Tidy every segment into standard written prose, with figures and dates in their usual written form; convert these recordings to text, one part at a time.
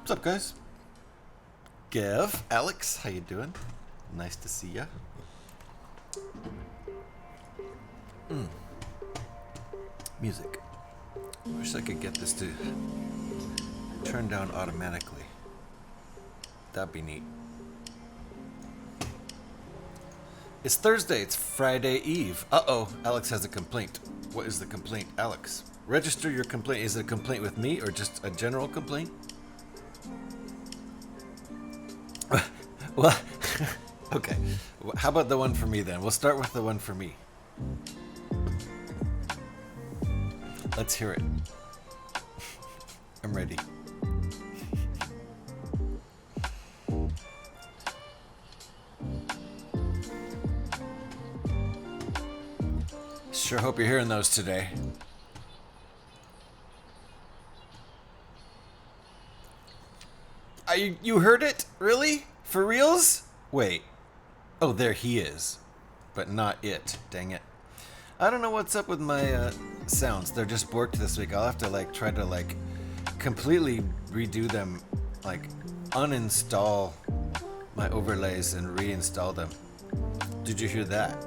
What's up, guys? Gav, Alex, how you doing? Nice to see ya. Music. Wish I could get this to turn down automatically. That'd be neat. It's Thursday. It's Friday Eve. Uh-oh, Alex has a complaint. What is the complaint, Alex? Register your complaint. Is it a complaint with me or just a general complaint? Well, okay. How about the one for me then? We'll start with the one for me. Let's hear it. I'm ready. Sure hope you're hearing those today. You heard it? Really? For reals? Wait. Oh, there he is. But not it. Dang it. I don't know what's up with my sounds. They're just borked this week. I'll have to try to completely redo them. Uninstall my overlays and reinstall them. Did you hear that?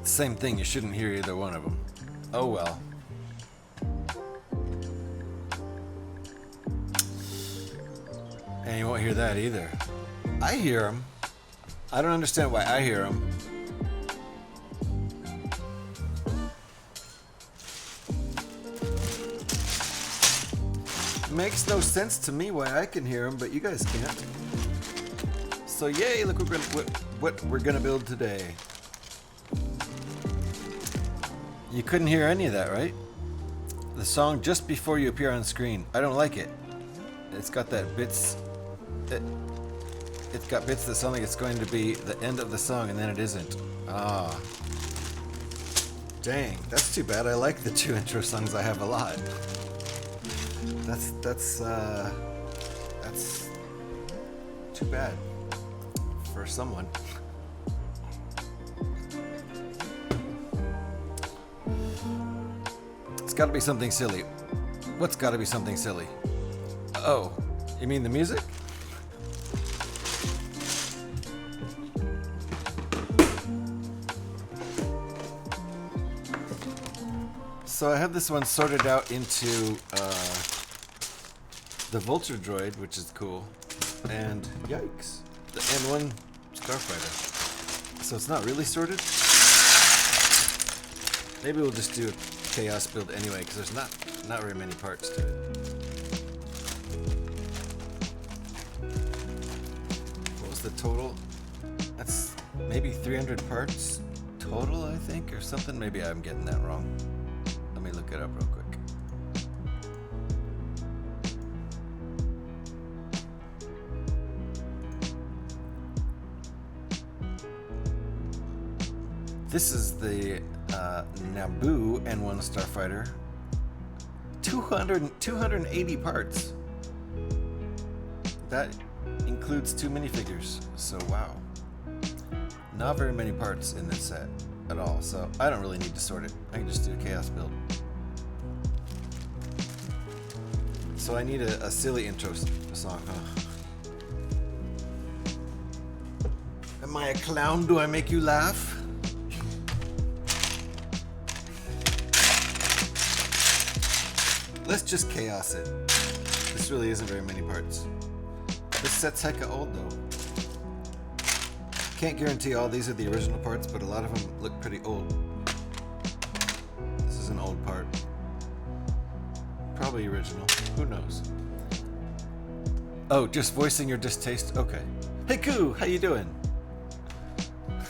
Same thing. You shouldn't hear either one of them. Oh well. And you won't hear that either. I hear them. I don't understand why I hear them. Makes no sense to me why I can hear them, but you guys can't. So yay! Look what we're gonna build today. You couldn't hear any of that, right? The song just before you appear on screen. I don't like it. It's got that bits. It's got bits that sound like it's going to be the end of the song, and then it isn't. Ah. Dang, that's too bad. I like the two intro songs. I have a lot. That's too bad for someone. It's got to be something silly. What's got to be something silly? Oh, you mean the music? So I have this one sorted out into the Vulture Droid, which is cool, and yikes, the N-1 Starfighter. So it's not really sorted. Maybe we'll just do a chaos build anyway, because there's not very many parts to it. the total. That's maybe 300 parts total, I think, or something. Maybe I'm getting that wrong. Let me look it up real quick. This is the Naboo N-1 Starfighter. 280 parts. That includes 2 minifigures, so wow. Not very many parts in this set at all, so I don't really need to sort it. I can just do a chaos build. So I need a silly intro song, huh? Am I a clown? Do I make you laugh? Let's just chaos it. This really isn't very many parts. This set's hecka old though. Can't guarantee all these are the original parts, but a lot of them look pretty old. This is an old part. Probably original. Who knows? Oh, just voicing your distaste? Okay. Hey Koo, how you doing? I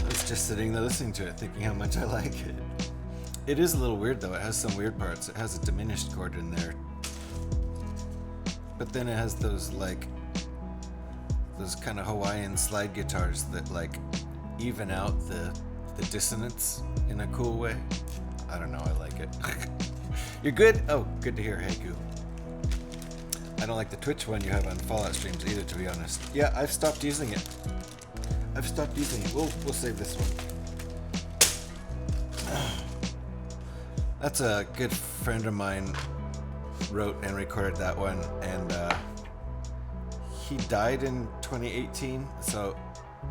was just sitting there listening to it, thinking how much I like it. It is a little weird though, it has some weird parts. It has a diminished chord in there. But then it has those kind of Hawaiian slide guitars that like even out the dissonance in a cool way. I don't know, I like it. You're good? Oh, good to hear, hey Goo. I don't like the Twitch one you have on Fallout streams either, to be honest. Yeah, I've stopped using it. We'll save this one. That's a good friend of mine wrote and recorded that one, and he died in 2018, so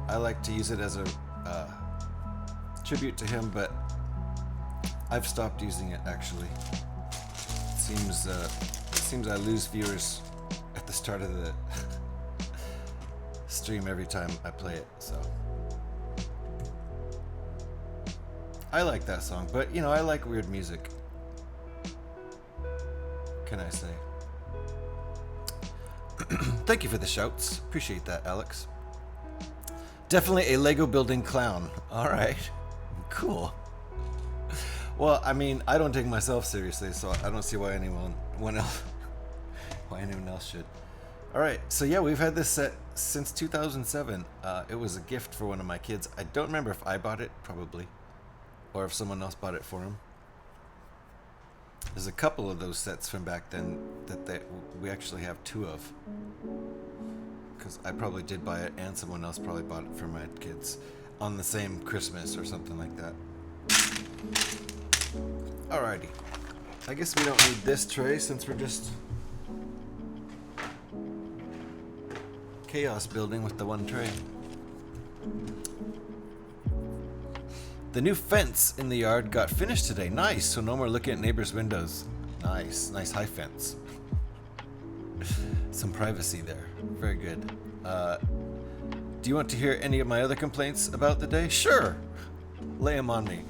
I like to use it as a tribute to him, but I've stopped using it actually. It seems I lose viewers at the start of the stream every time I play it, so I like that song, but you know, I like weird music. Can I say? Thank you for the shouts. Appreciate that, Alex. Definitely a Lego building clown. All right. Cool. Well, I mean, I don't take myself seriously, so I don't see why anyone else should. All right. So yeah, we've had this set since 2007. It was a gift for one of my kids. I don't remember if I bought it, probably, or if someone else bought it for him. There's a couple of those sets from back then that we actually have 2 of. Because I probably did buy it and someone else probably bought it for my kids on the same Christmas or something like that. Alrighty. I guess we don't need this tray since we're just chaos building with the one tray. The new fence in the yard got finished today. Nice, so no more looking at neighbors' windows. Nice high fence. Some privacy there. Very good. Do you want to hear any of my other complaints about the day? Sure. Lay them on me.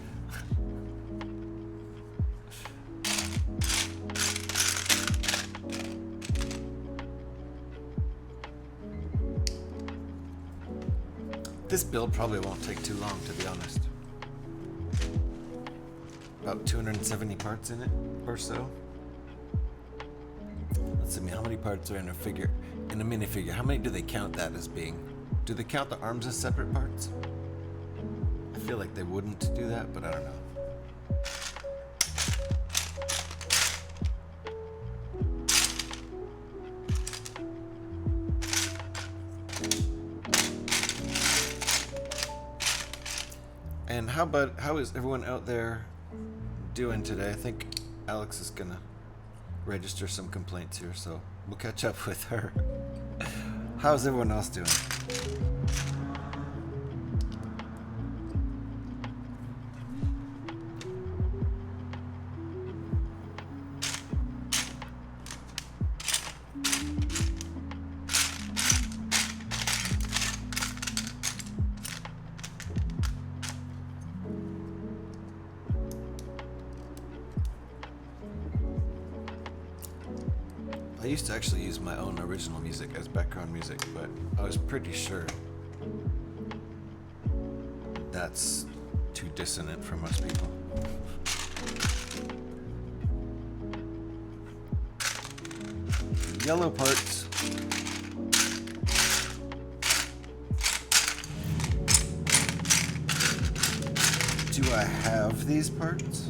This build probably won't take too long, to be honest. About 270 parts in it, or so. Let's see, how many parts are in a minifigure? How many do they count that as being? Do they count the arms as separate parts? I feel like they wouldn't do that, but I don't know. And how is everyone out there doing today? I think Alex is gonna register some complaints here, so we'll catch up with her. How's everyone else doing? I used to actually use my own original music as background music, but I was pretty sure that's too dissonant for most people. Yellow parts. Do I have these parts?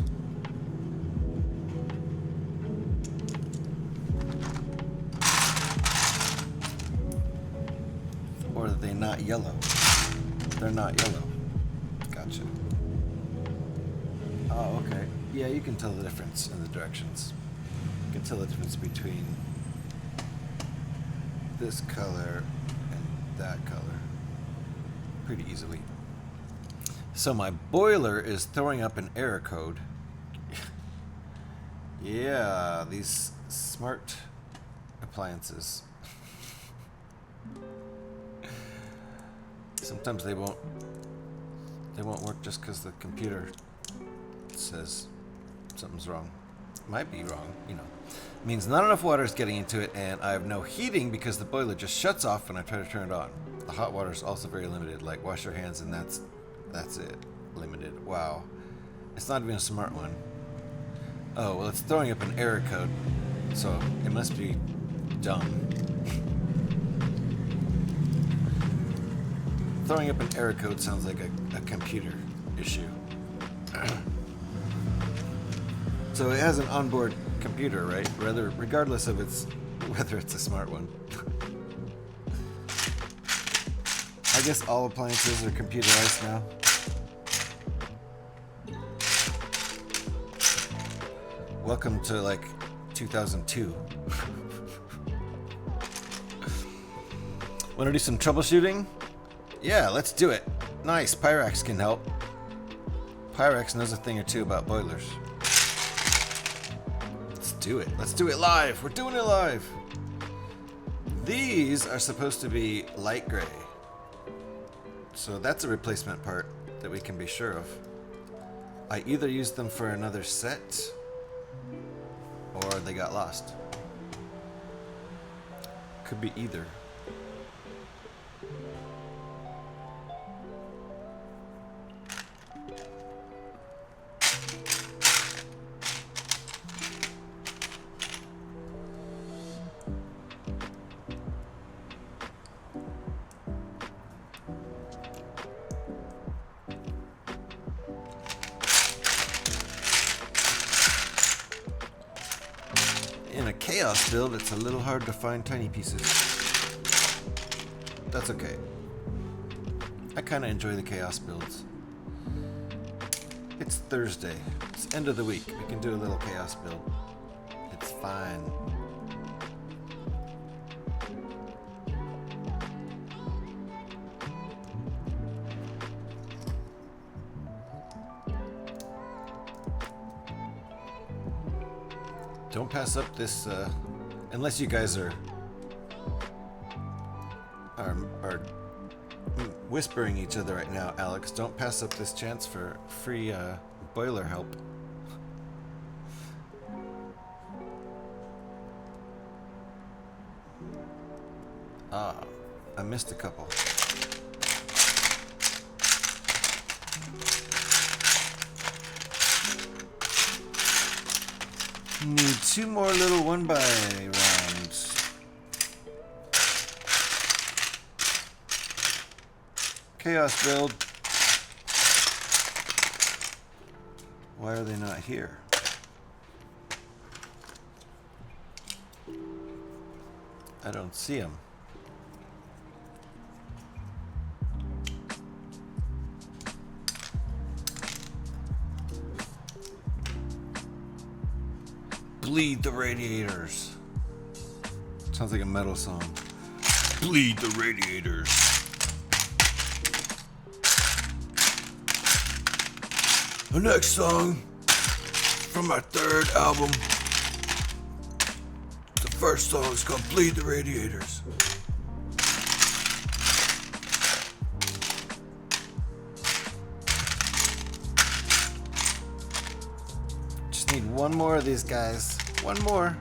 Or are they not yellow? They're not yellow. Gotcha. Oh, okay. Yeah, you can tell the difference in the directions. You can tell the difference between this color and that color pretty easily. So my boiler is throwing up an error code. Yeah, these smart appliances. Sometimes they won't work just because the computer says something's wrong. Might be wrong, you know. It means not enough water is getting into it, and I have no heating because the boiler just shuts off when I try to turn it on. The hot water is also very limited, like wash your hands and that's it. Limited. Wow. It's not even a smart one. Oh, well, it's throwing up an error code, so it must be dumb. Throwing up an error code sounds like a computer issue. So it has an onboard computer, right? Regardless of whether it's a smart one. I guess all appliances are computerized now. Welcome to like 2002. Want to do some troubleshooting? Yeah, let's do it. Nice, Pyrax can help. Pyrax knows a thing or two about boilers. Let's do it. Let's do it live. We're doing it live. These are supposed to be light gray. So that's a replacement part that we can be sure of. I either used them for another set or they got lost. Could be either. In a chaos build, it's a little hard to find tiny pieces. That's okay. I kind of enjoy the chaos builds. It's Thursday. It's end of the week. We can do a little chaos build. It's fine. Don't pass up this, unless you guys are whispering each other right now, Alex. Don't pass up this chance for free boiler help. Ah, I missed a couple. Need 2 more little 1x rounds. Chaos build. Why are they not here? I don't see them. Bleed the radiators. Sounds like a metal song. Bleed the radiators. The next song from our 3rd album. The first song is called Bleed the Radiators. Just need 1 more of these guys. 1 more.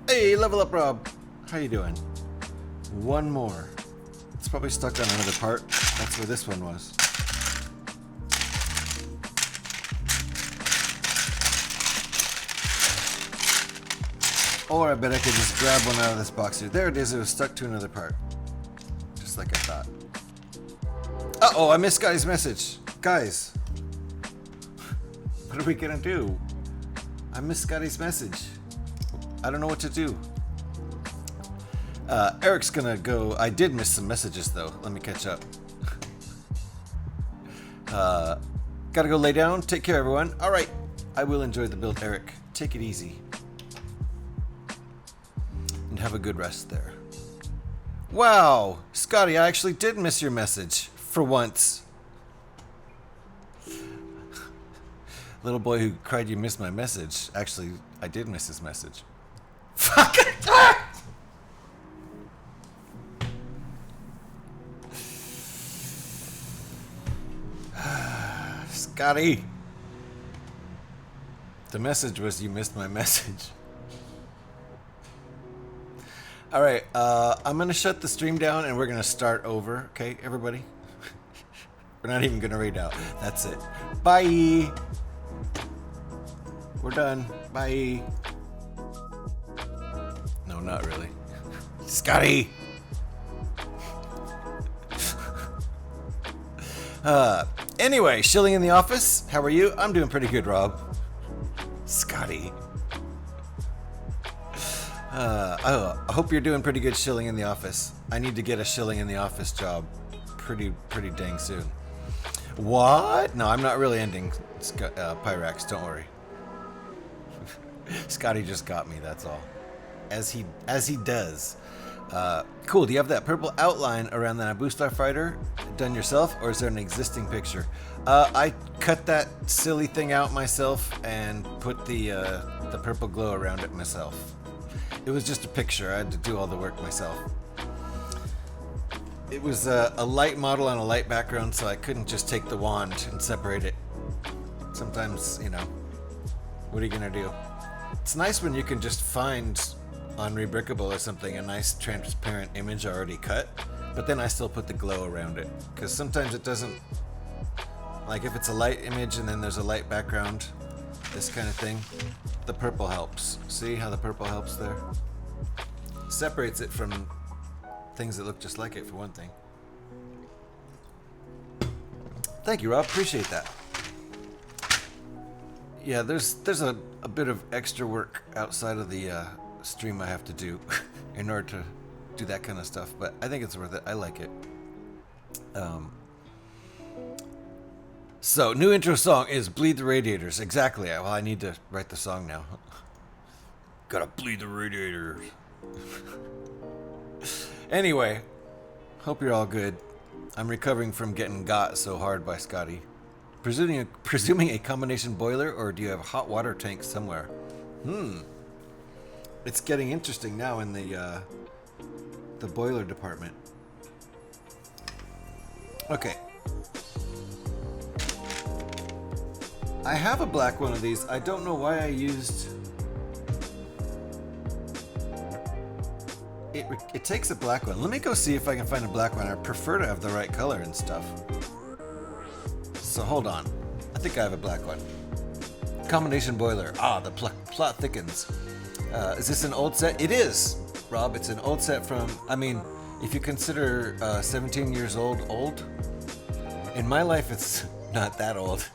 Hey, level up, Rob. How you doing? One more. It's probably stuck on another part. That's where this one was. Or I bet I could just grab one out of this box here. There it is. It was stuck to another part. Just like I thought. Uh-oh, I missed Scotty's message. Guys. What are we gonna do? I missed Scotty's message. I don't know what to do. Eric's gonna go. I did miss some messages though. Let me catch up. Gotta go lay down. Take care, everyone. All right. I will enjoy the build, Eric. Take it easy. And have a good rest there. Wow, Scotty, I actually did miss your message for once. Little boy who cried you missed my message. Actually, I did miss his message. Fuck it! Scotty. The message was you missed my message. All right, I'm gonna shut the stream down and we're gonna start over. Okay, everybody? We're not even gonna read out. That's it. Bye. We're done. Bye. No, not really. Scotty. Anyway, Shilling in the office. How are you? I'm doing pretty good, Rob. Scotty. I hope you're doing pretty good, Shilling in the office. I need to get a Shilling in the office job pretty dang soon. What? No, I'm not really ending Pyrax. Don't worry. Scotty just got me. That's all. As he does. Cool. Do you have that purple outline around the Naboo Starfighter done yourself, or is there an existing picture? I cut that silly thing out myself and put the purple glow around it myself. It was just a picture. I had to do all the work myself. It was a light model on a light background, so I couldn't just take the wand and separate it. Sometimes, you know, what are you gonna do? It's nice when you can just find on Rebrickable or something a nice transparent image already cut, but then I still put the glow around it, because sometimes it doesn't, like if it's a light image and then there's a light background, this kind of thing, the purple helps. See how the purple helps there? Separates it from things that look just like it, for one thing. Thank you, Rob. Appreciate that. Yeah, there's a bit of extra work outside of the stream I have to do in order to do that kind of stuff, but I think it's worth it. I like it. So, new intro song is Bleed the Radiators. Exactly. Well, I need to write the song now. Gotta bleed the radiators. Anyway, hope you're all good. I'm recovering from getting got so hard by Scotty. Presuming a combination boiler, or do you have a hot water tank somewhere? It's getting interesting now in the boiler department. Okay. I have a black one of these. I don't know why I used... It takes a black one. Let me go see if I can find a black one. I prefer to have the right color and stuff. So hold on. I think I have a black one. Combination boiler. Ah, the plot thickens. Is this an old set? It is, Rob. It's an old set from... I mean, if you consider 17 years old, in my life it's not that old.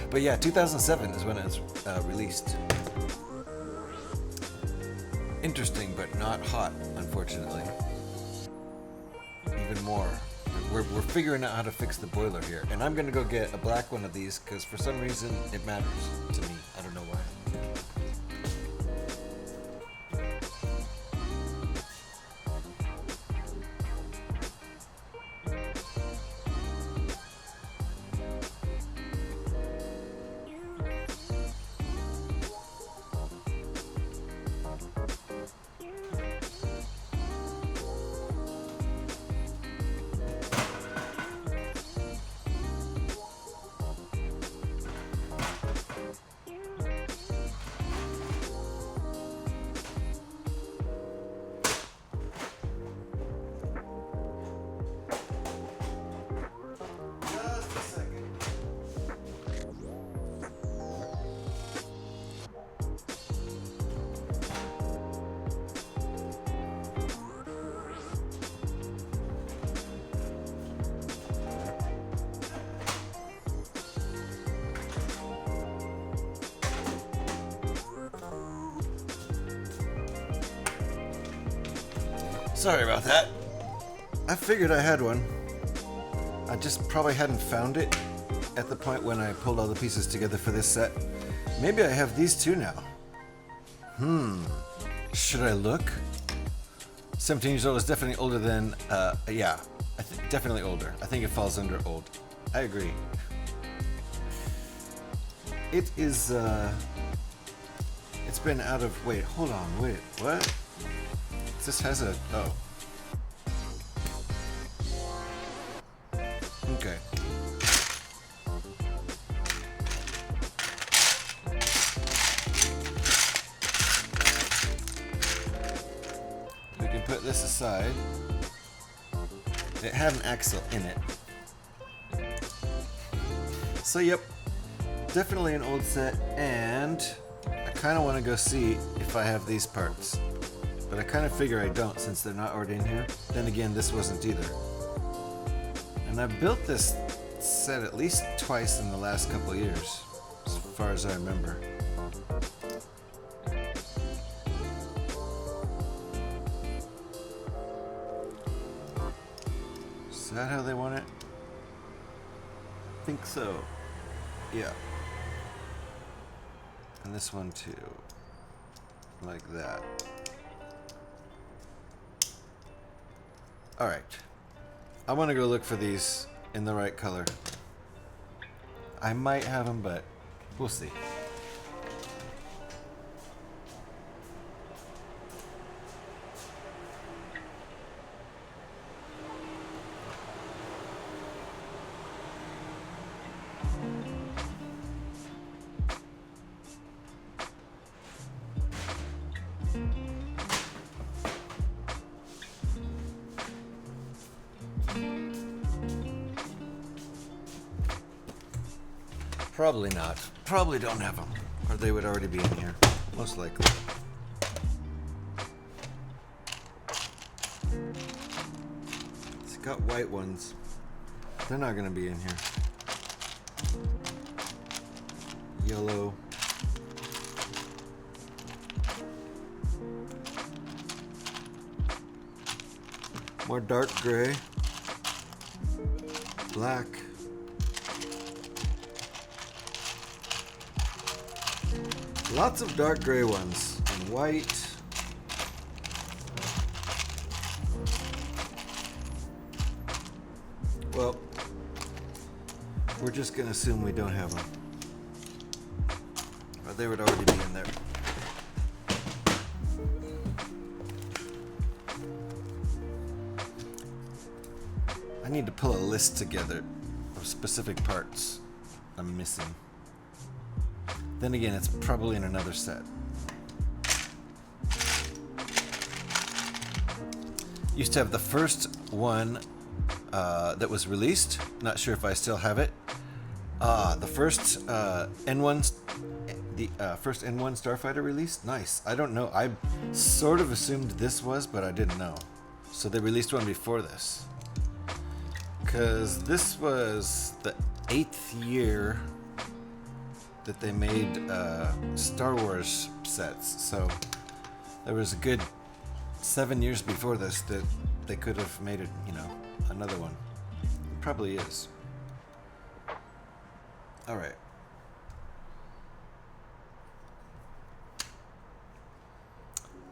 But yeah, 2007 is when it was released. Interesting, but not hot, unfortunately. Even more. We're figuring out how to fix the boiler here. And I'm going to go get a black one of these, because for some reason it matters to me. I don't know why. Sorry about that. I figured I had one. I just probably hadn't found it at the point when I pulled all the pieces together for this set. Maybe I have these two now. Should I look? 17 years old is definitely older than, yeah. Definitely older. I think it falls under old. I agree. It is, it's been out of, wait, hold on, wait, what? This has a, oh. Okay. We can put this aside. It had an axle in it. So yep, definitely an old set, and I kind of want to go see if I have these parts. But I kind of figure I don't since they're not already in here. Then again, this wasn't either. And I built this set at least twice in the last couple of years, as far as I remember. Is that how they want it? I think so. Yeah. And this one too. Like that. Alright. I want to go look for these in the right color. I might have them, but we'll see. Probably not. Probably don't have them. Or they would already be in here. Most likely. It's got white ones. They're not going to be in here. Yellow. More dark gray. Black. Lots of dark gray ones and white. Well, we're just gonna assume we don't have them. Or they would already be in there. I need to pull a list together of specific parts I'm missing. Then again, it's probably in another set. Used to have the first one that was released. Not sure if I still have it. The first N-1, the first N-1 Starfighter release. Nice. I don't know. I sort of assumed this was, but I didn't know. So they released one before this. Because this was the 8th year that they made Star Wars sets, so there was a good 7 years before this that they could have made it, you know, another one. It probably is. All right.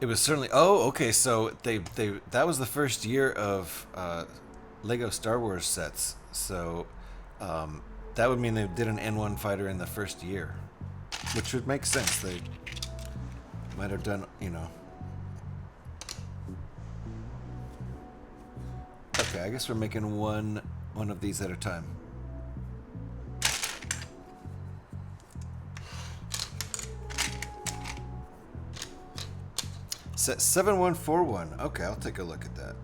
It was certainly. Oh, okay. So they that was the first year of Lego Star Wars sets. So. That would mean they did an N-1 fighter in the first year, which would make sense. They might have done, you know. Okay, I guess we're making one of these at a time. Set 7141. Okay, I'll take a look at that.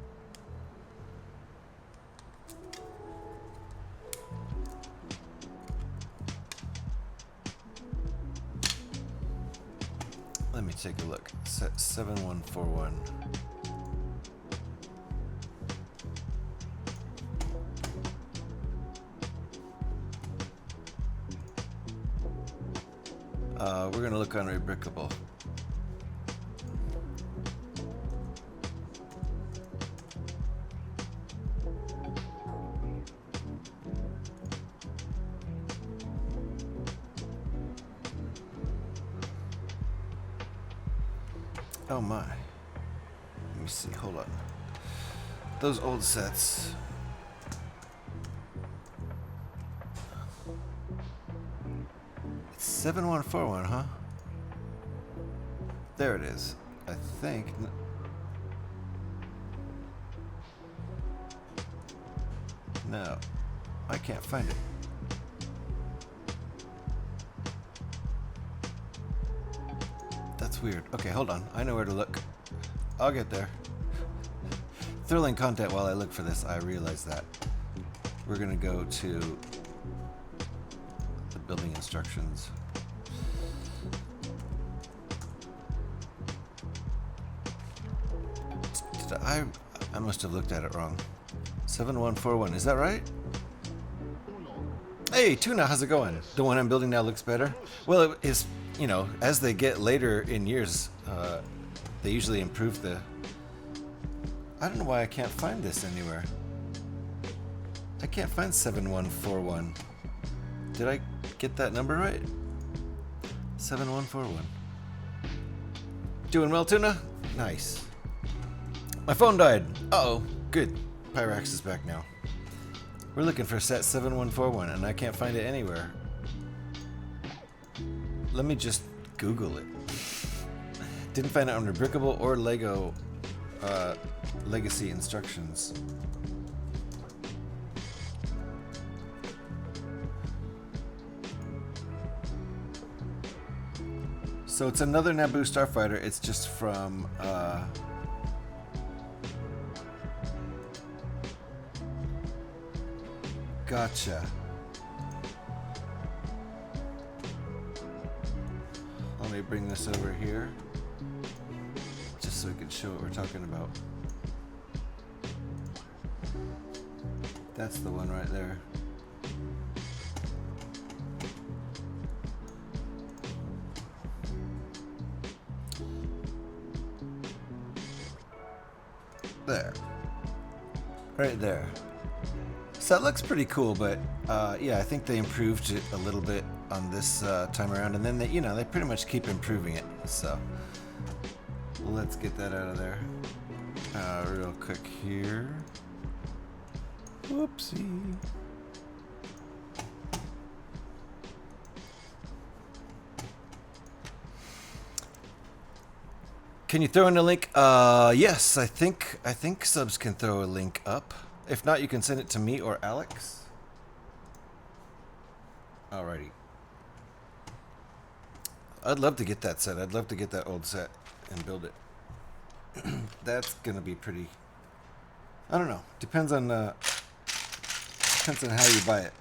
Let me take a look. Set 7141. We're gonna look on Rebrickable. Oh my. Let me see. Hold on. Those old sets. It's 7141, huh? There it is. I think. No. I can't find it. That's weird. Okay, hold on. I know where to look. I'll get there. Thrilling content while I look for this. I realize that. We're gonna go to the building instructions. I must have looked at it wrong. 7141. Is that right? Hey, Tuna, how's it going? The one I'm building now looks better? Well, it is, you know, as they get later in years, they usually improve the... I don't know why I can't find this anywhere. I can't find 7141. Did I get that number right? 7141. Doing well, Tuna? Nice. My phone died. Uh-oh. Good. Pyrax is back now. We're looking for set 7141, and I can't find it anywhere. Let me just Google it. Didn't find it under Brickable or Lego Legacy instructions. So it's another Naboo Starfighter. It's just from gotcha. Let me bring this over here just so we can show what we're talking about. That's the one right there. There. Right there. So that looks pretty cool, but yeah, I think they improved it a little bit on this time around, and then they, you know, they pretty much keep improving it. So let's get that out of there real quick here. Whoopsie. Can you throw in a link? Yes, I think subs can throw a link up. If not, you can send it to me or Alex. Alrighty. I'd love to get that set. I'd love to get that old set and build it. That's gonna be pretty. I don't know. Depends on how you buy it.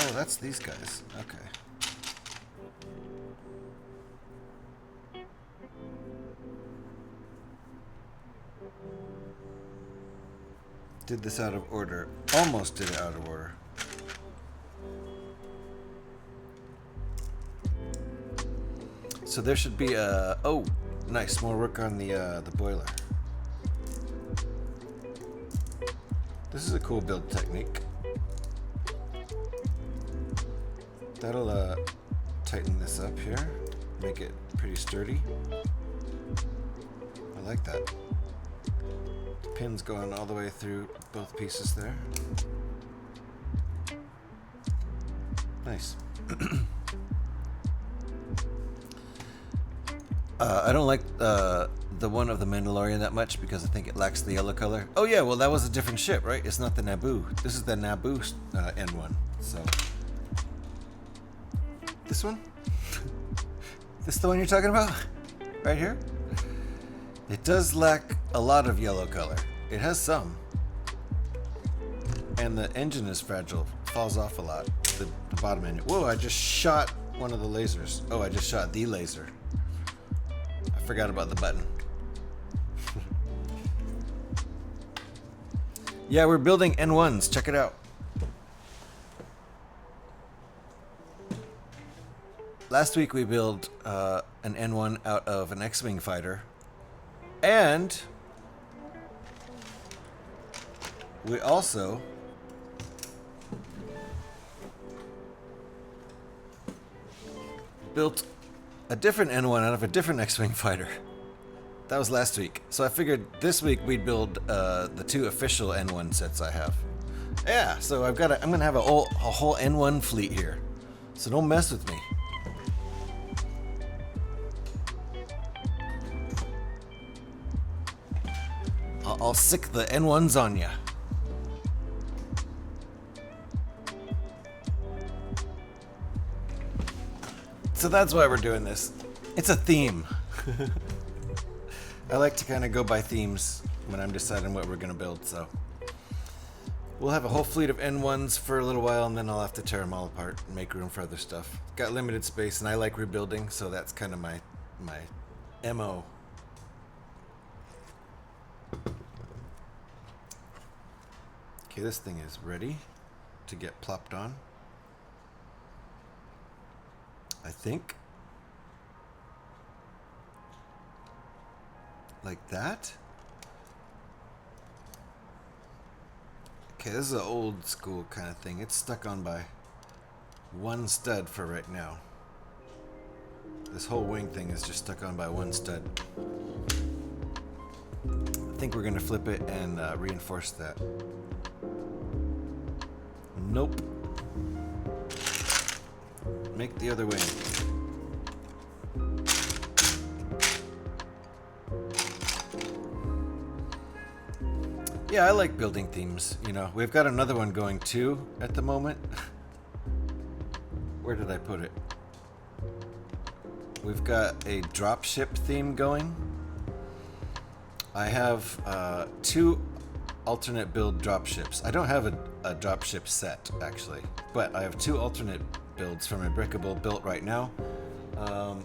Oh, that's these guys. Okay. Did this out of order. Almost did it out of order. So there should be a... Oh, nice. More work on the boiler. This is a cool build technique. That'll tighten this up here. Make it pretty sturdy. I like that. Pins going all the way through both pieces there. Nice. I don't like the one of the Mandalorian that much because I think it lacks the yellow color. Oh yeah, well that was a different ship, right? It's not the Naboo. This is the Naboo N-1. So this one? This the one you're talking about? Right here? It does lack a lot of yellow color. It has some. And the engine is fragile. Falls off a lot. The bottom end. Whoa, I just shot one of the lasers. Oh, I just shot the laser. I forgot about the button. Yeah, we're building N1s. Check it out. Last week we built an N1 out of an X-Wing fighter. And we also built a different N-1 out of a different X-Wing fighter. That was last week. So I figured this week we'd build the 2 official N-1 sets I have. Yeah, so I'm gonna have a whole N-1 fleet here. So don't mess with me. I'll sick the N-1s on ya. So that's why we're doing this. It's a theme. I like to kind of go by themes when I'm deciding what we're going to build, so. We'll have a whole fleet of N1s for a little while, and then I'll have to tear them all apart and make room for other stuff. Got limited space, and I like rebuilding, so that's kind of my MO. Okay, this thing is ready to get plopped on. I think. Like that. Okay, this is an old school kind of thing. It's stuck on by one stud for right now. This whole wing thing is just stuck on by one stud. I think we're gonna flip it and reinforce that. Nope. Make the other wing. Yeah, I like building themes. You know, we've got another one going too at the moment. Where did I put it? We've got a dropship theme going. I have 2 alternate build dropships. I don't have a dropship set actually, but I have 2 alternate builds from a Brickable built right now. A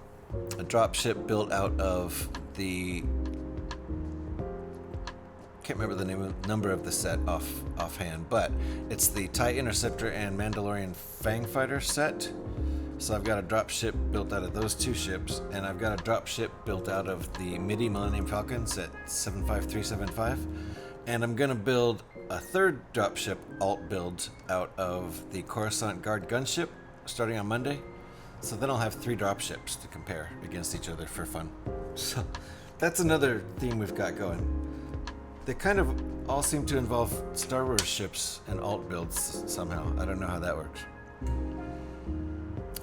dropship built out of the, can't remember the number of the set offhand, but it's the TIE Interceptor and Mandalorian Fang Fighter set. So I've got a dropship built out of those 2 ships, and I've got a dropship built out of the MIDI Millennium Falcon set 75375, and I'm gonna build a 3rd dropship alt build out of the Coruscant Guard gunship starting on Monday. So then I'll have 3 dropships to compare against each other for fun. So that's another theme we've got going. They kind of all seem to involve Star Wars ships and alt builds somehow. I don't know how that works.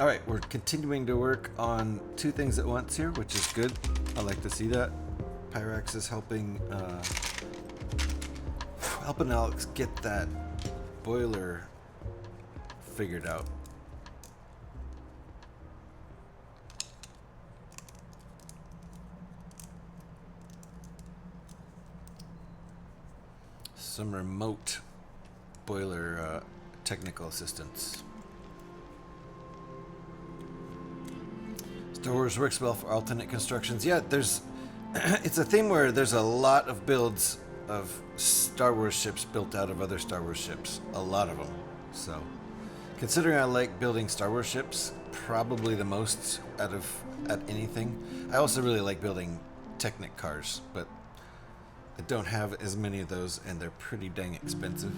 Alright, we're continuing to work on 2 things at once here, which is good. I like to see that. Pyrax is helping Alex get that boiler figured out. Some remote boiler technical assistance. Star Wars works well for alternate constructions. Yeah, there's it's a theme where there's a lot of builds of Star Wars ships built out of other Star Wars ships. A lot of them. So, considering I like building Star Wars ships, probably the most at anything. I also really like building Technic cars, but I don't have as many of those, and they're pretty dang expensive.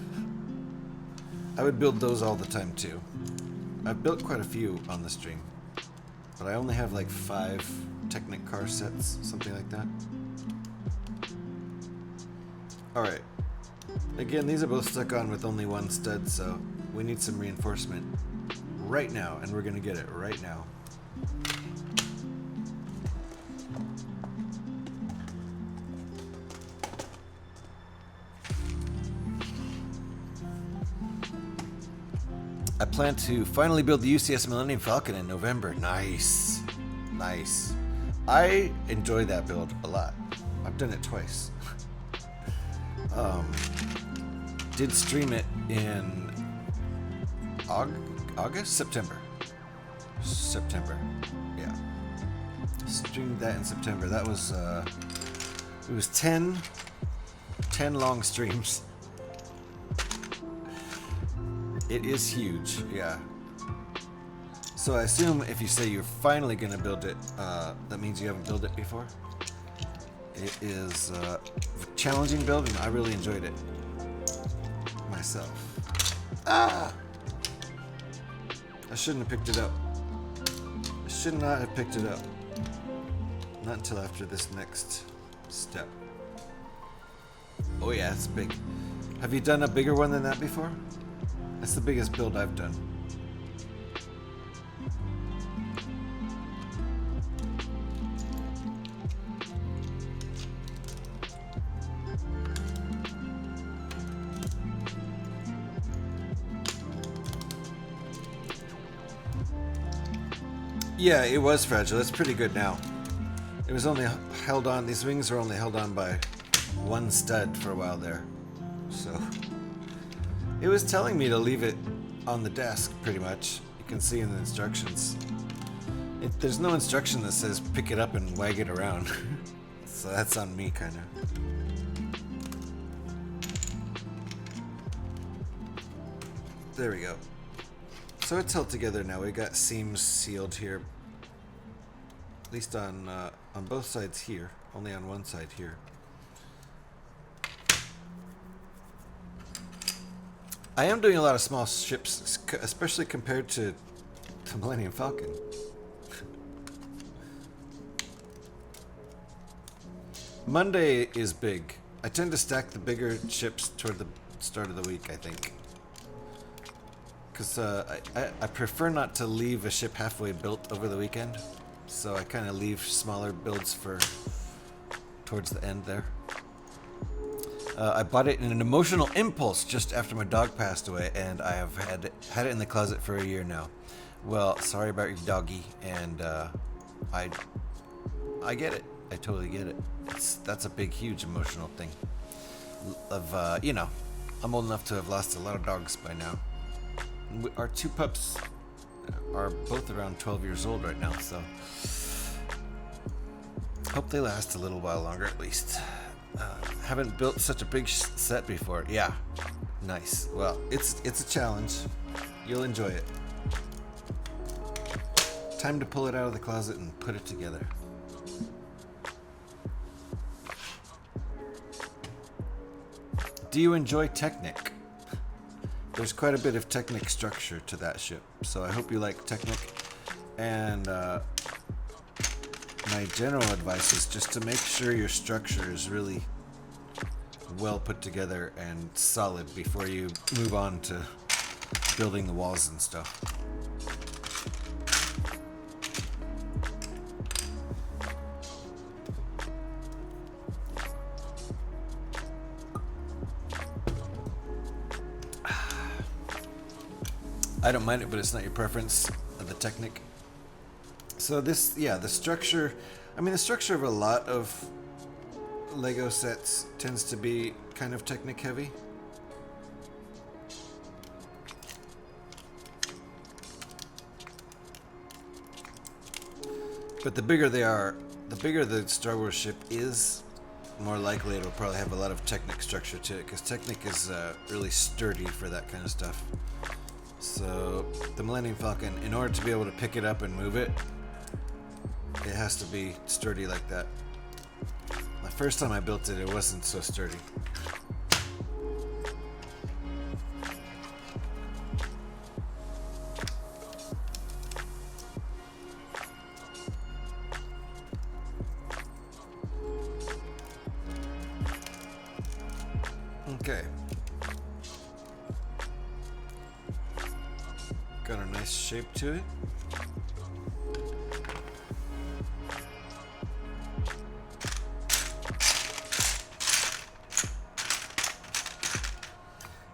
I would build those all the time too. I've built quite a few on the stream, but I only have like 5 Technic car sets, something like that. Alright. Again, these are both stuck on with only 1 stud, so we need some reinforcement right now, and we're gonna get it right now. I plan to finally build the UCS Millennium Falcon in November. Nice. Nice. I enjoy that build a lot. I've done it twice. Did stream it in August? September, yeah. Streamed that in September. That was, it was 10 long streams. It is huge, yeah. So I assume if you say you're finally gonna build it, that means you haven't built it before. It is a challenging build, and I really enjoyed it myself. Ah! I shouldn't have picked it up. I should not have picked it up. Not until after this next step. Oh yeah, it's big. Have you done a bigger one than that before? That's the biggest build I've done. Yeah, it was fragile. It's pretty good now. It was only held on, these wings were only held on by one stud for a while there. So, it was telling me to leave it on the desk, pretty much. You can see in the instructions. There's no instruction that says pick it up and wag it around. So that's on me, kind of. There we go. So it's held together now. We got seams sealed here. At least on both sides here. Only on one side here. I am doing a lot of small ships, especially compared to the Millennium Falcon. Monday is big. I tend to stack the bigger ships toward the start of the week, I think. Because I prefer not to leave a ship halfway built over the weekend. So I kind of leave smaller builds for towards the end there. I bought it in an emotional impulse just after my dog passed away, and I have had it in the closet for a year now. Well, sorry about your doggy, and I get it. I totally get it. That's a big, huge emotional thing. You know, I'm old enough to have lost a lot of dogs by now. Our two pups are both around 12 years old right now, so hope they last a little while longer at least. Haven't built such a big set before. Yeah, nice. Well, it's a challenge. You'll enjoy it. Time to pull it out of the closet and put it together. Do you enjoy Technic? There's quite a bit of Technic structure to that ship, so I hope you like Technic. And my general advice is just to make sure your structure is really well put together and solid before you move on to building the walls and stuff. I don't mind it, but it's not your preference of the Technic. So this, yeah, the structure, I mean the structure of a lot of Lego sets tends to be kind of Technic heavy. But the bigger they are, the bigger the Star Wars ship is, more likely it'll probably have a lot of Technic structure to it, because Technic is really sturdy for that kind of stuff. So the Millennium Falcon, in order to be able to pick it up and move it, it has to be sturdy like that. The first time I built it, it wasn't so sturdy. Okay. Got a nice shape to it.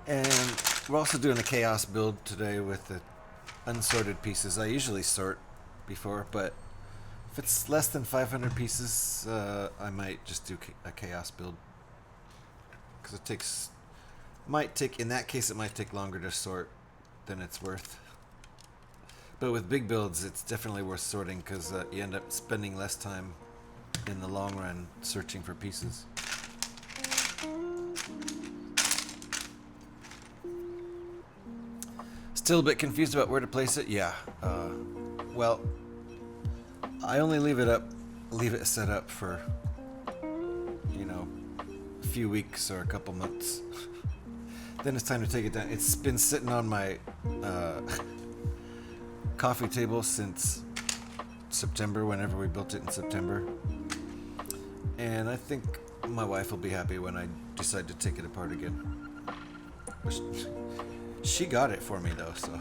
And we're also doing a chaos build today with the unsorted pieces. I usually sort before, but if it's less than 500 pieces, I might just do a chaos build. Because it might take, in that case, it might take longer to sort than it's worth. But with big builds, it's definitely worth sorting because you end up spending less time in the long run searching for pieces. Still a bit confused about where to place it? Yeah. Well, I only leave it set up for, you know, a few weeks or a couple months. Then it's time to take it down. It's been sitting on my coffee table since September, whenever we built it in September. And I think my wife will be happy when I decide to take it apart again. She got it for me though, so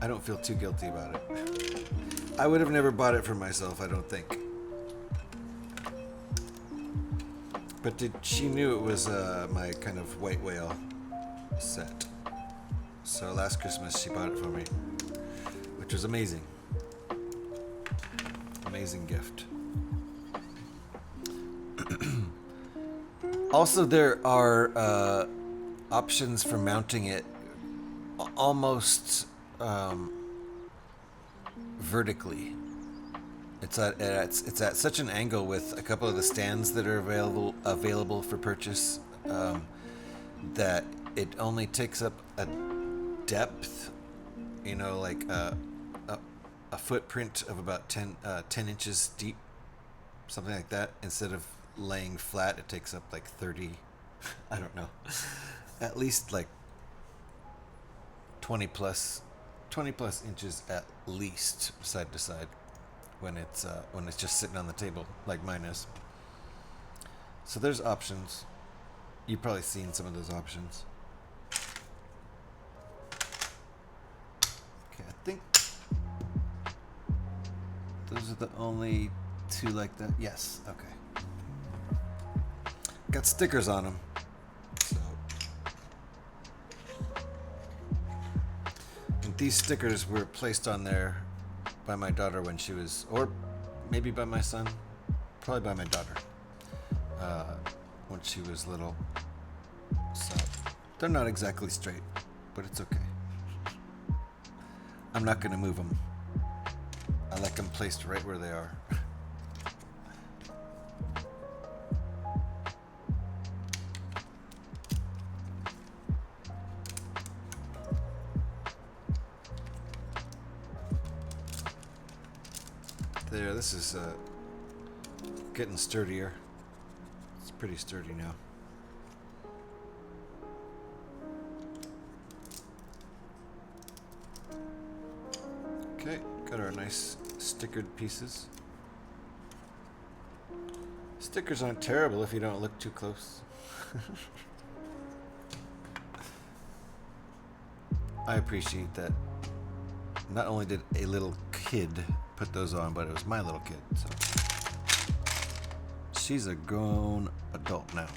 I don't feel too guilty about it. I would have never bought it for myself, I don't think. But she knew it was my kind of white whale set. So last Christmas she bought it for me, which was amazing. Amazing gift. Also, there are options for mounting it almost vertically. It's at such an angle with a couple of the stands that are available for purchase that it only takes up a depth, you know, like a footprint of about 10 inches deep, something like that. Instead of laying flat, it takes up like 30, I don't know, at least like 20 plus inches at least side to side when it's just sitting on the table like mine is. So there's options. You've probably seen some of those options. Okay, I think those are the only two like that. Yes, okay. Got stickers on them. So, and these stickers were placed on there by my daughter when she was, or maybe by my son, probably by my daughter, when she was little. So they're not exactly straight, but it's okay. I'm not gonna move them. I like them placed right where they are. There, this is getting sturdier. It's pretty sturdy now. Okay, got our nice stickered pieces. Stickers aren't terrible if you don't look too close. I appreciate that. Not only did a little kid put those on, but it was my little kid, so she's a grown adult now.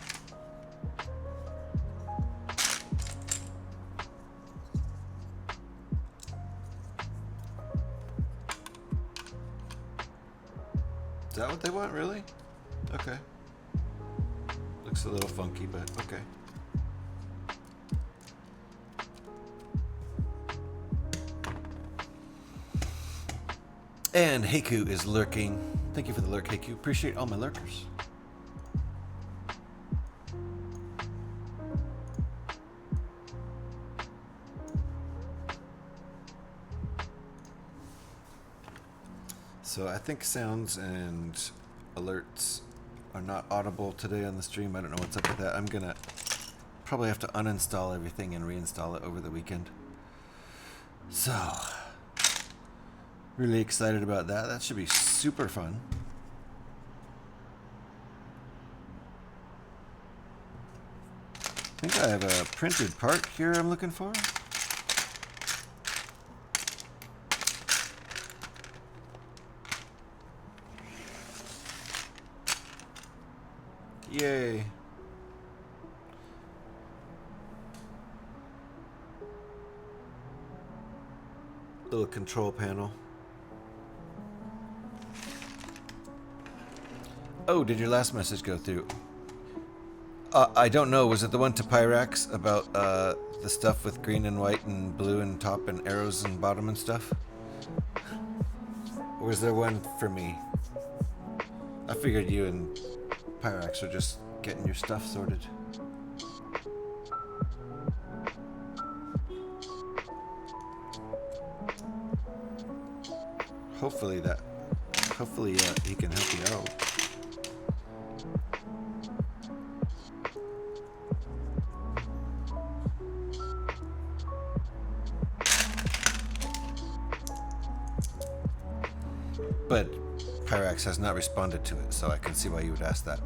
Is that what they want, really? Okay. Looks a little funky, but okay. And Heiku is lurking. Thank you for the lurk, Heiku. Appreciate all my lurkers. So I think sounds and alerts are not audible today on the stream. I don't know what's up with that. I'm gonna probably have to uninstall everything and reinstall it over the weekend. So really excited about that. That should be super fun. I think I have a printed part here I'm looking for. Yay. Little control panel. Oh, did your last message go through? I don't know. Was it the one to Pyrax about the stuff with green and white and blue and top and arrows and bottom and stuff? Or was there one for me? I figured you and Pyrax were just getting your stuff sorted. Hopefully he can help you out. Pyrax has not responded to it, so I can see why you would ask that.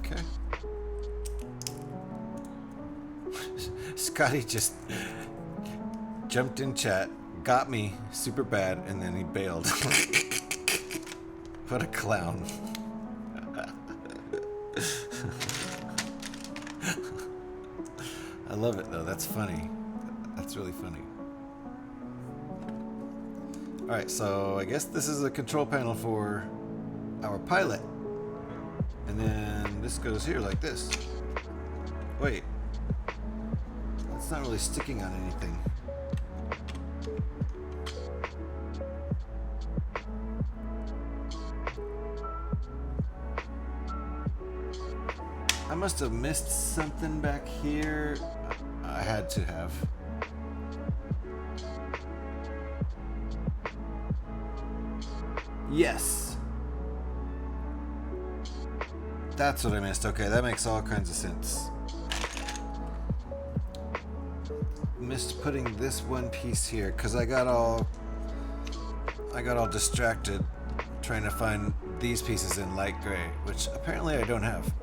Okay. Scotty just jumped in chat, got me super bad, and then he bailed. What a clown. I love it though, that's funny. That's really funny. Alright, so I guess this is a control panel for our pilot. And then this goes here like this. Wait. That's not really sticking on anything. I must have missed something back here. I had to have. Yes. That's what I missed. Okay, that makes all kinds of sense. Missed putting this one piece here because I got all distracted trying to find these pieces in light gray, which apparently I don't have.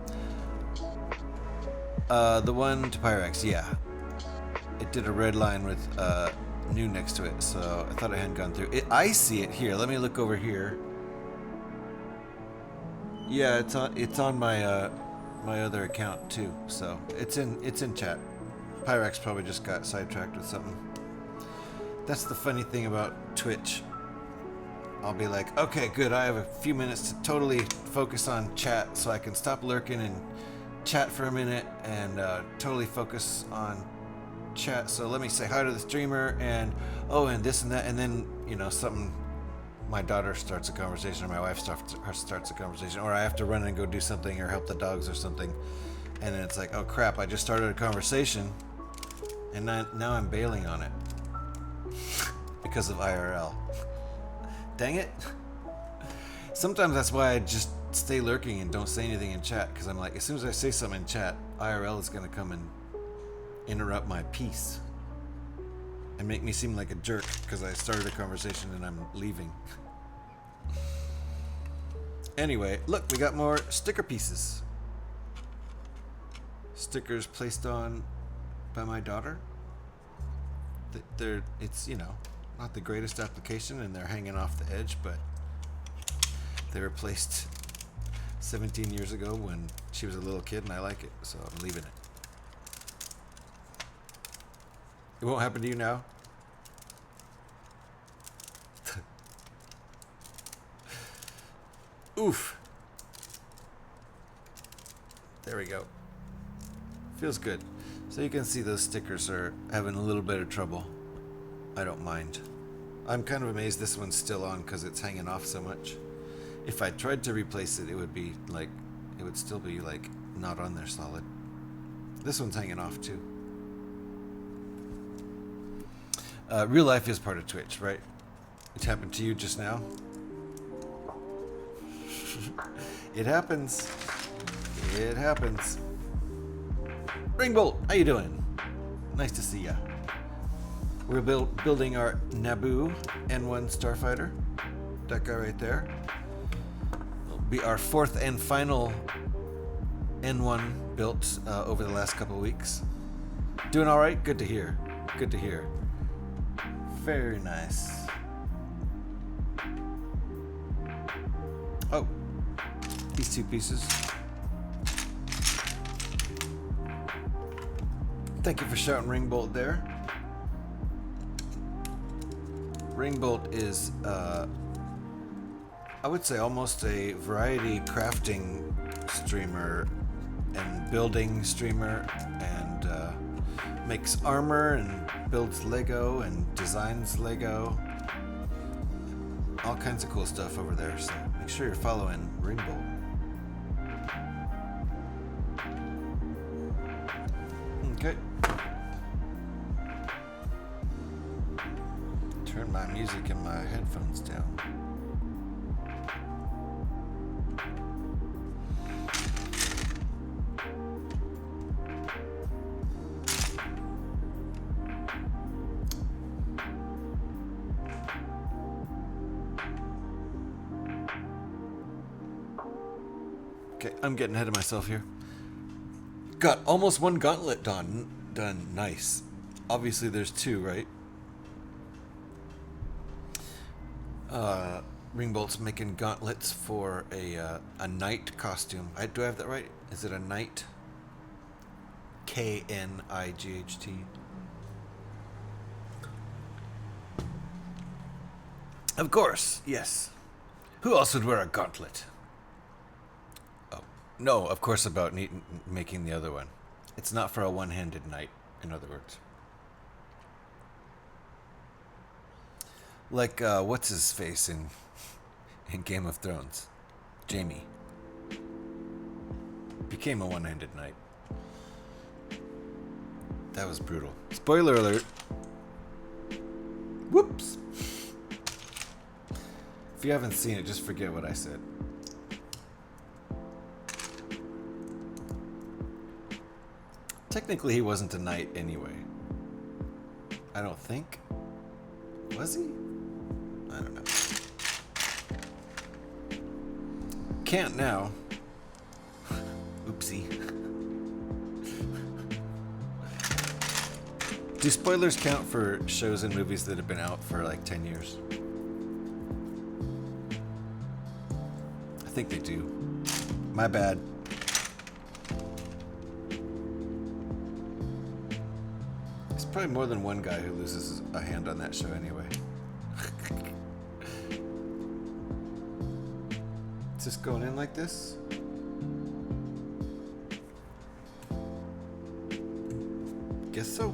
The one to Pyrax, yeah. It did a red line with new next to it, so I thought I hadn't gone through it. I see it here. Let me look over here. Yeah, it's on my my other account too, so it's in chat. Pyrax probably just got sidetracked with something. That's the funny thing about Twitch. I'll be like, okay, good, I have a few minutes to totally focus on chat so I can stop lurking and chat for a minute and totally focus on chat. So let me say hi to the streamer and and this and that, and then something. My daughter starts a conversation, or my wife starts a conversation, or I have to run and go do something or help the dogs or something, and then it's like, oh crap, I just started a conversation, and now I'm bailing on it because of IRL. Dang it! Sometimes that's why I just stay lurking and don't say anything in chat, because I'm like, as soon as I say something in chat, IRL is gonna come and interrupt my peace and make me seem like a jerk because I started a conversation and I'm leaving. Anyway, look, we got more sticker pieces. Stickers placed on by my daughter. It's not the greatest application, and they're hanging off the edge, but they were placed 17 years ago when she was a little kid, and I like it, so I'm leaving it. It won't happen to you now? Oof. There we go. Feels good. So you can see those stickers are having a little bit of trouble. I don't mind. I'm kind of amazed this one's still on because it's hanging off so much. If I tried to replace it, it would still be like not on there solid. This one's hanging off too. Real life is part of Twitch, right? It happened to you just now. It happens. It happens. Ringbolt, how you doing? Nice to see ya. We're building our Naboo N-1 Starfighter. That guy right there. It'll be our fourth and final N-1 built over the last couple of weeks. Doing all right? Good to hear. Good to hear. Very nice. Oh, these two pieces. Thank you for shouting Ringbolt there. Ringbolt is, I would say, almost a variety crafting streamer and building streamer, and makes armor and builds Lego and designs Lego. All kinds of cool stuff over there, so make sure you're following Ringbolt. Okay. Turn my music and my headphones down. I'm getting ahead of myself here. Got almost one gauntlet done. Nice. Obviously, there's two, right? Ringbolt's making gauntlets for a knight costume. Do I have that right? Is it a knight? Knight. Of course, yes. Who else would wear a gauntlet? Oh, no, of course about making the other one. It's not for a one-handed knight, in other words. Like, what's his face in Game of Thrones? Jaime. Became a one-handed knight. That was brutal. Spoiler alert. Whoops. If you haven't seen it, just forget what I said. Technically, he wasn't a knight anyway. I don't think. Was he? I don't know. Can't now. Oopsie. Do spoilers count for shows and movies that have been out for like 10 years? I think they do. My bad. There's probably more than one guy who loses a hand on that show anyway. Is this going in like this? Guess so.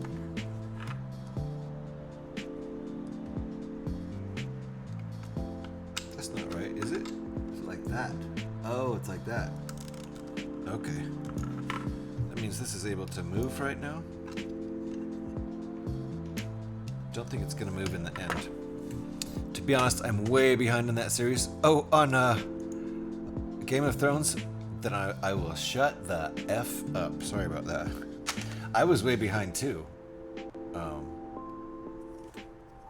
That's not right, is it? It's like that. Oh, it's like that. Okay. That means this is able to move right now. Don't think it's gonna move in the end. To be honest, I'm way behind in that series. Oh, on Game of Thrones, then I will shut the F up. Sorry about that. I was way behind too.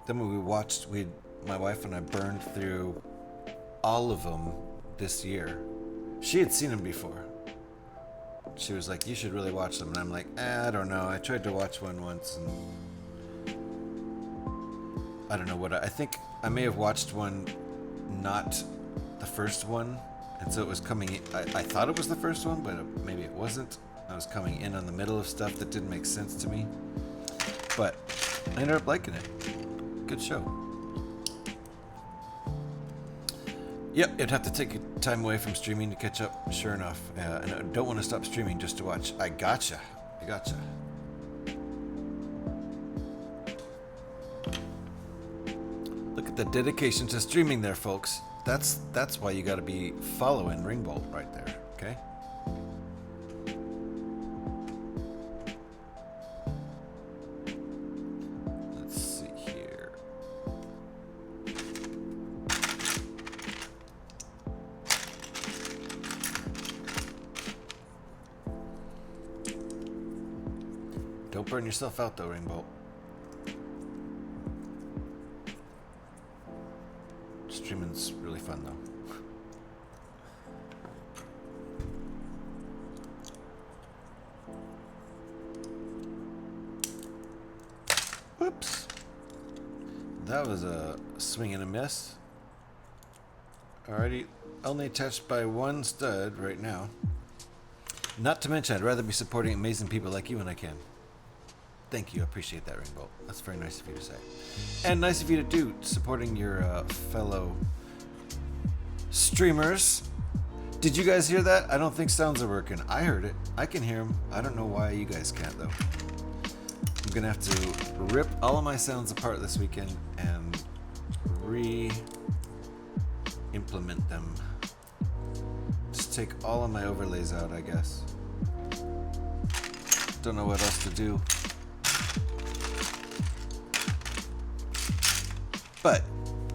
Then when we watched, my wife and I burned through all of them this year. She had seen them before. She was like, "You should really watch them," and I'm like, I don't know. I tried to watch one once, and I don't know what I think. I may have watched one, not the first one, and so it was coming. I thought it was the first one, but maybe it wasn't. I was coming in on the middle of stuff that didn't make sense to me, but I ended up liking it. Good show. Yep, it'd have to take time away from streaming to catch up, sure enough. And I don't want to stop streaming just to watch. I gotcha. Look at the dedication to streaming there, folks. That's why you gotta be following Ringbolt right there, okay? Let's see here. Don't burn yourself out though, Ringbolt. Streaming's really fun though. Whoops. That was a swing and a miss. Alrighty, only attached by one stud right now. Not to mention, I'd rather be supporting amazing people like you when I can. Thank you, I appreciate that, Ringbolt. That's very nice of you to say. And nice of you to do, supporting your fellow streamers. Did you guys hear that? I don't think sounds are working. I heard it. I can hear them. I don't know why you guys can't, though. I'm going to have to rip all of my sounds apart this weekend and re-implement them. Just take all of my overlays out, I guess. Don't know what else to do. But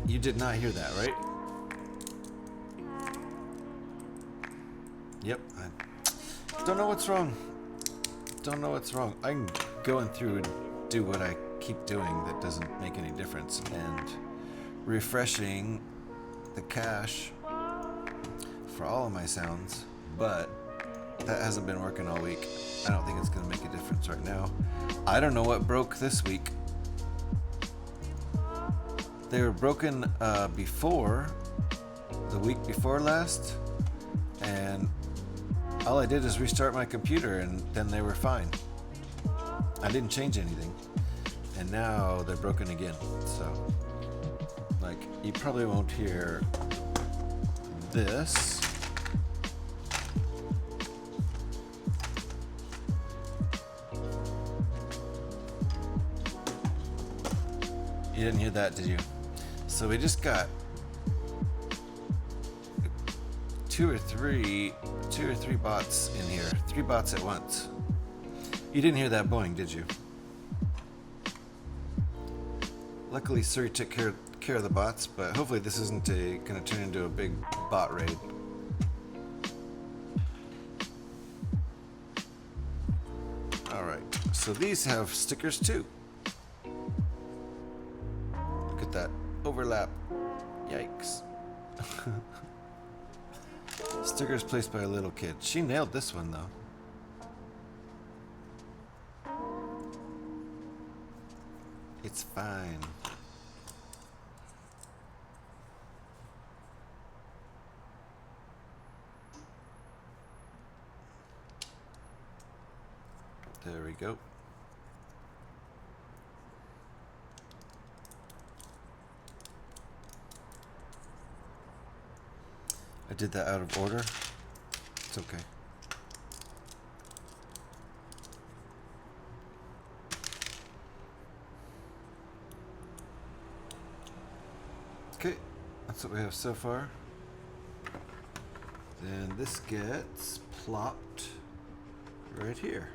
you did not hear that, right? Yep. I don't know what's wrong. I'm going through and do what I keep doing that doesn't make any difference, and refreshing the cache for all of my sounds. but that hasn't been working all week. I don't think it's going to make a difference right now. I don't know what broke this week. They were broken before, the week before last, and all I did is restart my computer and then they were fine. I didn't change anything. And now they're broken again. So, like, you probably won't hear this. You didn't hear that, did you? So we just got two or three bots in here. 3 bots at once. You didn't hear that boing, did you? Luckily, Suri took care of the bots, but hopefully this isn't going to turn into a big bot raid. Alright, so these have stickers too. Look at that overlap. Yikes. Stickers placed by a little kid. She nailed this one though. It's fine. There we go. I did that out of order. It's okay. Okay, that's what we have so far. Then this gets plopped right here.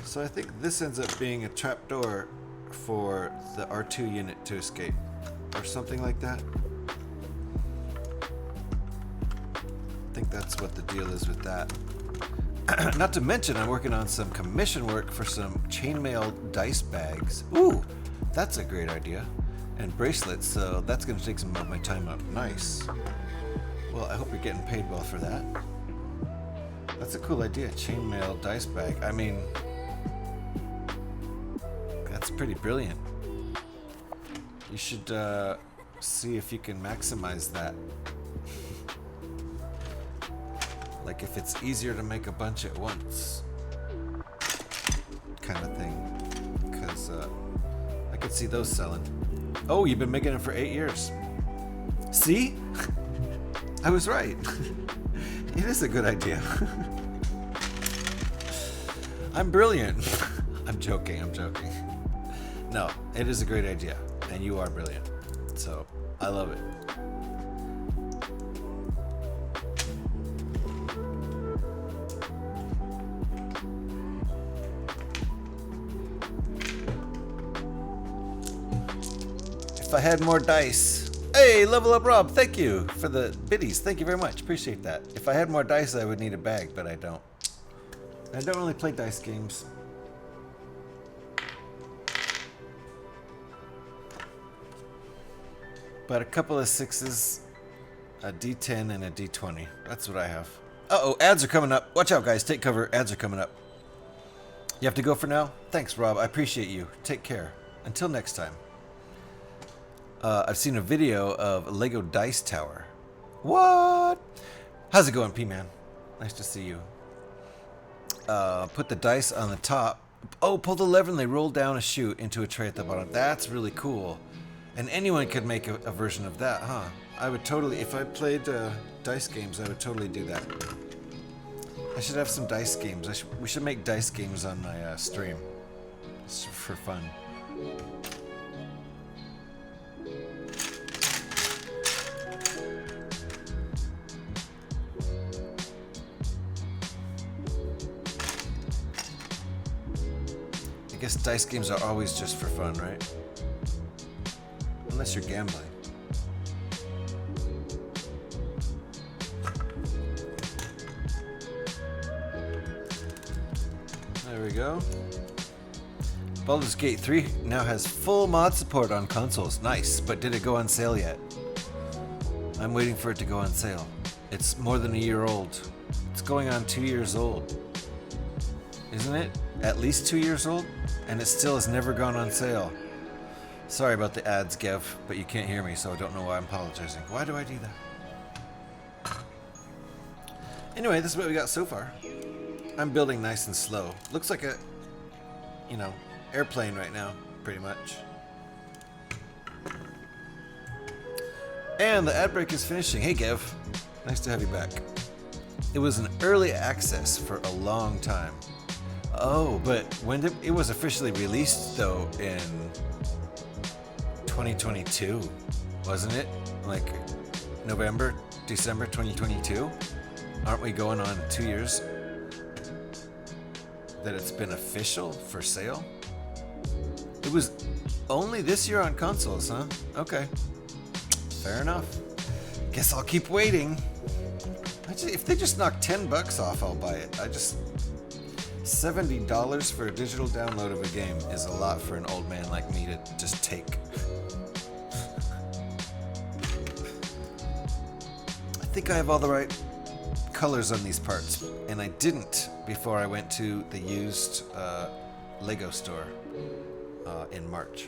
So I think this ends up being a trapdoor for the R2 unit to escape, or something like that. I think that's what the deal is with that. Not to mention, I'm working on some commission work for some chainmail dice bags. Ooh, that's a great idea. And bracelets, so that's going to take some of my time up. Nice. Well, I hope you're getting paid well for that. That's a cool idea, chainmail dice bag. I mean, that's pretty brilliant. You should see if you can maximize that. Like if it's easier to make a bunch at once, kind of thing. Because I could see those selling. Oh, you've been making it for 8 years. See? I was right. It is a good idea. I'm brilliant. I'm joking. No, it is a great idea. And you are brilliant. So, I love it. If I had more dice. Hey, Level Up Rob, thank you for the biddies. Thank you very much. Appreciate that. If I had more dice, I would need a bag, but I don't. I don't really play dice games. But a couple of 6s, a D10, and a D20. That's what I have. Uh-oh, ads are coming up. Watch out, guys. Take cover. Ads are coming up. You have to go for now? Thanks, Rob. I appreciate you. Take care. Until next time. I've seen a video of a Lego Dice Tower. What? How's it going, P-Man? Nice to see you. Put the dice on the top. Oh, pull the lever and they roll down a chute into a tray at the bottom. That's really cool. And anyone could make a version of that, huh? I would totally, if I played dice games, I would totally do that. I should have some dice games. We should make dice games on my stream. Just for fun. I guess dice games are always just for fun, right? Unless you're gambling. There we go. Baldur's Gate 3 now has full mod support on consoles. Nice, but did it go on sale yet? I'm waiting for it to go on sale. It's more than a year old. It's going on 2 years old. Isn't it? At least 2 years old? And it still has never gone on sale. Sorry about the ads, Gev, but you can't hear me, so I don't know why I'm apologizing. Why do I do that? Anyway, this is what we got so far. I'm building nice and slow. Looks like a, you know, airplane right now, pretty much. And the ad break is finishing. Hey, Gev. Nice to have you back. It was an early access for a long time. Oh, but when did it was officially released, though, in 2022, wasn't it? Like November, December 2022? Aren't we going on 2 years that it's been official for sale? It was only this year on consoles, huh? Okay. Fair enough. Guess I'll keep waiting. If they just knock $10 off, I'll buy it. $70 for a digital download of a game is a lot for an old man like me to just take. I think I have all the right colors on these parts, and I didn't before I went to the used Lego store in March.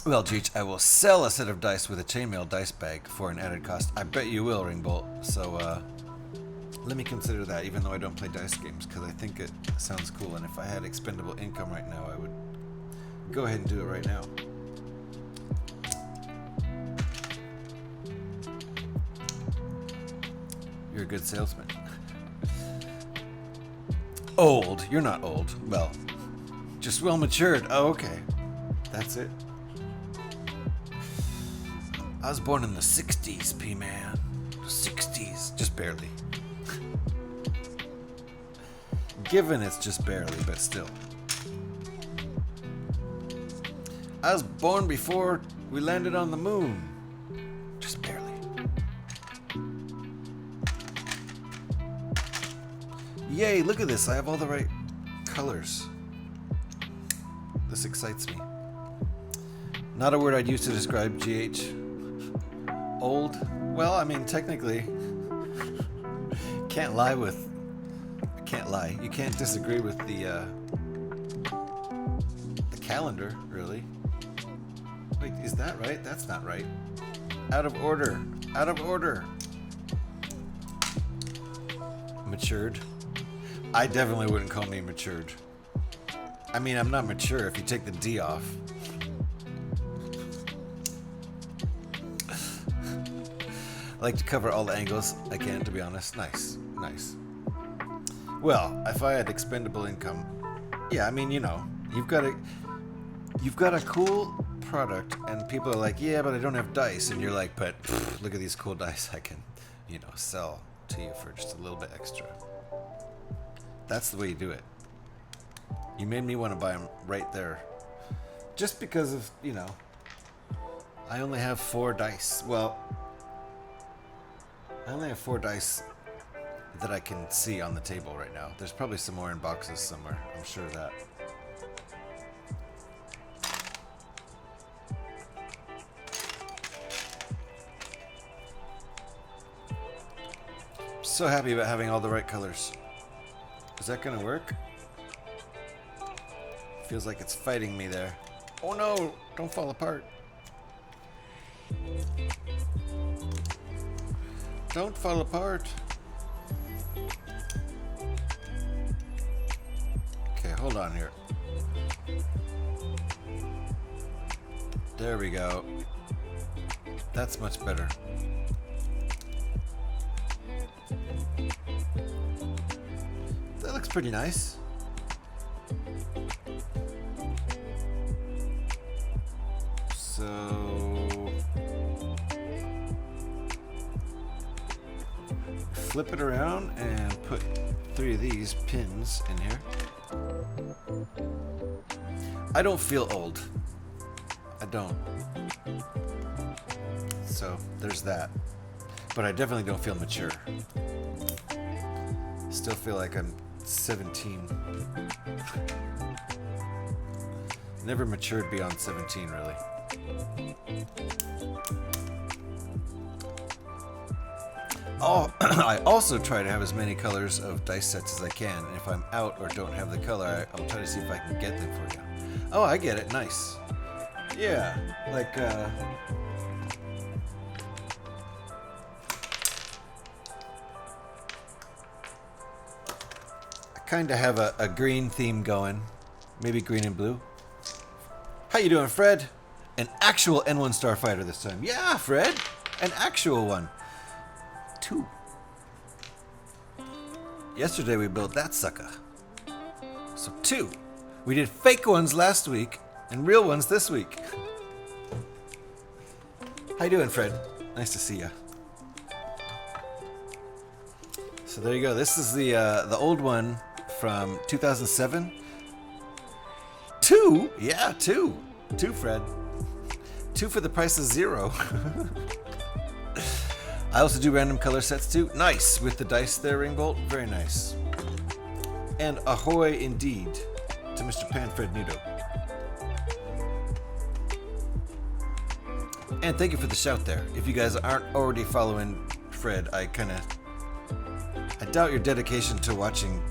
Well, Cheech, I will sell a set of dice with a chainmail dice bag for an added cost. I bet you will, Ringbolt. So, let me consider that, even though I don't play dice games, because I think it sounds cool, and if I had expendable income right now, I would go ahead and do it right now. You're a good salesman. Old. You're not old. Well, just well matured. Oh, okay. That's it. I was born in the 60s, P-Man. The 60s. Just barely. Given it's just barely, but still. I was born before we landed on the moon. Just barely. Yay, look at this. I have all the right colors. This excites me. Not a word I'd use to describe GH. Old? Well, I mean, technically, can't lie. You can't disagree with the calendar, really. Wait, is that right? That's not right. Out of order. Out of order. Matured. I definitely wouldn't call me matured. I mean, I'm not mature if you take the D off. I like to cover all the angles I can, to be honest. Nice, nice. Well, if I had expendable income, yeah, I mean, you know, you've got a cool product, and people are like, yeah, but I don't have dice, and you're like, but look at these cool dice I can, you know, sell to you for just a little bit extra. That's the way you do it. You made me want to buy them right there, just because of, you know, I only have 4 dice. Well, I only have 4 dice that I can see on the table right now. There's probably some more in boxes somewhere. I'm sure of that. I'm so happy about having all the right colors. Is that gonna work? Feels like it's fighting me there. Oh no! Don't fall apart. Don't fall apart. Okay, hold on here. There we go. That's much better. That looks pretty nice. So flip it around and put 3 of these pins in here. I don't feel old. I don't. So there's that. But I definitely don't feel mature. Still feel like I'm 17. Never matured beyond 17, really. Oh, I also try to have as many colors of dice sets as I can, and if I'm out or don't have the color, I'll try to see if I can get them for you. Oh, I get it. Nice. Yeah, like, I kind of have a green theme going. Maybe green and blue. How you doing, Fred? An actual N-1 Starfighter this time. Yeah, Fred. An actual one. 2. Yesterday we built that sucker. So 2. We did fake ones last week and real ones this week. How you doing, Fred? Nice to see ya. So there you go. This is the old one from 2007. 2? Yeah, 2. 2, Fred. 2 for the price of 0. I also do random color sets too. Nice, with the dice there, Ringbolt. Very nice. And ahoy indeed to Mr. Panfred Nudo. And thank you for the shout there. If you guys aren't already following Fred, I doubt your dedication to watching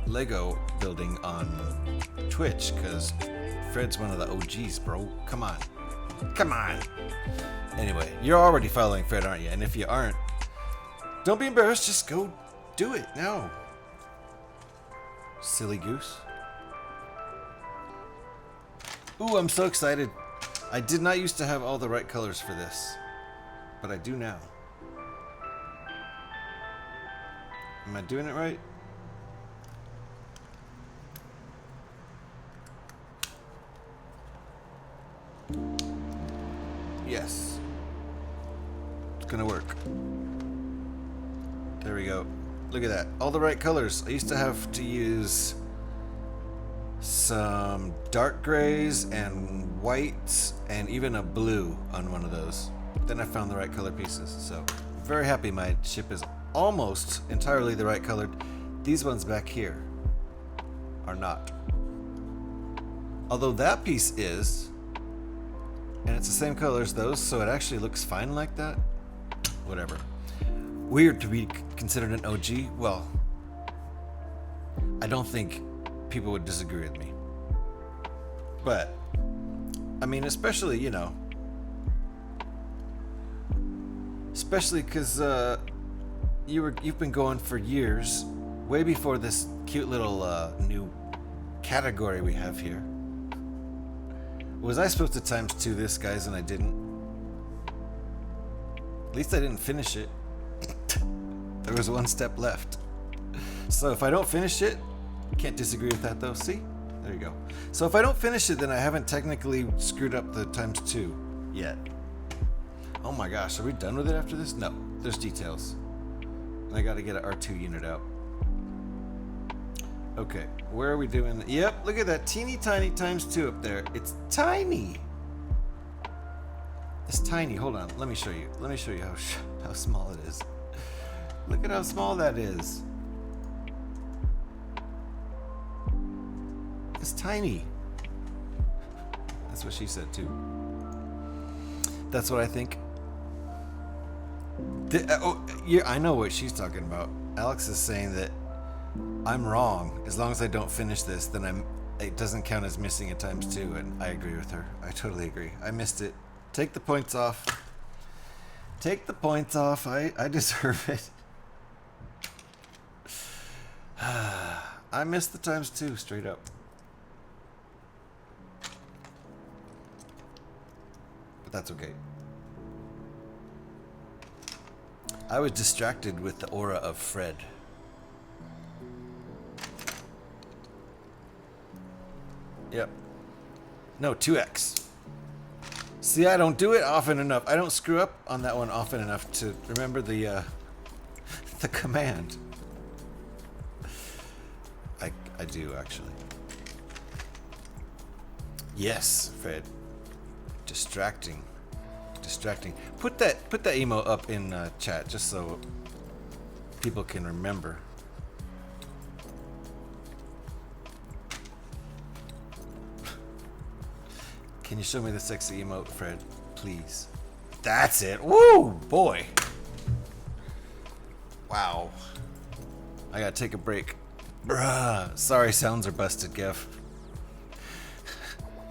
Lego building on Twitch, because Fred's one of the OGs, bro. Come on. Come on. Anyway, you're already following Fred, aren't you? And if you aren't, don't be embarrassed. Just go do it now. Silly goose. Ooh, I'm so excited. I did not used to have all the right colors for this, but I do now. Am I doing it right? Yes. It's gonna work. There we go. Look at that. All the right colors. I used to have to use some dark grays and whites and even a blue on one of those. Then I found the right color pieces. So very happy my ship is almost entirely the right colored. These ones back here are not. Although that piece is, and it's the same color as those, so it actually looks fine like that. Whatever. Weird to be considered an OG. Well, I don't think people would disagree with me. But, I mean, especially, you know, especially because you've been going for years, way before this cute little new category we have here. Was I supposed to ×2 this, guys, and I didn't? At least I didn't finish it. There was one step left. So if I don't finish it, can't disagree with that though. See? There you go. So if I don't finish it, then I haven't technically screwed up the ×2 yet. Oh my gosh, are we done with it after this? No, there's details. I gotta get an R2 unit out. Okay, where are we doing? Yep, look at that teeny tiny ×2 up there. It's tiny. It's tiny. Hold on, let me show you. Let me show you how small it is. Look at how small that is. It's tiny. That's what she said too. That's what I think. Yeah, I know what she's talking about. Alex is saying that I'm wrong. As long as I don't finish this, then it doesn't count as missing a ×2, and I agree with her. I totally agree. I missed it. Take the points off. Take the points off. I deserve it. I missed the ×2 straight up. But that's okay. I was distracted with the aura of Fred. Yep. No, 2x. See, I don't do it often enough. I don't screw up on that one often enough to remember the command. I do, actually. Yes, Fred. Distracting. Distracting. Put that emo up in chat just so people can remember. Can you show me the sexy emote, Fred? Please. That's it. Woo, boy. Wow. I gotta take a break. Bruh. Sorry, sounds are busted, Geff.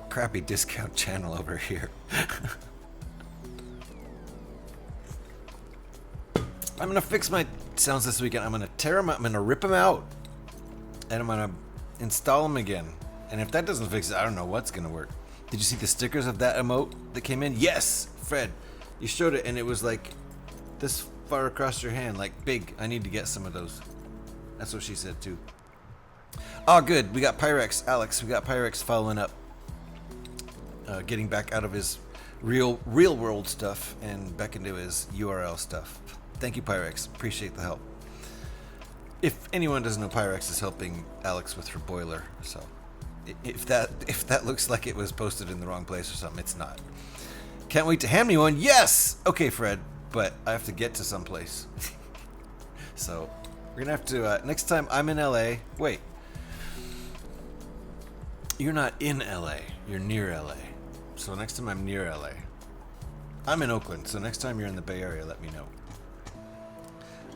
Crappy discount channel over here. I'm gonna fix my sounds this weekend. I'm gonna tear them out. I'm gonna rip them out. And I'm gonna install them again. And if that doesn't fix it, I don't know what's gonna work. Did you see the stickers of that emote that came in? Yes, Fred. You showed it and it was like this far across your hand, like big. I need to get some of those. That's what she said too. Oh, good. We got Pyrex, Alex. We got Pyrex following up. Getting back out of his real world stuff and back into his URL stuff. Thank you, Pyrex. Appreciate the help. If anyone doesn't know, Pyrex is helping Alex with her boiler. So if that looks like it was posted in the wrong place or something, it's not. Can't wait to hand me one. Yes. Okay, Fred. But I have to get to someplace. So we're gonna have to next time I'm in LA. Wait. You're not in LA. You're near LA. So next time I'm near LA. I'm in Oakland, so next time you're in the Bay Area, let me know.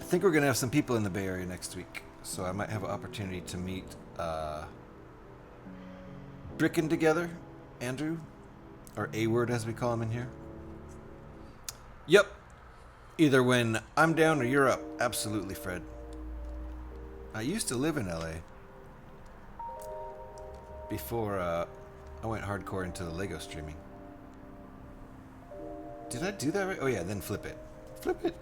I think we're going to have some people in the Bay Area next week, so I might have an opportunity to meet Brickin' Together, Andrew, or A-Word as we call him in here. Yep. Either when I'm down or you're up. Absolutely, Fred. I used to live in LA before I went hardcore into the Lego streaming. Did I do that right? Oh yeah, then flip it. Flip it.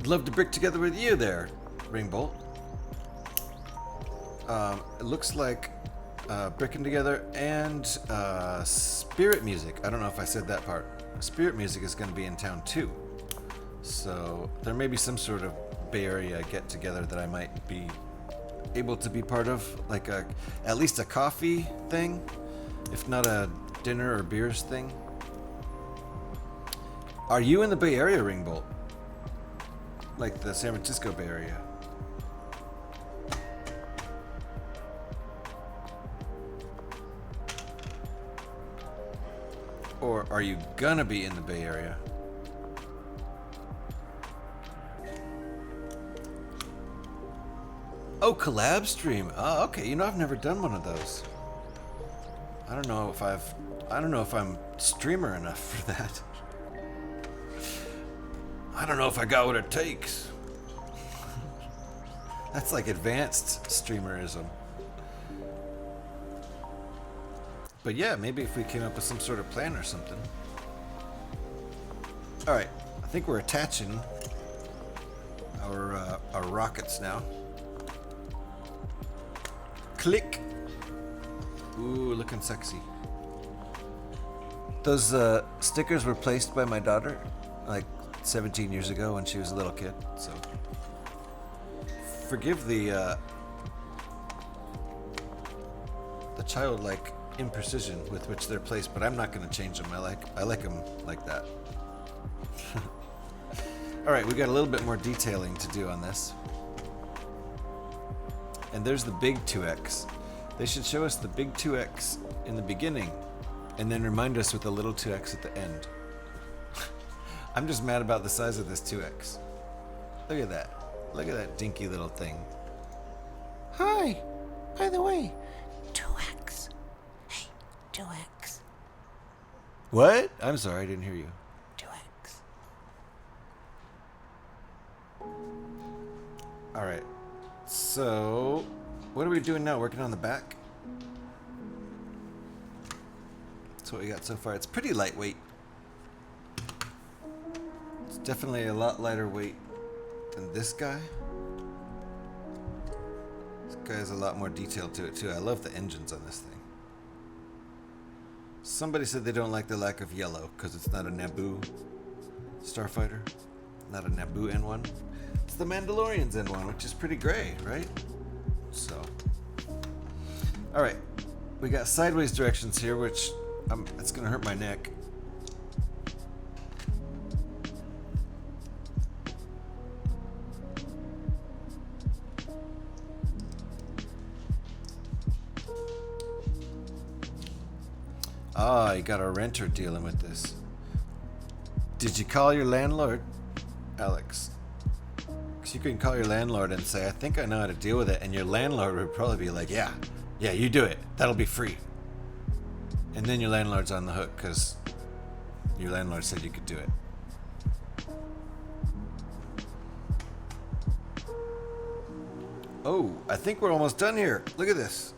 Love to brick together with you there, Ringbolt. It looks like bricking together and Spirit Music. I don't know if I said that part. Spirit Music is going to be in town too. So there may be some sort of Bay Area get together that I might be able to be part of, like at least a coffee thing, if not a dinner or beers thing. Are you in the Bay Area, Ringbolt? Like the San Francisco Bay Area? Or are you gonna be in the Bay Area? Oh, collab stream. Oh, okay. You know, I've never done one of those. I don't know if I'm streamer enough for that. I don't know if I got what it takes. That's like advanced streamerism. But yeah, maybe if we came up with some sort of plan or something. All right, I think we're attaching our rockets now. Click. Ooh, looking sexy. Those stickers were placed by my daughter like 17 years ago when she was a little kid. So forgive the childlike imprecision with which they're placed, but I'm not going to change them. I like them like that. All right, we got a little bit more detailing to do on this. And there's the big 2X. They should show us the big 2X in the beginning and then remind us with the little 2X at the end. I'm just mad about the size of this 2X. Look at that. Look at that dinky little thing. Hi. By the way, 2X. Hey, 2X. What? I'm sorry, I didn't hear you. 2X. All right. So, what are we doing now? Working on the back? That's what we got so far. It's pretty lightweight. It's definitely a lot lighter weight than this guy. This guy has a lot more detail to it too. I love the engines on this thing. Somebody said they don't like the lack of yellow because it's not a Naboo Starfighter. Not a Naboo N-1. It's the Mandalorian's N-1, which is pretty gray, right? So, all right, we got sideways directions here, which it's gonna hurt my neck. Ah, you got a renter dealing with this. Did you call your landlord, Alex? Because you can call your landlord and say, I think I know how to deal with it. And your landlord would probably be like, yeah, you do it. That'll be free. And then your landlord's on the hook because your landlord said you could do it. Oh, I think we're almost done here. Look at this.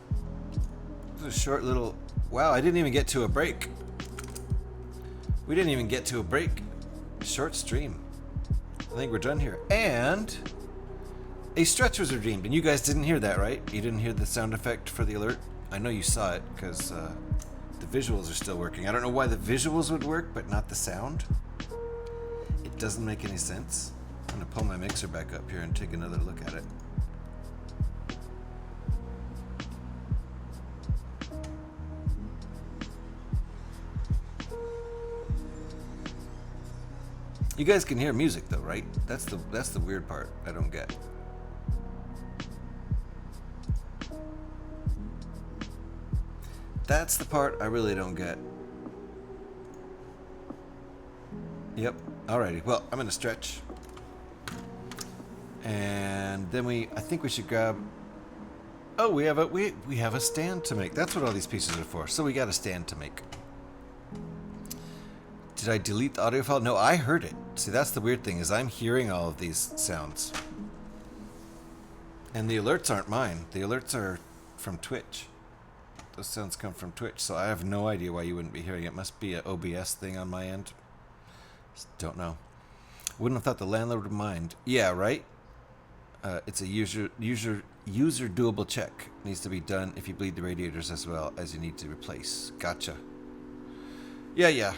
This is a short little... Wow, I didn't even get to a break. We didn't even get to a break. Short stream. I think we're done here. And a stretch was redeemed. And you guys didn't hear that, right? You didn't hear the sound effect for the alert? I know you saw it because the visuals are still working. I don't know why the visuals would work, but not the sound. It doesn't make any sense. I'm going to pull my mixer back up here and take another look at it. You guys can hear music though, right? That's the weird part I don't get. That's the part I really don't get. Yep. Alrighty. Well, I'm gonna stretch. And then I think we should grab... Oh, we have a stand to make. That's what all these pieces are for. So we got a stand to make. Did I delete the audio file? No, I heard it. See, that's the weird thing, is I'm hearing all of these sounds. And the alerts aren't mine. The alerts are from Twitch. Those sounds come from Twitch, so I have no idea why you wouldn't be hearing it. It must be an OBS thing on my end. Just don't know. Wouldn't have thought the landlord would mind. Yeah, right? It's a user doable check. Needs to be done if you bleed the radiators as well as you need to replace. Gotcha. Yeah.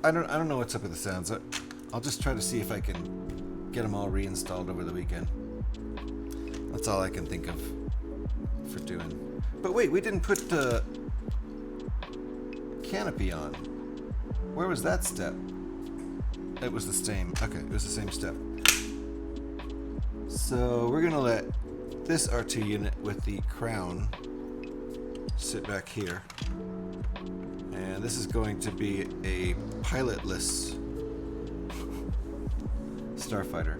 I don't know what's up with the sounds. I'll just try to see if I can get them all reinstalled over the weekend. That's all I can think of for doing. But wait, we didn't put the canopy on. Where was that step? It was the same. Okay, it was the same step. So we're gonna let this R2 unit with the crown sit back here. And this is going to be a pilotless Starfighter.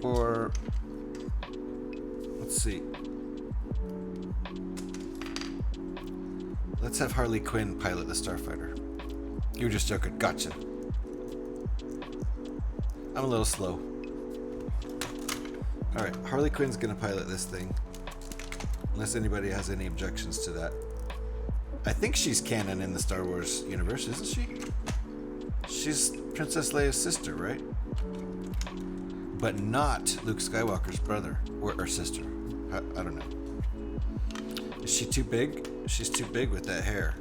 Or, let's see. Let's have Harley Quinn pilot the Starfighter. You were just joking. Gotcha. I'm a little slow. Alright, Harley Quinn's gonna pilot this thing. Unless anybody has any objections to that. I think she's canon in the Star Wars universe, isn't she? She's Princess Leia's sister, right? But not Luke Skywalker's brother or sister. I don't know. Is she too big? She's too big with that hair.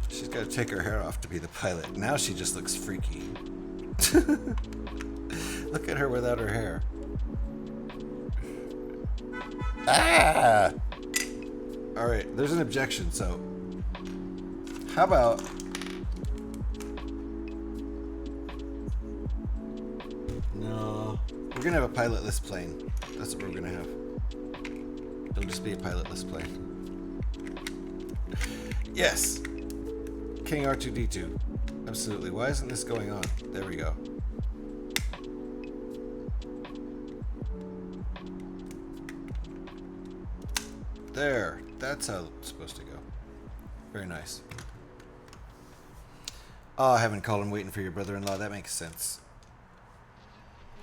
She's got to take her hair off to be the pilot. Now she just looks freaky. Look at her without her hair. Ah! Alright, there's an objection, so how about no, we're gonna have a pilotless plane. That's what we're gonna have. It'll just be a pilotless plane. Yes! King R2-D2. Absolutely. Why isn't this going on? There we go. There. That's how it's supposed to go. Very nice. Oh, I haven't called him waiting for your brother-in-law. That makes sense.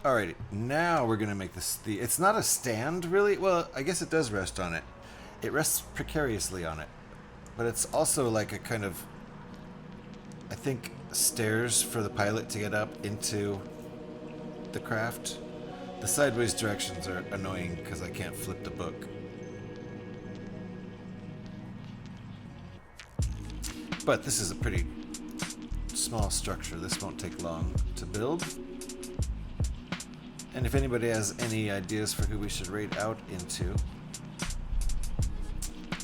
Alrighty. Now we're going to make this... It's not a stand, really. Well, I guess it does rest on it. It rests precariously on it. But it's also like a kind of... I think stairs for the pilot to get up into the craft. The sideways directions are annoying because I can't flip the book. But this is a pretty small structure. This won't take long to build. And if anybody has any ideas for who we should raid out into,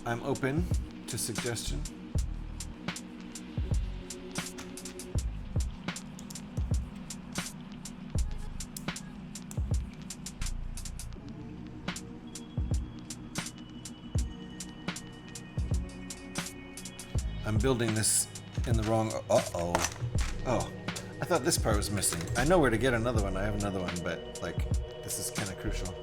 I'm open to suggestion. I'm building this in the wrong... Uh-oh. Oh, I thought this part was missing. I know where to get another one. I have another one, but, like, this is kind of crucial.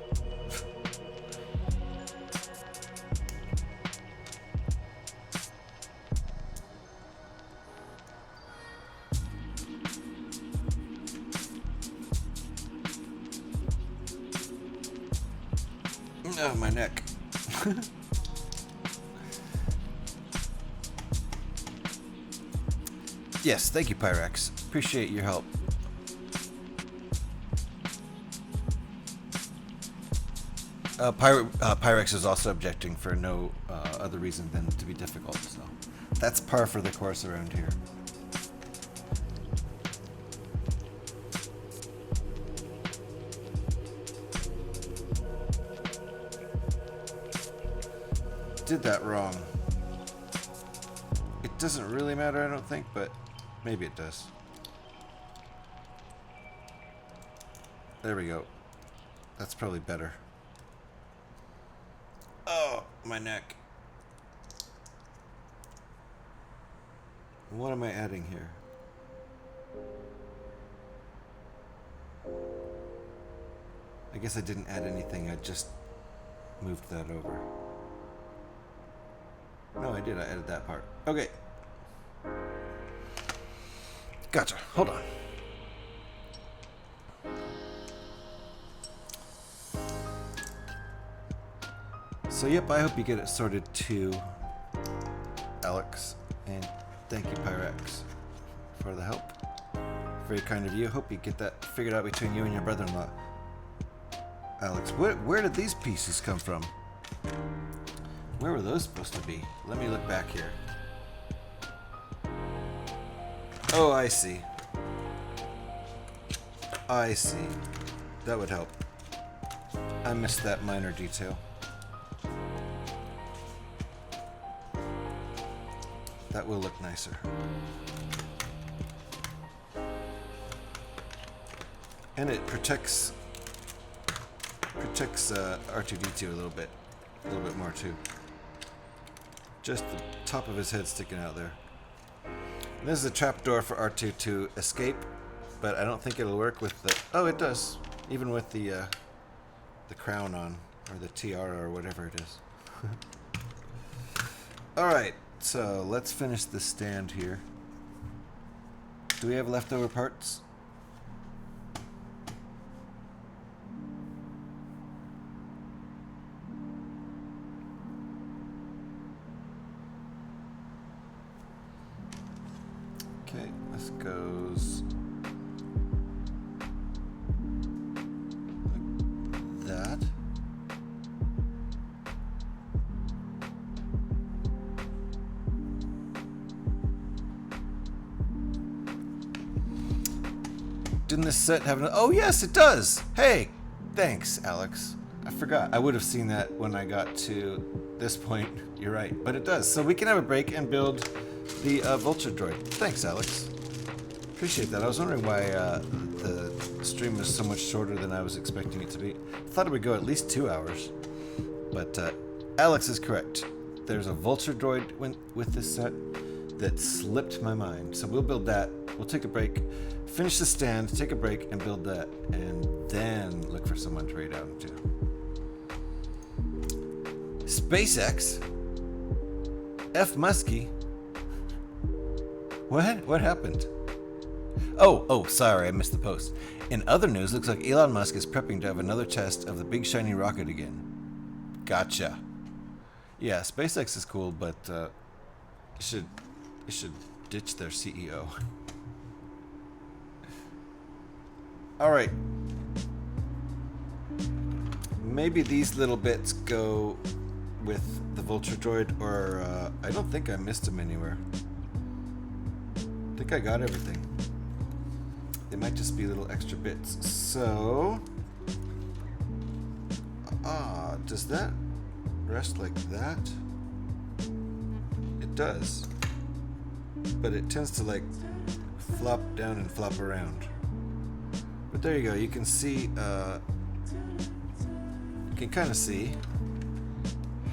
Oh, my neck. Yes, thank you, Pyrex. Appreciate your help. Pyrex is also objecting for no other reason than to be difficult, so that's par for the course around here. Did that wrong. It doesn't really matter, I don't think, but maybe it does. There we go. That's probably better. Oh, my neck. What am I adding here? I guess I didn't add anything, I just moved that over. No, I did. I added that part. Okay. Gotcha. Hold on. So, yep, I hope you get it sorted too, Alex. And thank you, Pyrex, for the help. Very kind of you. Hope you get that figured out between you and your brother-in-law. Alex, where did these pieces come from? Where were those supposed to be? Let me look back here. Oh, I see. I see. That would help. I missed that minor detail. That will look nicer. And it protects R2-D2 a little bit more too. Just the top of his head sticking out there. And this is a trapdoor for R2 to escape, but I don't think it'll work with the... Oh, it does. Even with the crown on, or the tiara, or whatever it is. Alright, so let's finish the stand here. Do we have leftover parts? Okay, this goes like that. Didn't this set have an... Oh, yes, it does! Hey! Thanks, Alex. I forgot. I would have seen that when I got to this point. You're right. But it does. So we can have a break and build the vulture droid. Thanks, Alex. Appreciate that. I was wondering why the stream was so much shorter than I was expecting it to be. I thought it would go at least 2 hours. But Alex is correct. There's a vulture droid with this set that slipped my mind. So we'll build that. We'll take a break, finish the stand, take a break, and build that. And then look for someone to raid out into. SpaceX? F. Muskie? What happened? Oh, sorry, I missed the post. In other news, looks like Elon Musk is prepping to have another test of the big shiny rocket again. Gotcha. Yeah, SpaceX is cool, but it should ditch their CEO. All right. Maybe these little bits go with the vulture droid, or I don't think I missed them anywhere. I think I got everything. They might just be little extra bits. So, does that rest like that? It does, but it tends to like flop down and flop around. But there you go. You can see, you can kind of see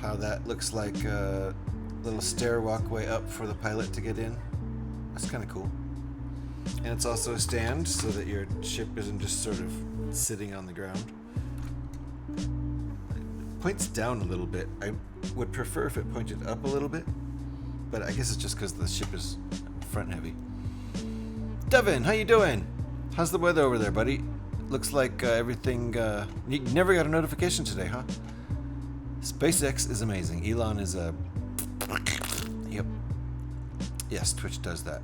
how that looks like little stair walkway up for the pilot to get in. That's kind of cool. And it's also a stand so that your ship isn't just sort of sitting on the ground. It points down a little bit. I would prefer if it pointed up a little bit, but I guess it's just because the ship is front heavy. Devin, how you doing? How's the weather over there, buddy? Looks like everything... you never got a notification today, huh? SpaceX is amazing. Elon is a... Yep. Yes, Twitch does that.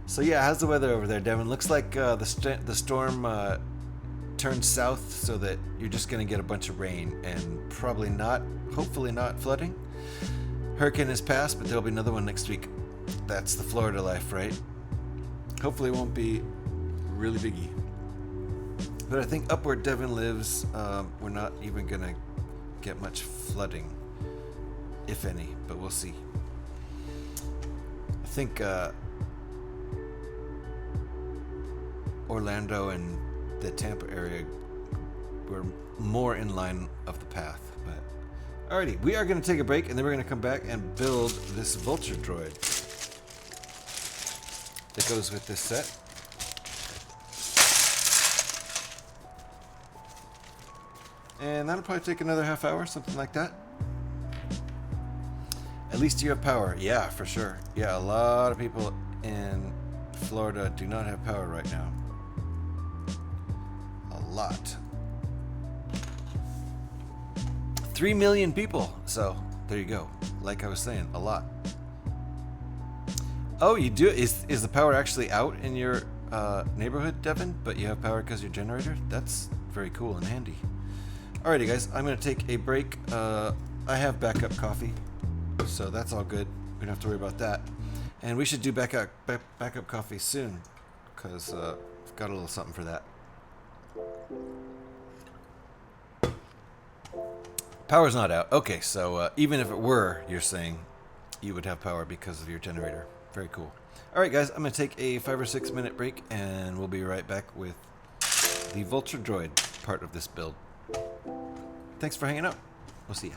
So yeah, how's the weather over there, Devin? Looks like the storm turned south so that you're just going to get a bunch of rain and probably not, hopefully not flooding. Hurricane has passed, but there'll be another one next week. That's the Florida life, right? Hopefully it won't be really biggie. But I think up where Devin lives, we're not even going to get much flooding, if any, but we'll see. I think Orlando and the Tampa area were more in line of the path. But alrighty, we are going to take a break and then we're going to come back and build this vulture droid that goes with this set. And that'll probably take another half hour, something like that. At least you have power. Yeah, for sure. Yeah, a lot of people in Florida do not have power right now. A lot. 3 million people. So, there you go. Like I was saying, a lot. Oh, you do? Is the power actually out in your neighborhood, Devin? But you have power because your generator? That's very cool and handy. Alrighty, guys. I'm going to take a break. I have backup coffee, so that's all good. We don't have to worry about that. And we should do backup coffee soon, because I've got a little something for that. Power's not out. Okay, so even if it were, you're saying you would have power because of your generator. Very cool. Alright, guys, I'm going to take a 5 or 6 minute break, and we'll be right back with the Vulture Droid part of this build. Thanks for hanging out. We'll see ya.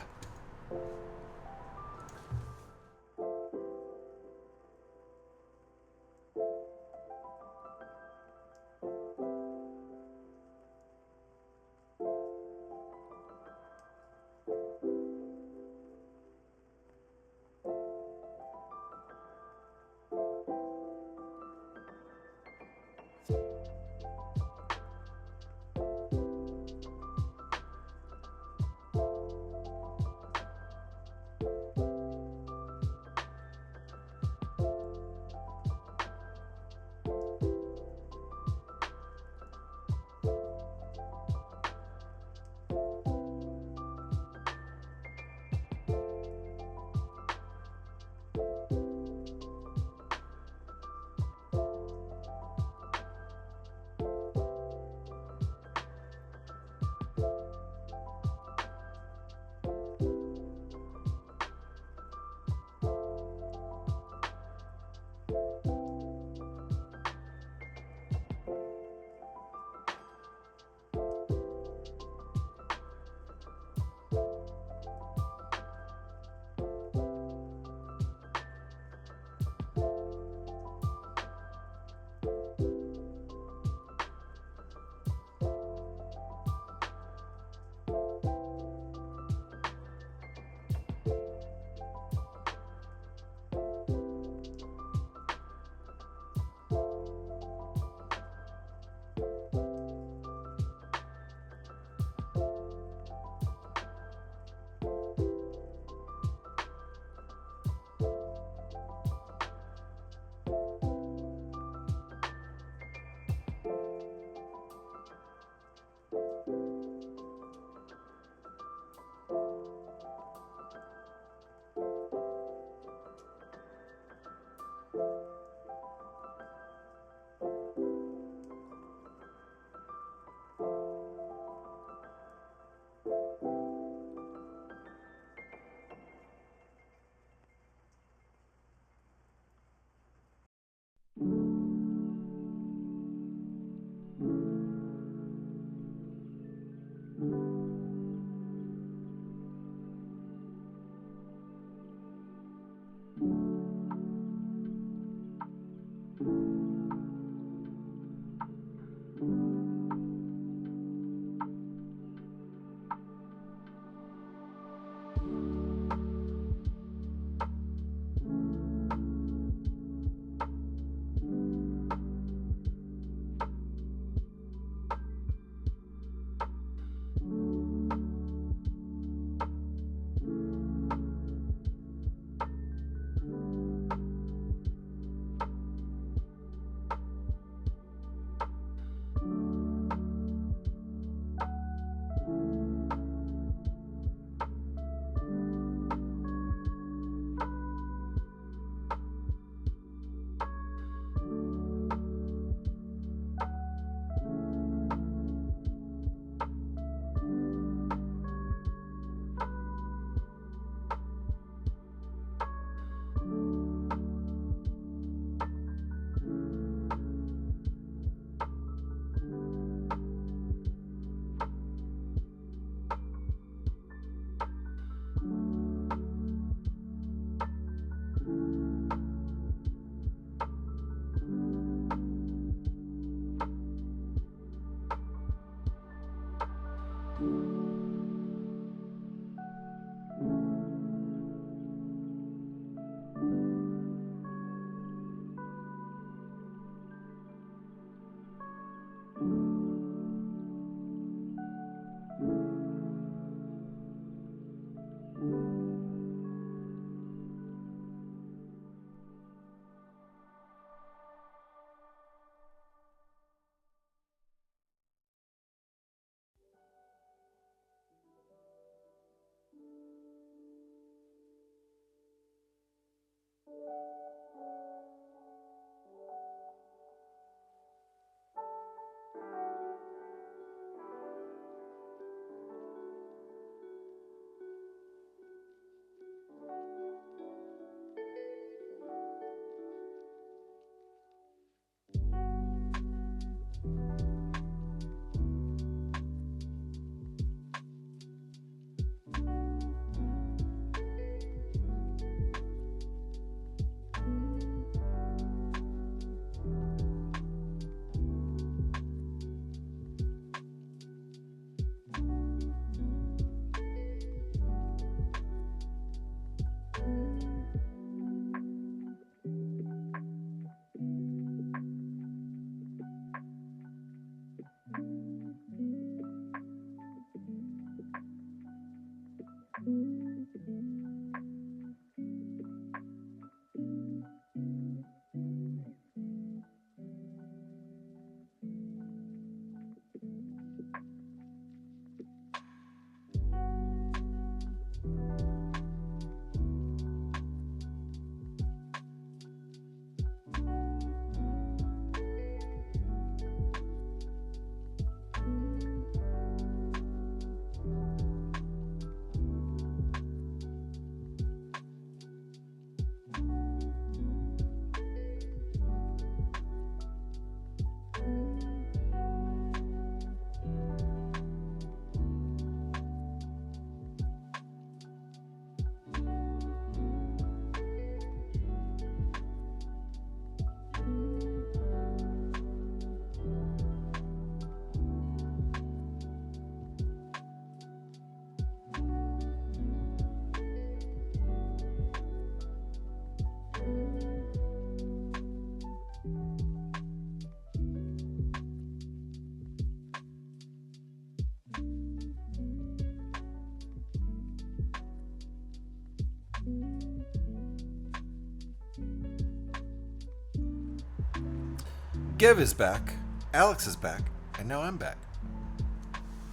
Gev is back, Alex is back, and now I'm back.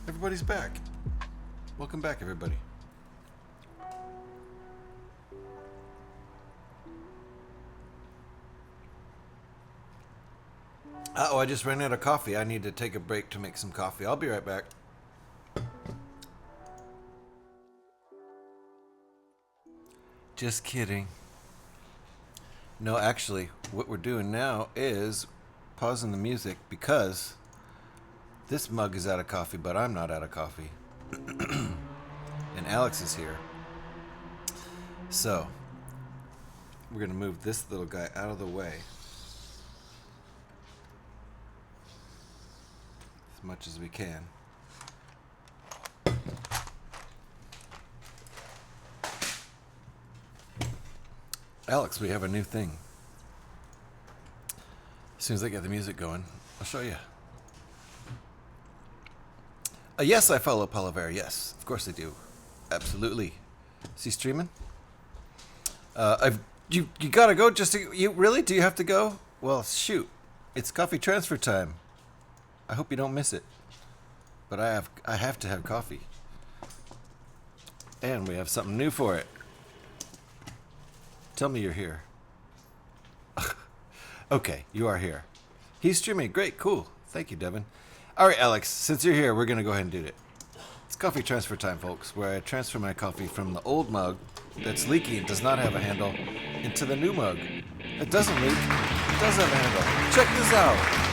Everybody's back. Welcome back, everybody. Uh-oh, I just ran out of coffee. I need to take a break to make some coffee. I'll be right back. Just kidding. No, actually, what we're doing now is pausing the music because this mug is out of coffee, but I'm not out of coffee. And Alex is here. So, we're going to move this little guy out of the way as much as we can. Alex, we have a new thing. As soon as I get the music going, I'll show you. Yes, I follow Palavera. Yes, of course I do. Absolutely. Is he streaming? You gotta go. You really? Do you have to go? Well, shoot. It's coffee transfer time. I hope you don't miss it. But I have to have coffee. And we have something new for it. Tell me you're here. Okay, you are here. He's streaming. Great, cool. Thank you, Devin. All right, Alex, since you're here, we're going to go ahead and do it. It's coffee transfer time, folks, where I transfer my coffee from the old mug that's leaky and does not have a handle into the new mug that doesn't leak, does have a handle. Check this out.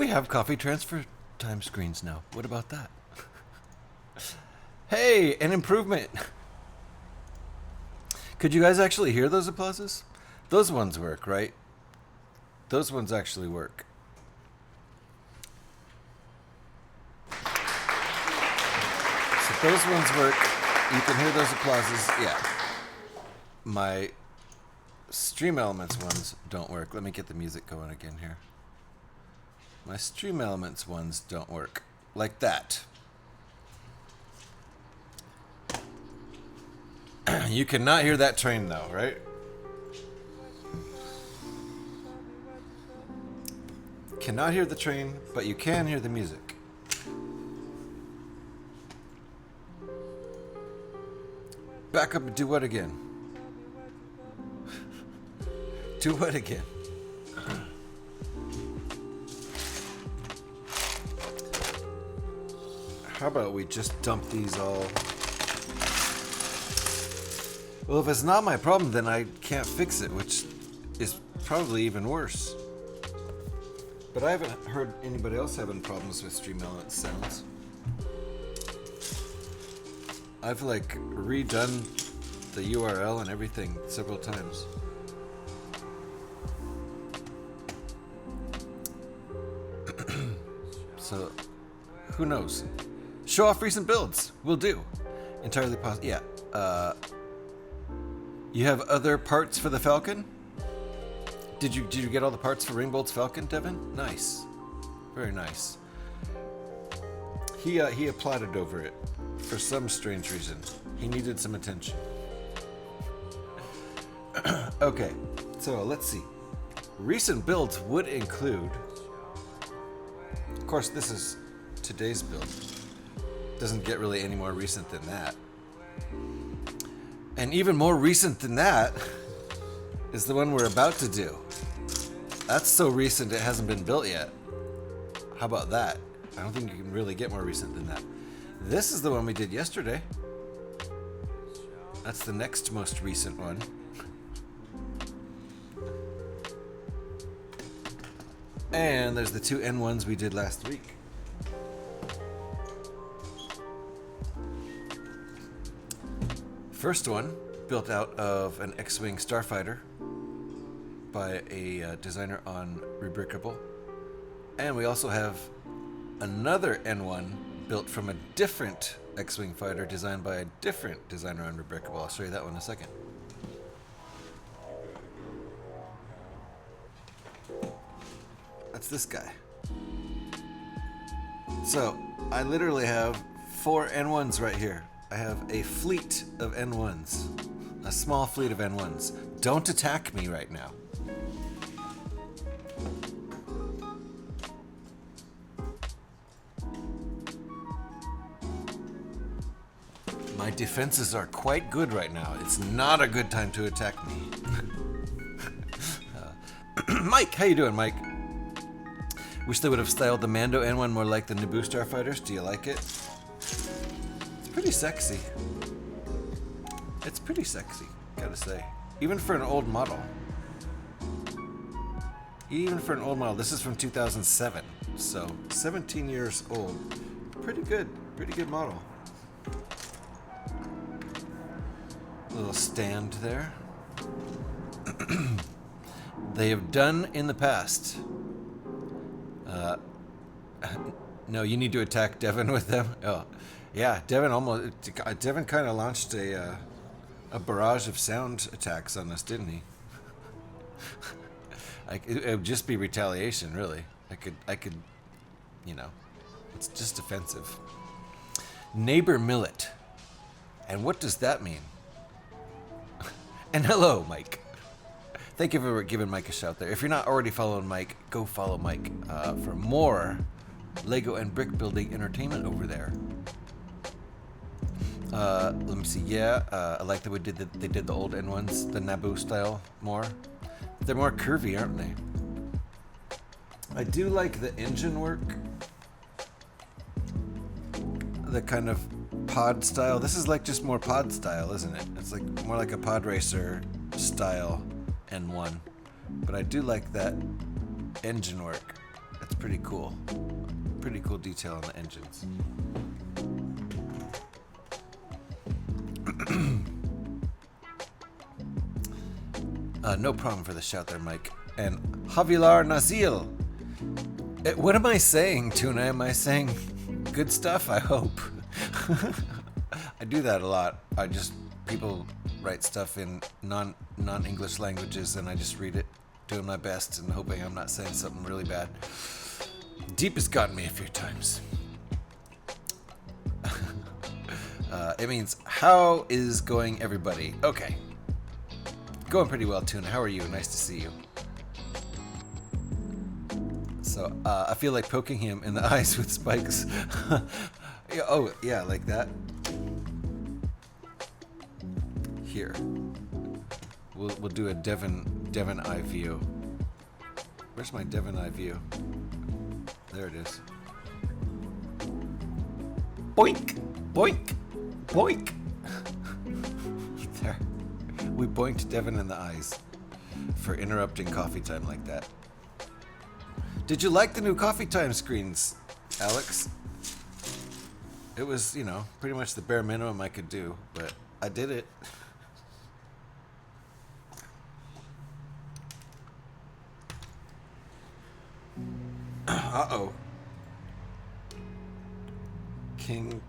We have coffee transfer time screens now. What about that? Hey, an improvement. Could you guys actually hear those applauses? Those ones work, right? Those ones actually work. So those ones work. You can hear those applauses. Yeah. My Stream Elements ones don't work. Let me get the music going again here. My Stream Elements ones don't work. Like that. You cannot hear that train though, right? Cannot hear the train, but you can hear the music. Back up and do what again? Do what again? How about we just dump these all? Well, if it's not my problem, then I can't fix it, which is probably even worse. But I haven't heard anybody else having problems with Stream Elements sounds. I've like redone the URL and everything several times. So, who knows? Show off recent builds. Will do. Entirely possible. Yeah. You have other parts for the Falcon? Did you get all the parts for Ringbolt's Falcon, Devin? Nice. Very nice. He applauded over it for some strange reason. He needed some attention. Okay, so let's see. Recent builds would include... Of course, this is today's build. Doesn't get really any more recent than that. And even more recent than that is the one we're about to do. That's so recent it hasn't been built yet. How about that? I don't think you can really get more recent than that. This is the one we did yesterday. That's the next most recent one. And there's the two N-1s we did last week. First one, built out of an X-Wing Starfighter by a designer on Rebrickable. And we also have another N-1 built from a different X-Wing fighter designed by a different designer on Rebrickable. I'll show you that one in a second. That's this guy. So, I literally have 4 N-1s right here. I have a fleet of N-1s. A small fleet of N-1s. Don't attack me right now. My defenses are quite good right now. It's not a good time to attack me. Mike, how you doing, Mike? Wish they would have styled the Mando N1 more like the Naboo Starfighters. Do you like it? It's pretty sexy. It's pretty sexy, gotta say. Even for an old model. Even for an old model. This is from 2007, so 17 years old. Pretty good model. Little stand there. They have done in the past. No, you need to attack Devin with them. Oh, yeah, Devin kind of launched a barrage of sound attacks on us, didn't he? It would just be retaliation, really. I could, you know, it's just offensive. Neighbor Millet. And what does that mean? And hello, Mike. Thank you for giving Mike a shout there. If you're not already following Mike, go follow Mike for more Lego and brick building entertainment over there. Let me see. Yeah, I like that they did the old N1s, the Naboo style more. They're more curvy, aren't they? I do like the engine work. The kind of pod style. This is like just more pod style, isn't it? It's like more like a pod racer style N1. But I do like that engine work. pretty cool. Pretty cool detail on the engines. No problem for the shout there, Mike. And Javilar Nazil. What am I saying, Tuna? Am I saying good stuff? I hope. I do that a lot. People write stuff in non-English languages, and I just read it, doing my best, and hoping I'm not saying something really bad. Deep has gotten me a few times. It means, how is going, everybody? Okay. Going pretty well, Tuna. How are you? Nice to see you. So, I feel like poking him in the eyes with spikes. Oh, yeah, like that. Here. We'll do a Devon eye view. Where's my Devon eye view? There it is. Boink! Boink! Boink! There. We boinked Devon in the eyes for interrupting coffee time like that. Did you like the new coffee time screens, Alex? It was, pretty much the bare minimum I could do, but I did it. Uh-oh. King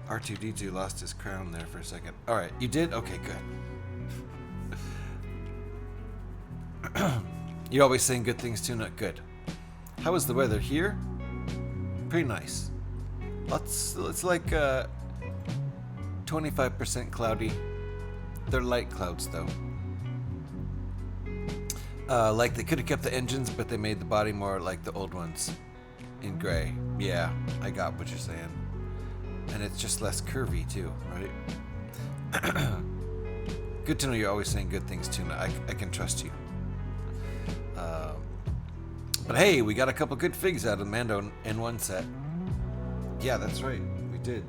R2-D2 lost his crown there for a second. Alright, you did? Okay, good. You're always saying good things too, not good. How is the weather here? Pretty nice. It's like 25% cloudy. They're light clouds though. Like they could have kept the engines, but they made the body more like the old ones in gray. Yeah, I got what you're saying. And it's just less curvy too, right? Good to know you're always saying good things, Tuna. I can trust you. But hey, we got a couple good figs out of the Mando N-1 set. Yeah, that's right. We did.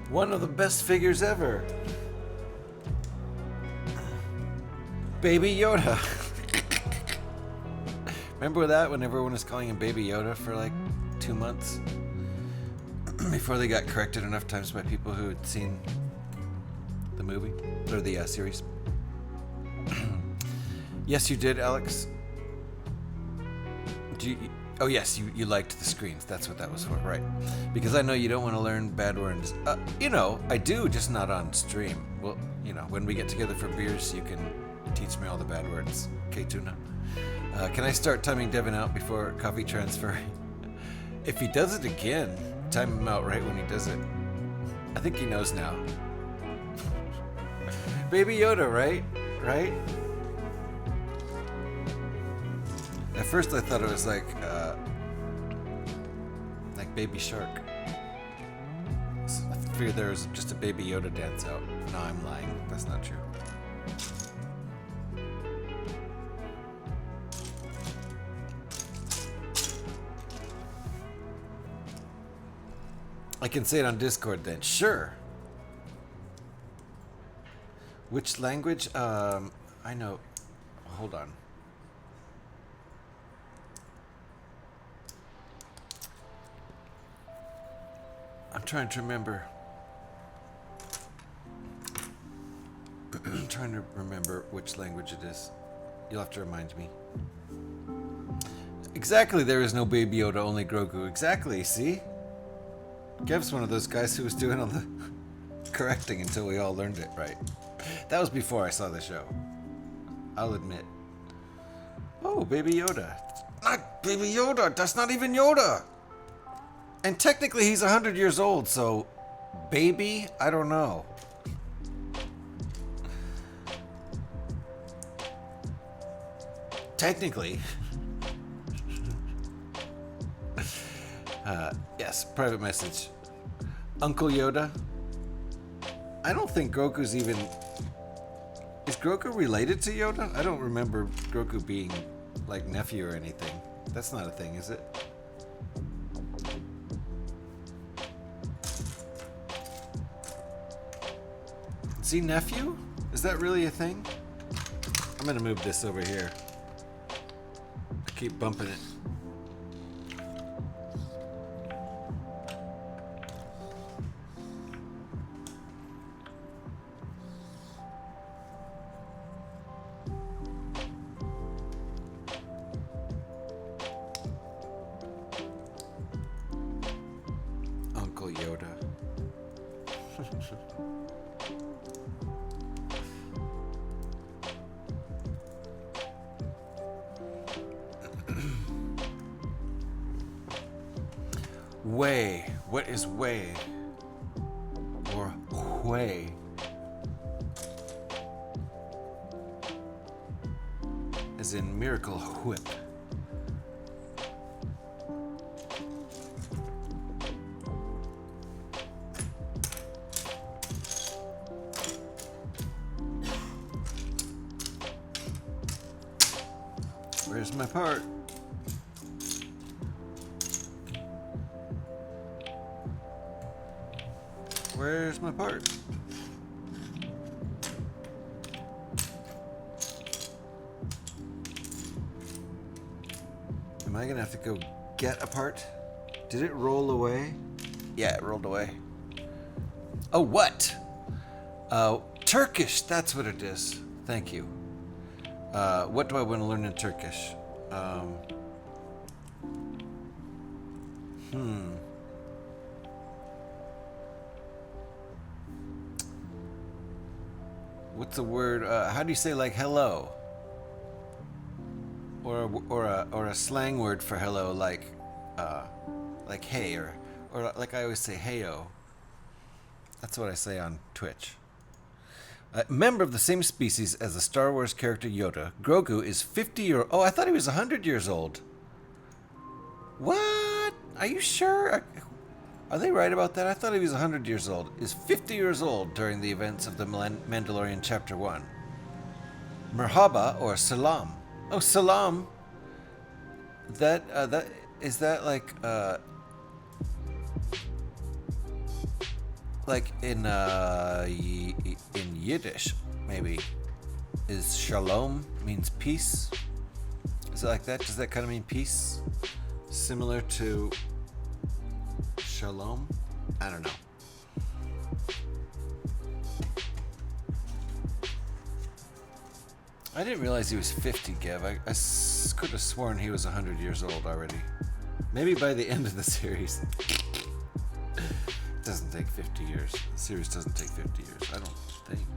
One of the best figures ever. Baby Yoda. Remember that when everyone was calling him Baby Yoda for like 2 months? Before they got corrected enough times by people who had seen the movie or the series. Yes, you did, Alex. Oh yes, you liked the screens. That's what that was for, right? Because I know you don't want to learn bad words. I do, just not on stream. Well, when we get together for beers, you can teach me all the bad words. Okay, Tuna. Can I start timing Devon out before coffee transfer? If he does it again, time him out right when he does it. I think he knows now. Baby Yoda, right? Right? At first I thought it was like Baby Shark. So I figured there was just a Baby Yoda dance out. No, I'm lying. That's not true. I can say it on Discord then. Sure. Which language? I know. Hold on. I'm trying to remember. I'm trying to remember which language it is. You'll have to remind me. Exactly, there is no Baby Yoda, only Grogu. Exactly, see? Kev's one of those guys who was doing all the correcting until we all learned it right. That was before I saw the show. I'll admit. Oh, Baby Yoda. Not Baby Yoda! That's not even Yoda! And technically he's 100 years old, so baby, I don't know. Technically. Yes, private message. Uncle Yoda. I don't think Grogu's even... Is Grogu related to Yoda? I don't remember Grogu being like nephew or anything. That's not a thing, is it? Is he nephew? Is that really a thing? I'm gonna move this over here. I keep bumping it. Uncle Yoda. Way. What is way? Or way? As in miracle whip. Where's my part? Where's my part? Am I gonna have to go get a part? Did it roll away? Yeah, it rolled away. Oh, what? Turkish, that's what it is. Thank you. What do I want to learn in Turkish? What's the word? How do you say like hello? Or a slang word for hello, like hey, or like I always say heyo. That's what I say on Twitch. A member of the same species as the Star Wars character Yoda, Grogu is 50 Oh, I thought he was 100 years old. What? Are you sure? Are they right about that? I thought he was 100 years old. Is 50 years old during the events of the Mandalorian Chapter 1. Merhaba or salam. Oh, salam. That is that like in Yiddish maybe is shalom means peace. Is it like that? Does that kind of mean peace? Similar to shalom? I don't know. I didn't realize he was 50, Gev. I could have sworn he was 100 years old already. Maybe by the end of the series. It doesn't take 50 years. The series doesn't take 50 years, I don't think.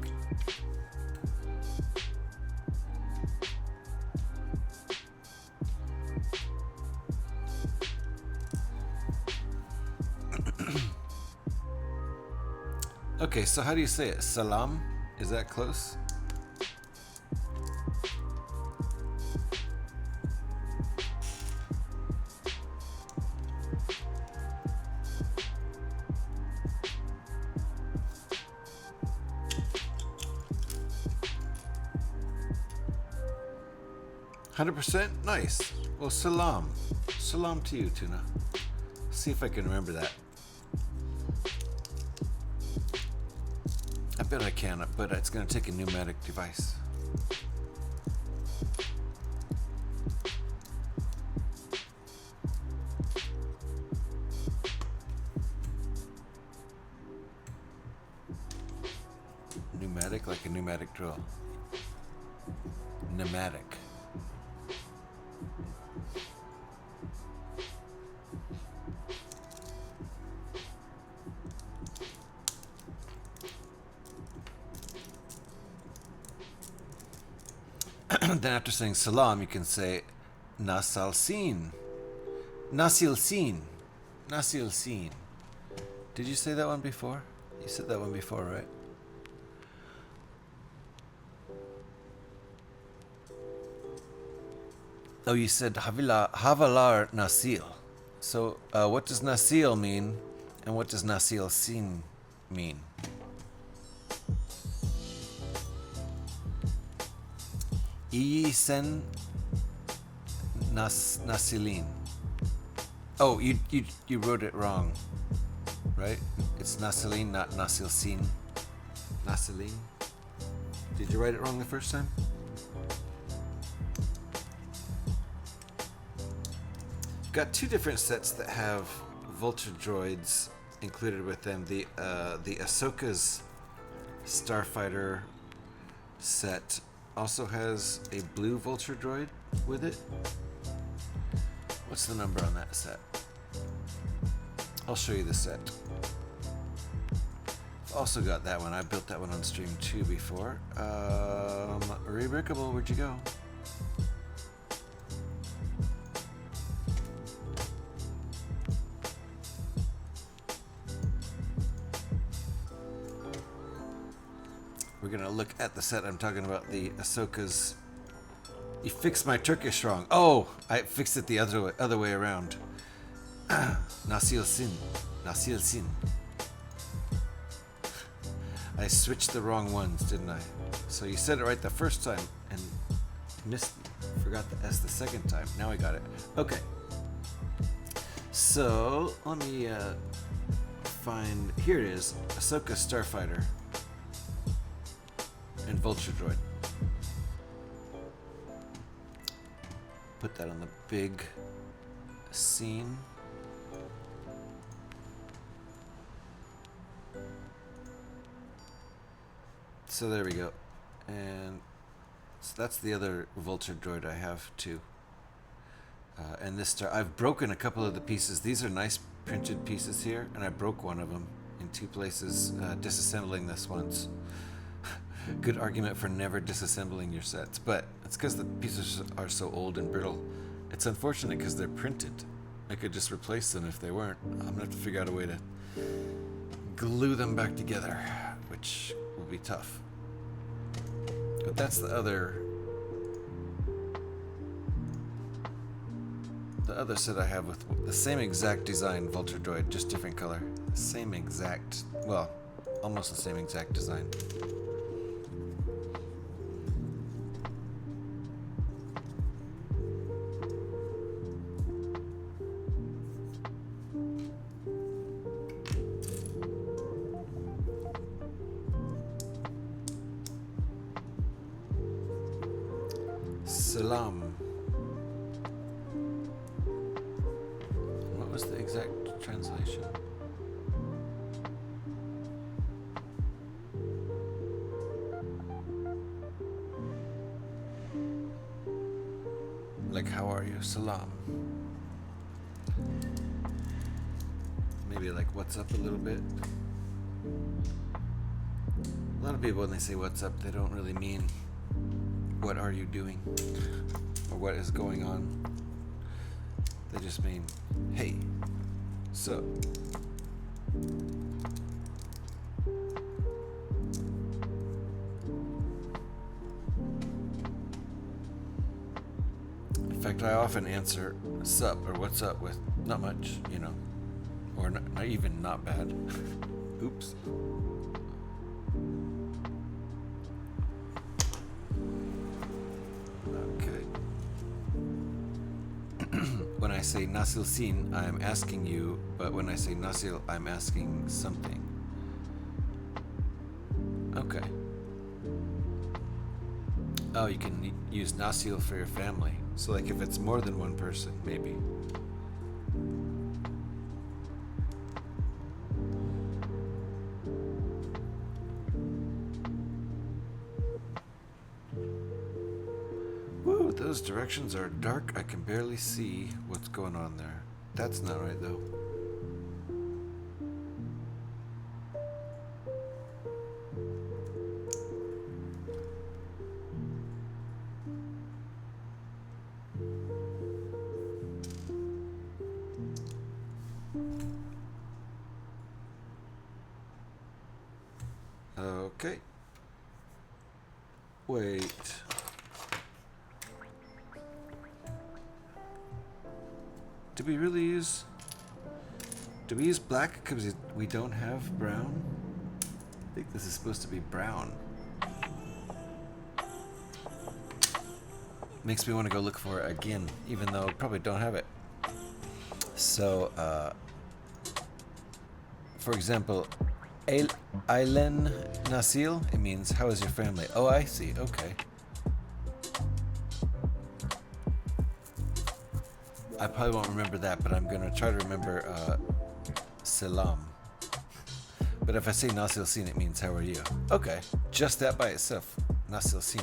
Okay, so how do you say it? Salam? Is that close? %? Nice. Well, salam. Salam to you, Tuna. See if I can remember that. I bet I can, but it's going to take a pneumatic device. Pneumatic, like a pneumatic drill. Pneumatic. Then after saying salam, you can say nasalsin. Nasilsin. Nasilsin. Did you say that one before? You said that one before, right? Oh, you said Havalar Nasil. So, what does Nasil mean, and what does Nasil Sin mean? Isen Nasilin. Oh, you wrote it wrong, right? It's Nasilin, not Nasilsin. Nasilin. Did you write it wrong the first time? Got two different sets that have vulture droids included with them. The Ahsoka's Starfighter set also has a blue vulture droid with it. What's the number on that set? I'll show you the set. I've also got that one. I built that one on stream too before. Rebrickable, where'd you go? We're gonna look at the set I'm talking about, the Ahsoka's. You fixed my Turkish wrong. Oh, I fixed it the other way around. Nasil Sin. Nasil Sin. I switched the wrong ones, didn't I? So you said it right the first time and forgot the S the second time. Now I got it. Okay. So let me find. Here it is. Ahsoka Starfighter and Vulture Droid. Put that on the big scene. So there we go. And so that's the other Vulture Droid I have too. And this I've broken a couple of the pieces. These are nice printed pieces here, and I broke one of them in two places disassembling this once. Good argument for never disassembling your sets, but it's because the pieces are so old and brittle. It's unfortunate because they're printed. I could just replace them if they weren't. I'm gonna have to figure out a way to glue them back together, which will be tough. But that's the other set I have with the same exact design Vulture Droid, just different color. Same exact, well, almost the same exact design. Salam. What was the exact translation? Like, how are you? Salam. Maybe like, what's up a little bit? A lot of people, when they say what's up, they don't really mean what are you doing or what is going on. They just mean, hey, so. In fact, I often answer sup or what's up with not much, you know, or not even not bad. Oops. When I say Nasil Sin, I'm asking you, but when I say Nasil, I'm asking something. Okay. Oh, you can use Nasil for your family. So like if it's more than one person, maybe. Woo, those directions are dark. I can barely see what's going on there. That's not right though. Okay. Wait. Do we really use... Do we use black because we don't have brown? I think this is supposed to be brown. Makes me want to go look for it again, even though I probably don't have it. So, for example, Ailen Nasil, it means, how is your family? Oh, I see, okay. I probably won't remember that, but I'm going to try to remember Salam. But if I say Nasil Sin, it means, how are you? Okay, just that by itself. Nasil Sin.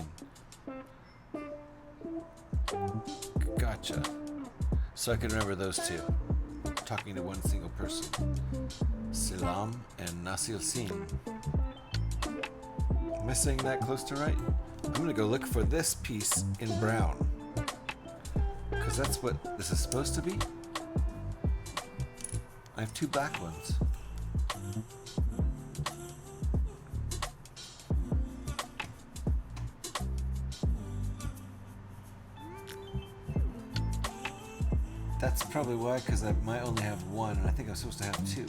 Gotcha. So I can remember those two. Talking to one single person. Salam and Nasil Sin. Am I saying that close to right? I'm going to go look for this piece in brown. Because that's what this is supposed to be. I have two black ones. That's probably why, because I might only have one, and I think I'm supposed to have two.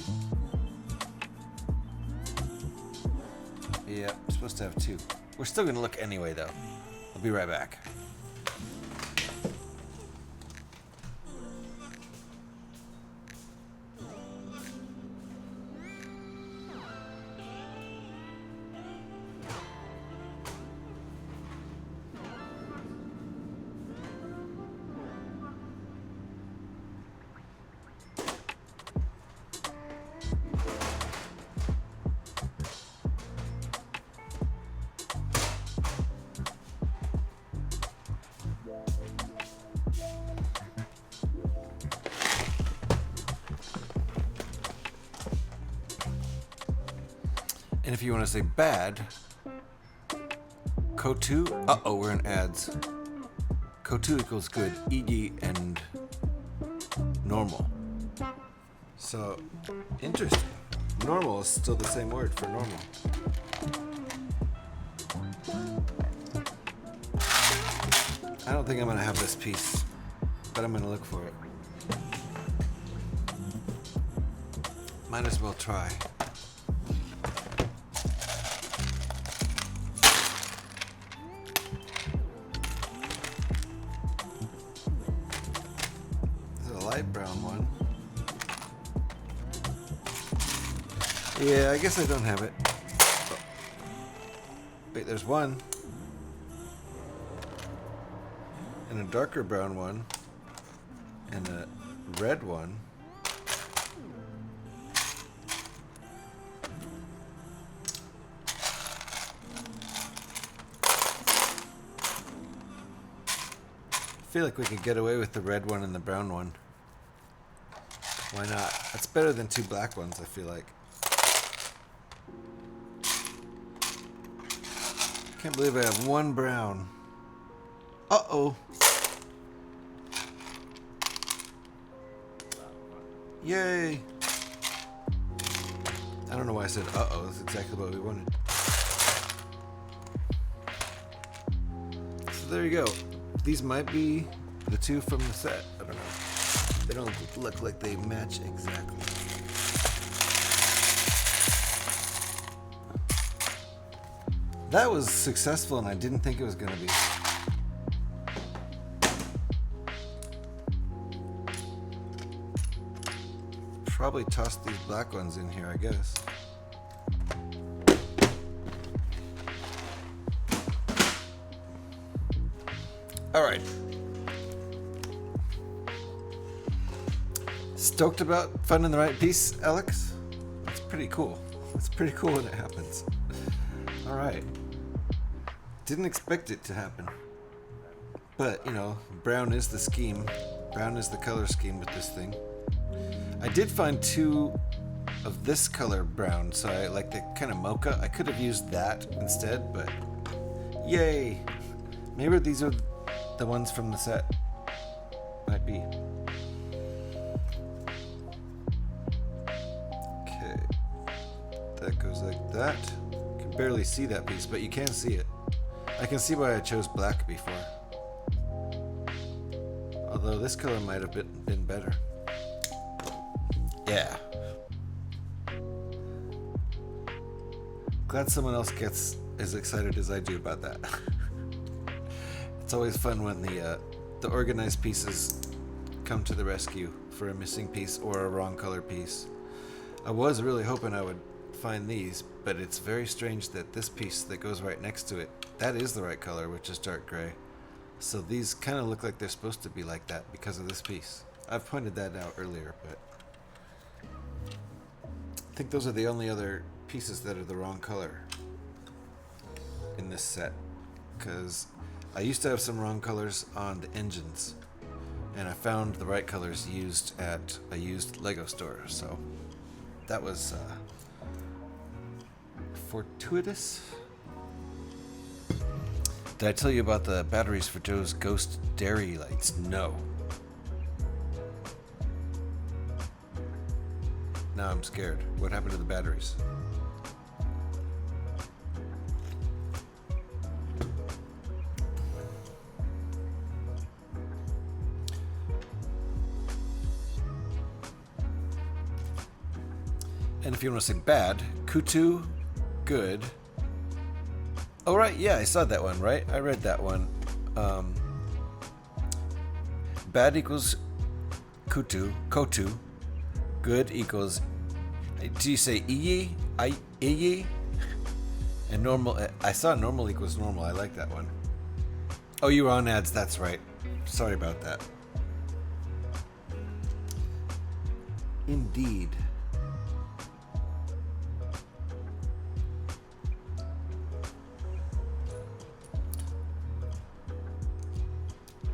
Yeah, I'm supposed to have two. We're still going to look anyway, though. I'll be right back. And if you want to say bad, Kotu, uh-oh, we're in ads. Kotu equals good, e.g. and normal. So, interesting. Normal is still the same word for normal. I don't think I'm going to have this piece, but I'm going to look for it. Might as well try. Light brown one. Yeah, I guess I don't have it. Oh. Wait, there's one. And a darker brown one. And a red one. I feel like we could get away with the red one and the brown one. Why not? That's better than two black ones, I feel like. Can't believe I have one brown. Uh-oh. Yay. I don't know why I said uh-oh. That's exactly what we wanted. So there you go. These might be the two from the set. I don't know. They don't look like they match exactly. That was successful, and I didn't think it was going to be. Probably toss these black ones in here, I guess. All right. Stoked about finding the right piece, Alex? It's pretty cool. It's pretty cool when it happens. All right. Didn't expect it to happen. But, you know, brown is the scheme. Brown is the color scheme with this thing. I did find two of this color brown, so I like the kind of mocha. I could have used that instead, but yay. Maybe these are the ones from the set. Might be. Okay. That goes like that. You can barely see that piece, but you can see it. I can see why I chose black before. Although this color might have been better. Yeah. Glad someone else gets as excited as I do about that. It's always fun when the organized pieces come to the rescue for a missing piece or a wrong color piece. I was really hoping I would find these, but it's very strange that this piece that goes right next to it, that is the right color, which is dark gray. So these kind of look like they're supposed to be like that because of this piece. I've pointed that out earlier, but I think those are the only other pieces that are the wrong color in this set, because I used to have some wrong colors on the engines, and I found the right colors used at a used Lego store, so that was fortuitous. Did I tell you about the batteries for Joe's Ghost Dairy lights? No. Now I'm scared. What happened to the batteries? And if you want to say bad, Kutu, good. Oh, right, yeah, I saw that one, right? I read that one. Bad equals Kutu, Kotu. Good equals, do you say Iyi? Iyi? And normal, I saw normal equals normal. I like that one. Oh, you were on ads, that's right. Sorry about that. Indeed.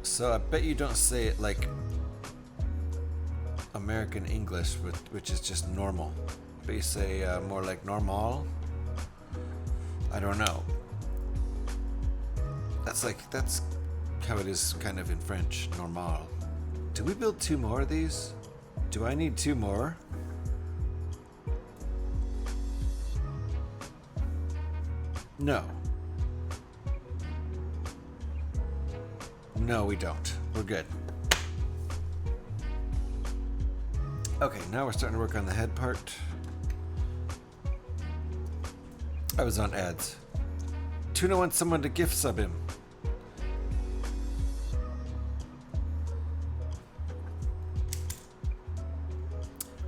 So I bet you don't say it like American English, which is just normal. But you say more like normal. I don't know. That's how it is kind of in French, normal. Do we build 2 more of these? Do I need 2 more? No. No, we don't. We're good. Okay, now we're starting to work on the head part. I was on ads. Tuna wants someone to gift sub him.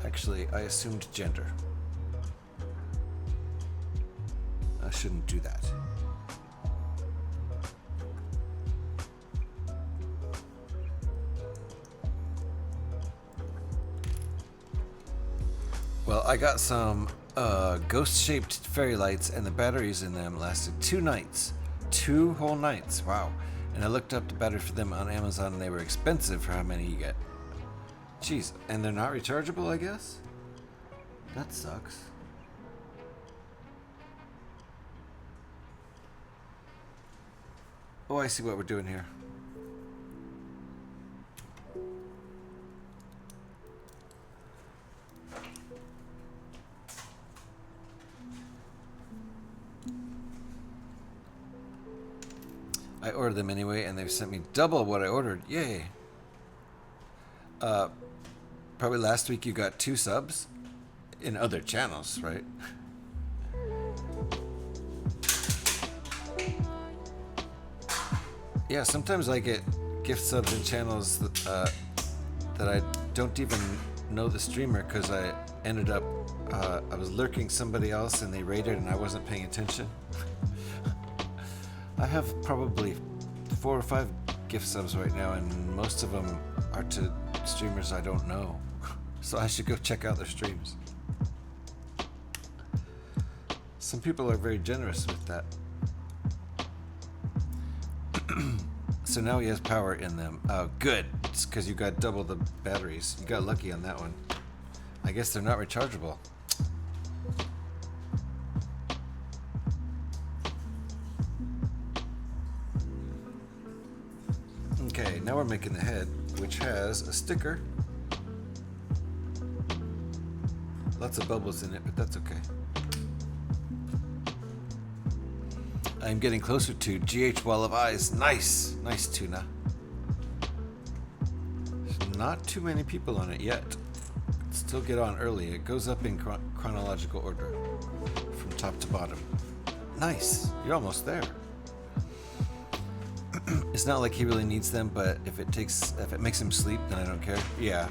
Actually, I assumed gender. I shouldn't do that. Well, I got some ghost-shaped fairy lights, and the batteries in them lasted 2 nights. 2 whole nights. Wow. And I looked up the battery for them on Amazon, and they were expensive for how many you get. Jeez. And they're not rechargeable, I guess? That sucks. Oh, I see what we're doing here. I ordered them anyway, and they've sent me double what I ordered. Yay. Probably last week you got 2 subs in other channels, right? Yeah, sometimes I get gift subs in channels that I don't even know the streamer, because I ended up, I was lurking somebody else and they raided and I wasn't paying attention. I have probably 4 or 5 gift subs right now, and most of them are to streamers I don't know. So I should go check out their streams. Some people are very generous with that. So now he has power in them. Oh, good. It's because you got double the batteries. You got lucky on that one. I guess they're not rechargeable. Okay, now we're making the head, which has a sticker. Lots of bubbles in it, but that's okay. I'm getting closer to GH Wall of Eyes. Nice! Nice, Tuna. There's not too many people on it yet. Still get on early. It goes up in chronological order from top to bottom. Nice! You're almost there. It's not like he really needs them, but if it makes him sleep, then I don't care. Yeah.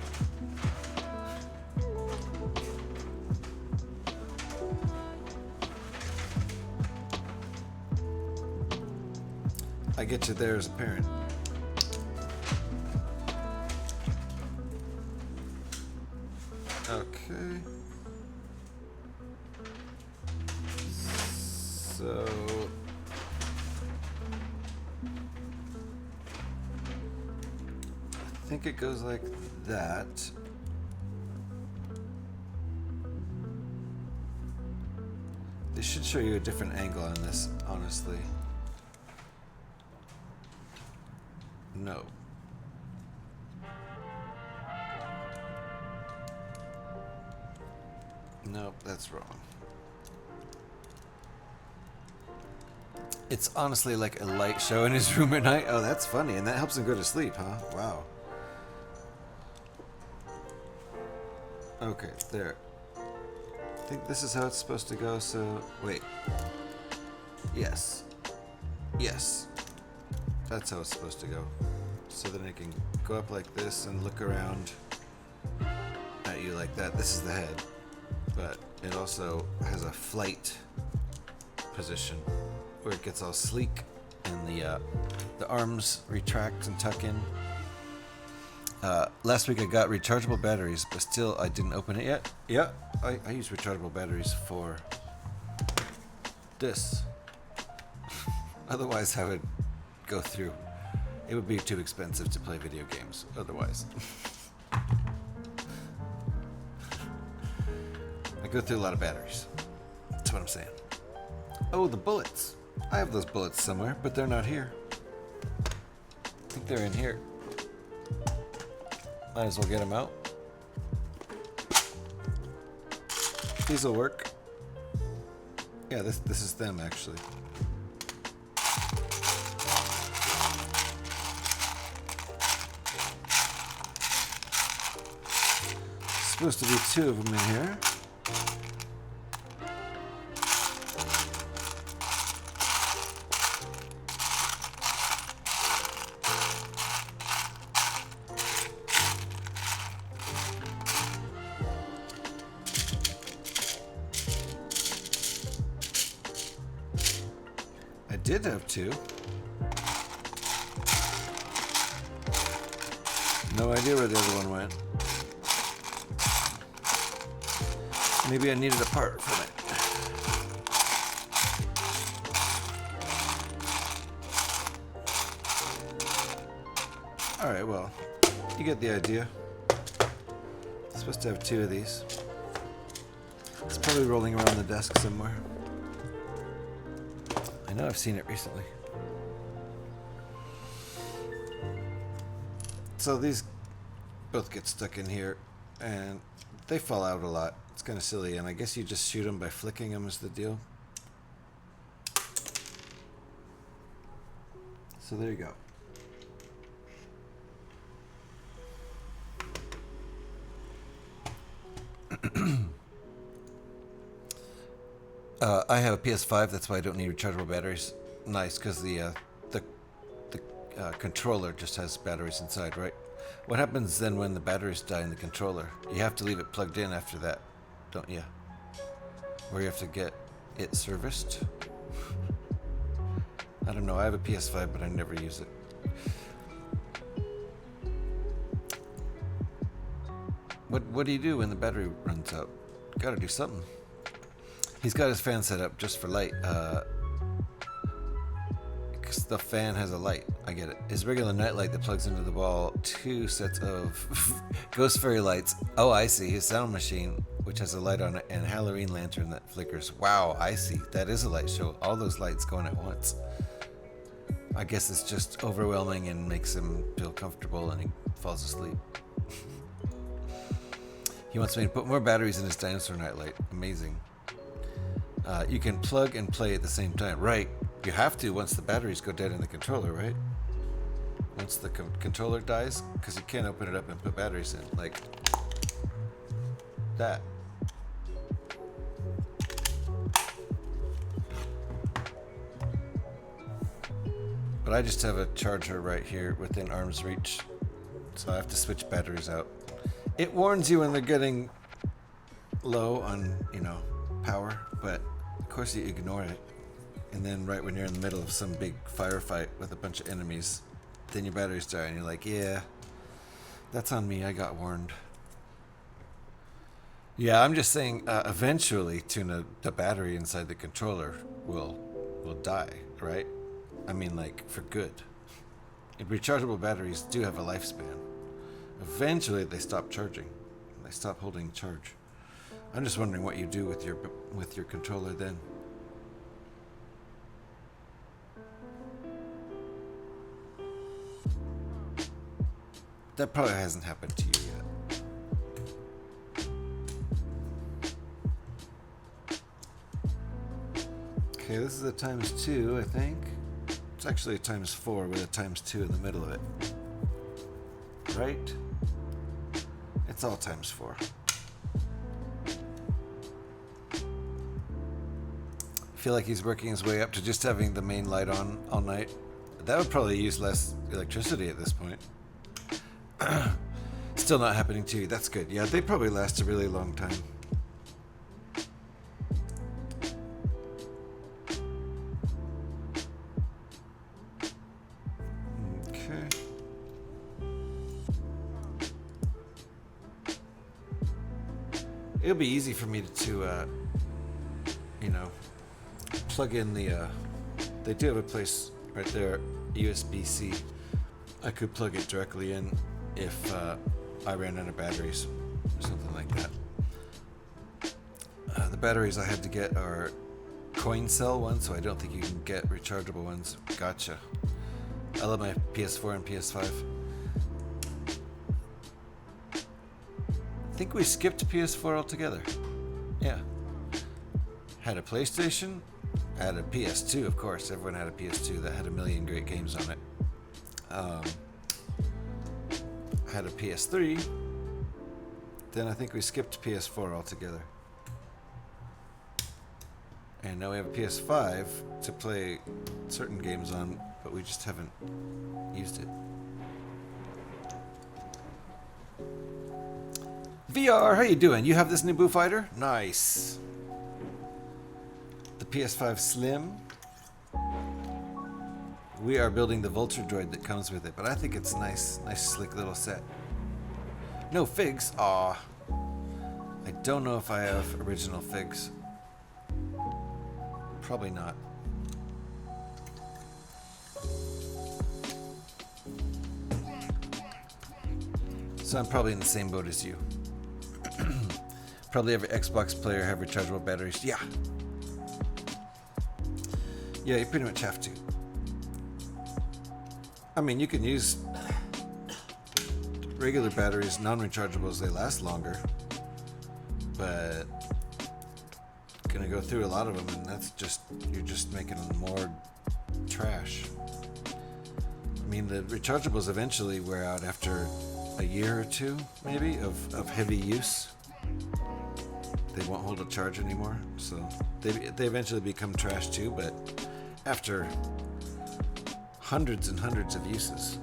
I get you there as a parent. Okay. So I think it goes like that. They should show you a different angle on this, honestly. No. Nope, that's wrong. It's honestly like a light show in his room at night. Oh, that's funny, and that helps him go to sleep, huh? Wow. Okay, there. I think this is how it's supposed to go, so... Wait. Yes. Yes. That's how it's supposed to go. So then I can go up like this and look around at you like that. This is the head. But it also has a flight position where it gets all sleek and the arms retract and tuck in. Last week I got rechargeable batteries, but still I didn't open it yet. Yeah, I use rechargeable batteries for this. Otherwise I would go through. It would be too expensive to play video games otherwise. I go through a lot of batteries. That's what I'm saying. Oh, the bullets. I have those bullets somewhere, but they're not here. I think they're in here. Might as well get them out. These will work. Yeah, this is them actually. Supposed to be 2 of them in here. I did have 2. No idea where the other one went. Maybe I needed a part from it. Alright, well, you get the idea. I'm supposed to have 2 of these. It's probably rolling around the desk somewhere. I know I've seen it recently. So these both get stuck in here, and they fall out a lot. It's kind of silly, and I guess you just shoot them by flicking them is the deal. So there you go. I have a PS5, that's why I don't need rechargeable batteries. Nice, because the controller just has batteries inside, right? What happens then when the batteries die in the controller? You have to leave it plugged in after that, don't you? Or you have to get it serviced? I don't know, I have a PS5, but I never use it. What do you do when the battery runs out? Gotta do something. He's got his fan set up just for light. Because the fan has a light. I get it. His regular night light that plugs into the wall. 2 sets of ghost fairy lights. Oh, I see. His sound machine, which has a light on it, and Halloween lantern that flickers. Wow, I see. That is a light show. All those lights going at once. I guess it's just overwhelming and makes him feel comfortable and he falls asleep. He wants me to put more batteries in his dinosaur nightlight. Amazing. You can plug and play at the same time. Right. You have to once the batteries go dead in the controller, right? Once the controller dies, because you can't open it up and put batteries in. Like that. But But I just have a charger right here within arm's reach. So I have to switch batteries out. It warns you when they're getting low on, power, but of course you ignore it. And then right when you're in the middle of some big firefight with a bunch of enemies, then your batteries die and you're like, yeah, that's on me, I got warned. Yeah, I'm just saying, eventually, Tuna, the battery inside the controller will die, right? I mean, like, for good. And rechargeable batteries do have a lifespan. Eventually, they stop charging. They stop holding charge. I'm just wondering what you do with your controller then. That probably hasn't happened to you yet. Okay, this is a ×2, I think. It's actually a ×4 with a ×2 in the middle of it. Right? It's all ×4. I feel like he's working his way up to just having the main light on all night. That would probably use less electricity at this point. Still not happening to you. That's good. Yeah, they probably last a really long time. Okay. It'll be easy for me to plug in the, they do have a place right there, USB-C. I could plug it directly in if I ran out of batteries or something like that. The batteries I had to get are coin cell ones, so I don't think you can get rechargeable ones. Gotcha. I love my PS4 and PS5. I think we skipped PS4 altogether. Yeah. Had a PlayStation, had a PS2, of course. Everyone had a PS2 that had a million great games on it. Had a PS3. Then I think we skipped PS4 altogether. And now we have a PS5 to play certain games on, but we just haven't used it. VR, how you doing? You have this Naboo fighter? Nice. The PS5 Slim. We are building the Vulture droid that comes with it, but I think it's nice, slick little set. No figs. Aw. I don't know if I have original figs. Probably not. So I'm probably in the same boat as you. Probably every Xbox player have rechargeable batteries. Yeah. Yeah, you pretty much have to. I mean, you can use regular batteries, non-rechargeables, they last longer. But gonna go through a lot of them, and that's just, you're just making more trash. I mean, the rechargeables eventually wear out after a year or two, maybe, of heavy use. They won't hold a charge anymore, so they eventually become trash too, but after hundreds and hundreds of uses.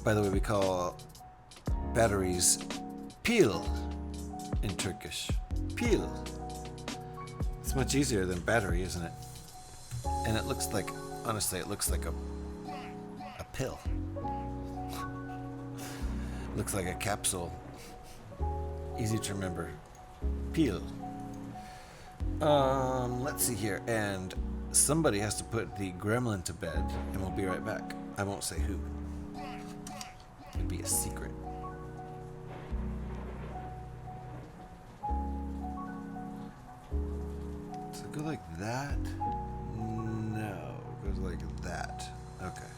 By the way, we call batteries pil in Turkish. Pil. It's much easier than battery, isn't it? And it looks like, honestly, it looks like a pill. Looks like a capsule. Easy to remember. Pil. Let's see here. And somebody has to put the gremlin to bed, and we'll be right back. I won't say who. It'll be a secret. Does it go like that? No, it goes like that. Okay.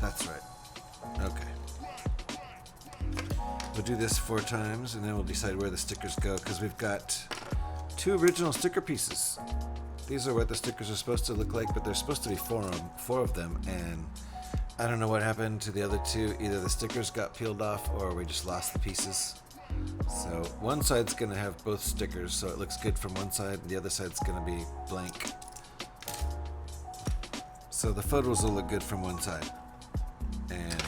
That's right. Okay. We'll do this 4 times, and then we'll decide where the stickers go, because we've got 2 original sticker pieces. These are what the stickers are supposed to look like, but there's supposed to be 4 of them, and I don't know what happened to the other two. Either the stickers got peeled off or we just lost the pieces. So one side's going to have both stickers, so it looks good from one side. The other side's going to be blank. So the photos will look good from one side and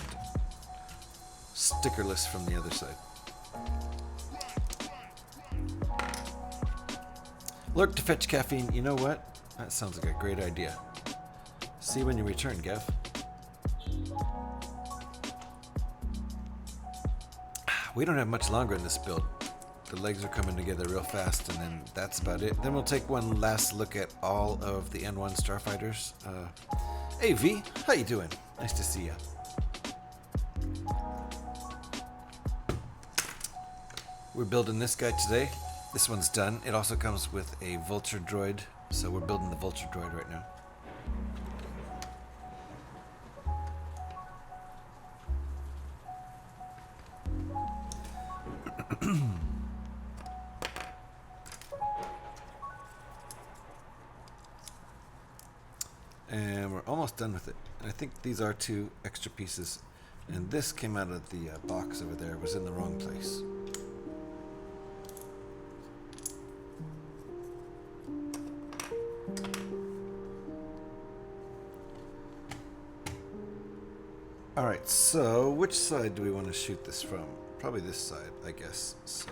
stickerless from the other side. Lurk to fetch caffeine. You know what? That sounds like a great idea. See you when you return, Gev. We don't have much longer in this build. The legs are coming together real fast, and then that's about it. Then we'll take one last look at all of the N-1 Starfighters. Hey V, how you doing? Nice to see you. We're building this guy today. This one's done. It also comes with a vulture droid, so we're building the vulture droid right now. And we're almost done with it. And I think these are 2 extra pieces. And this came out of the box over there. It was in the wrong place. Alright, so which side do we want to shoot this from? Probably this side, I guess. So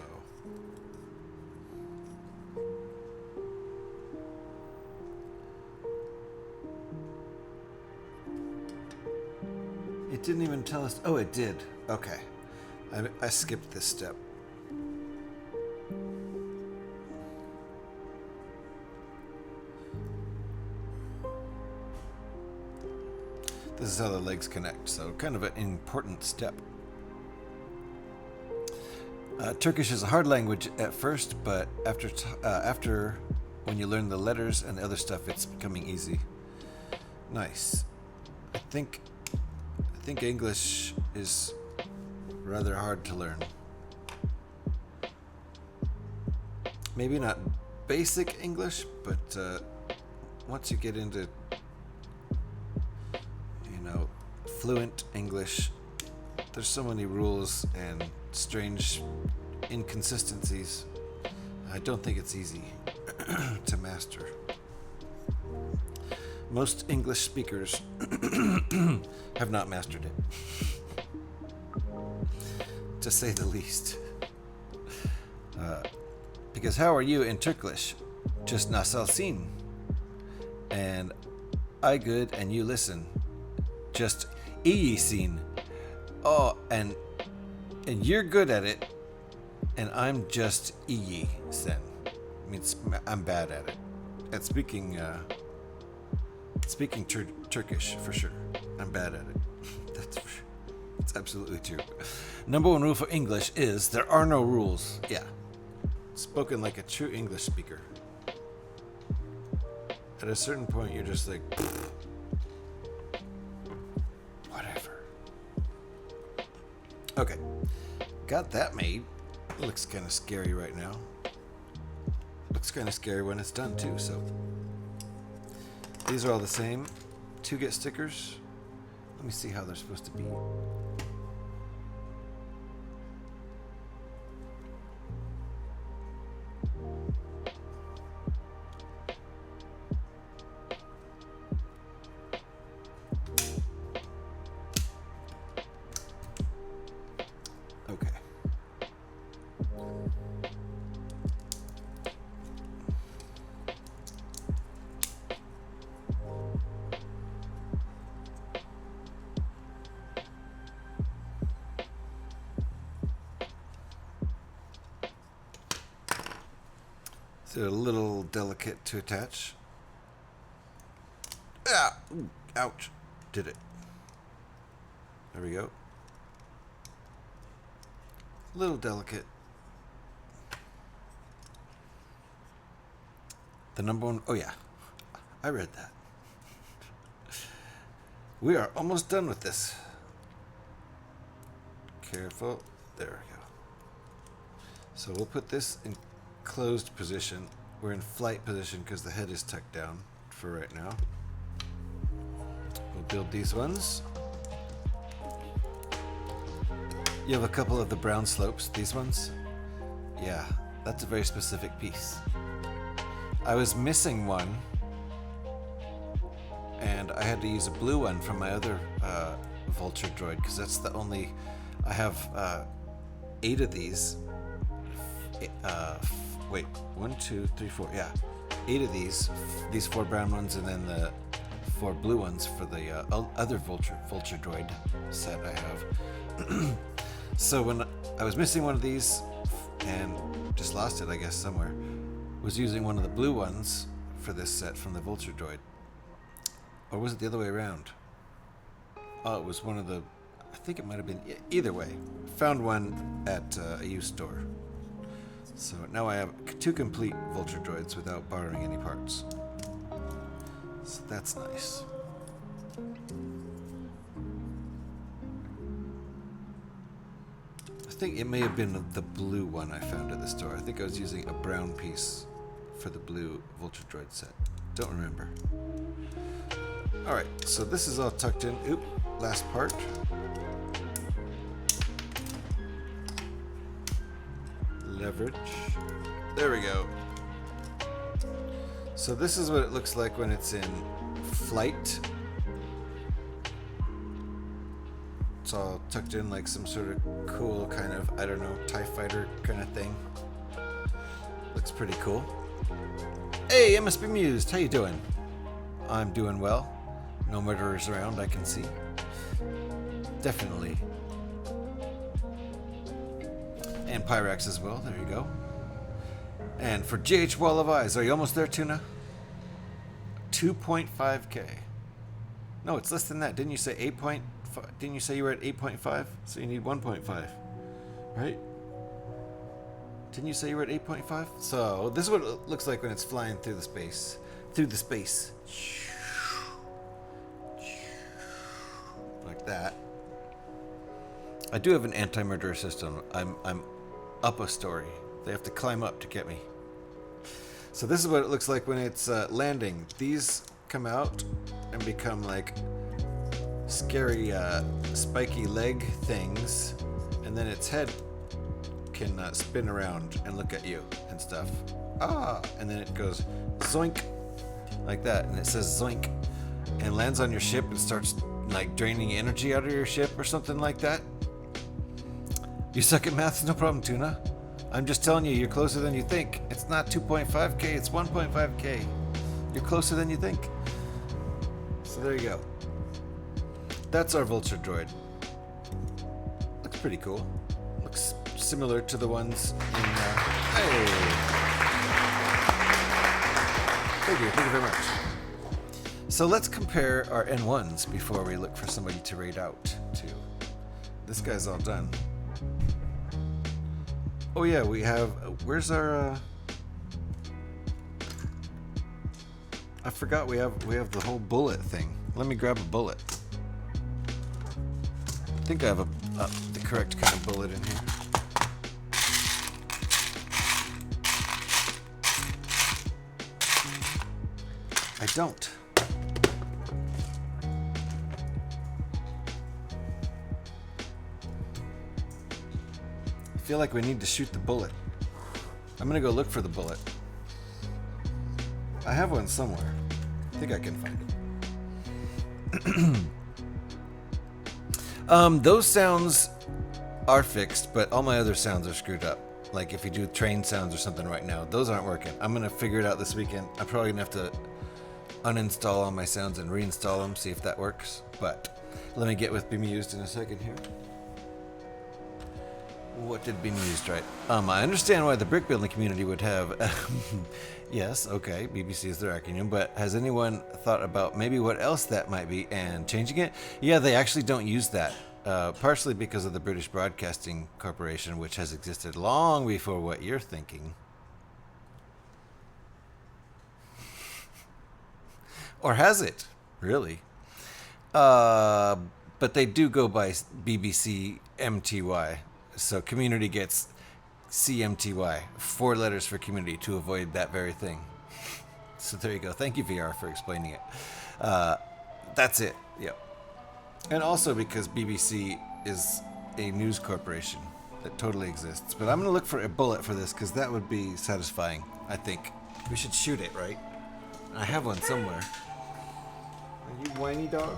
it didn't even tell us. Oh, it did. Okay. I skipped this step. This is how the legs connect, so kind of an important step. Turkish is a hard language at first, but after when you learn the letters and the other stuff, it's becoming easy. Nice. I think English is rather hard to learn. Maybe not basic English, but once you get into fluent English, there's so many rules and strange inconsistencies. I don't think it's easy to master. Most English speakers have not mastered it, to say the least. Because how are you in Turkish? Just nasalsin. And I good and you listen. Just iyisin. Oh, and you're good at it, and I'm just iyi-sen. I mean, I'm bad at it. At speaking Turkish, for sure. I'm bad at it. That's absolutely true. Number 1 rule for English is there are no rules. Yeah. Spoken like a true English speaker. At a certain point, you're just like, whatever. Okay. Got that made. It looks kind of scary right now. Looks kind of scary when it's done, too, so. These are all the same. 2 get stickers. Let me see how they're supposed to be. Okay. So a little delicate to attach. Ah! Ooh, ouch. Did it. There we go. A little delicate. The number 1... Oh, yeah. I read that. We are almost done with this. Careful. There we go. So we'll put this in closed position. We're in flight position because the head is tucked down for right now. We'll build these ones. You have a couple of the brown slopes, these ones? Yeah, that's a very specific piece. I was missing one, and I had to use a blue one from my other vulture droid, because that's the only... I have 8 of these. Wait, 1, 2, 3, 4, yeah. 8 of these 4 brown ones, and then the 4 blue ones for the other vulture droid set I have. So when I was missing one of these and just lost it, I guess, somewhere, was using one of the blue ones for this set from the vulture droid. Or was it the other way around? Oh, it was one of the... I think it might have been... Either way. Found one at a used store. So now I have 2 complete vulture droids without borrowing any parts. So that's nice. I think it may have been the blue one I found at the store. I think I was using a brown piece for the blue vulture droid set. Don't remember. Alright, so this is all tucked in. Oop, last part. Leverage. There we go. So this is what it looks like when it's in flight. It's all tucked in like some sort of cool kind of, I don't know, TIE fighter kind of thing. Looks pretty cool. Hey, MSB Mused, how you doing? I'm doing well. No murderers around, I can see. Definitely. And Pyrax as well, there you go. And for GH Wall of Eyes, are you almost there, Tuna? 2.5k. No, it's less than that. Didn't you say 8.5? Didn't you say you were at 8.5? So you need 1.5, right? Didn't you say you were at 8.5? So this is what it looks like when it's flying through the space. Like that. I do have an anti-murder system. I'm up a story. They have to climb up to get me. So this is what it looks like when it's landing. These come out and become like scary spiky leg things, and then its head can spin around and look at you and stuff. And then it goes zoink like that, and it says zoink and lands on your ship and starts like draining energy out of your ship or something like that. You suck at math? No problem, Tuna. I'm just telling you, you're closer than you think. It's not 2.5k, it's 1.5k. You're closer than you think. So there you go. That's our vulture droid. Looks pretty cool. Looks similar to the ones in... Hey! Thank you very much. So let's compare our N1s before we look for somebody to raid out to. This guy's all done. Oh yeah, we have... Where's our... I forgot we have the whole bullet thing. Let me grab a bullet. I think I have the correct kind of bullet in here. I don't. I feel like we need to shoot the bullet. I'm gonna go look for the bullet. I have one somewhere. I think I can find it. Those sounds are fixed, but all my other sounds are screwed up. Like if you do train sounds or something right now, those aren't working. I'm gonna figure it out this weekend. I'm probably gonna have to uninstall all my sounds and reinstall them, see if that works. But let me get with Bemused in a second here. What did Bemused write? I understand why the brick building community would have... Yes, okay, BBC is their acronym, but has anyone thought about maybe what else that might be and changing it? Yeah, they actually don't use that. Partially because of the British Broadcasting Corporation, which has existed long before what you're thinking. Or has it? Really? But they do go by BBC MTY. So community gets CMTY. 4 letters for community to avoid that very thing. So there you go. Thank you, VR, for explaining it. That's it. Yep. And also because BBC is a news corporation that totally exists. But I'm going to look for a bullet for this because that would be satisfying, I think. We should shoot it, right? I have one somewhere. Are you whiny dog?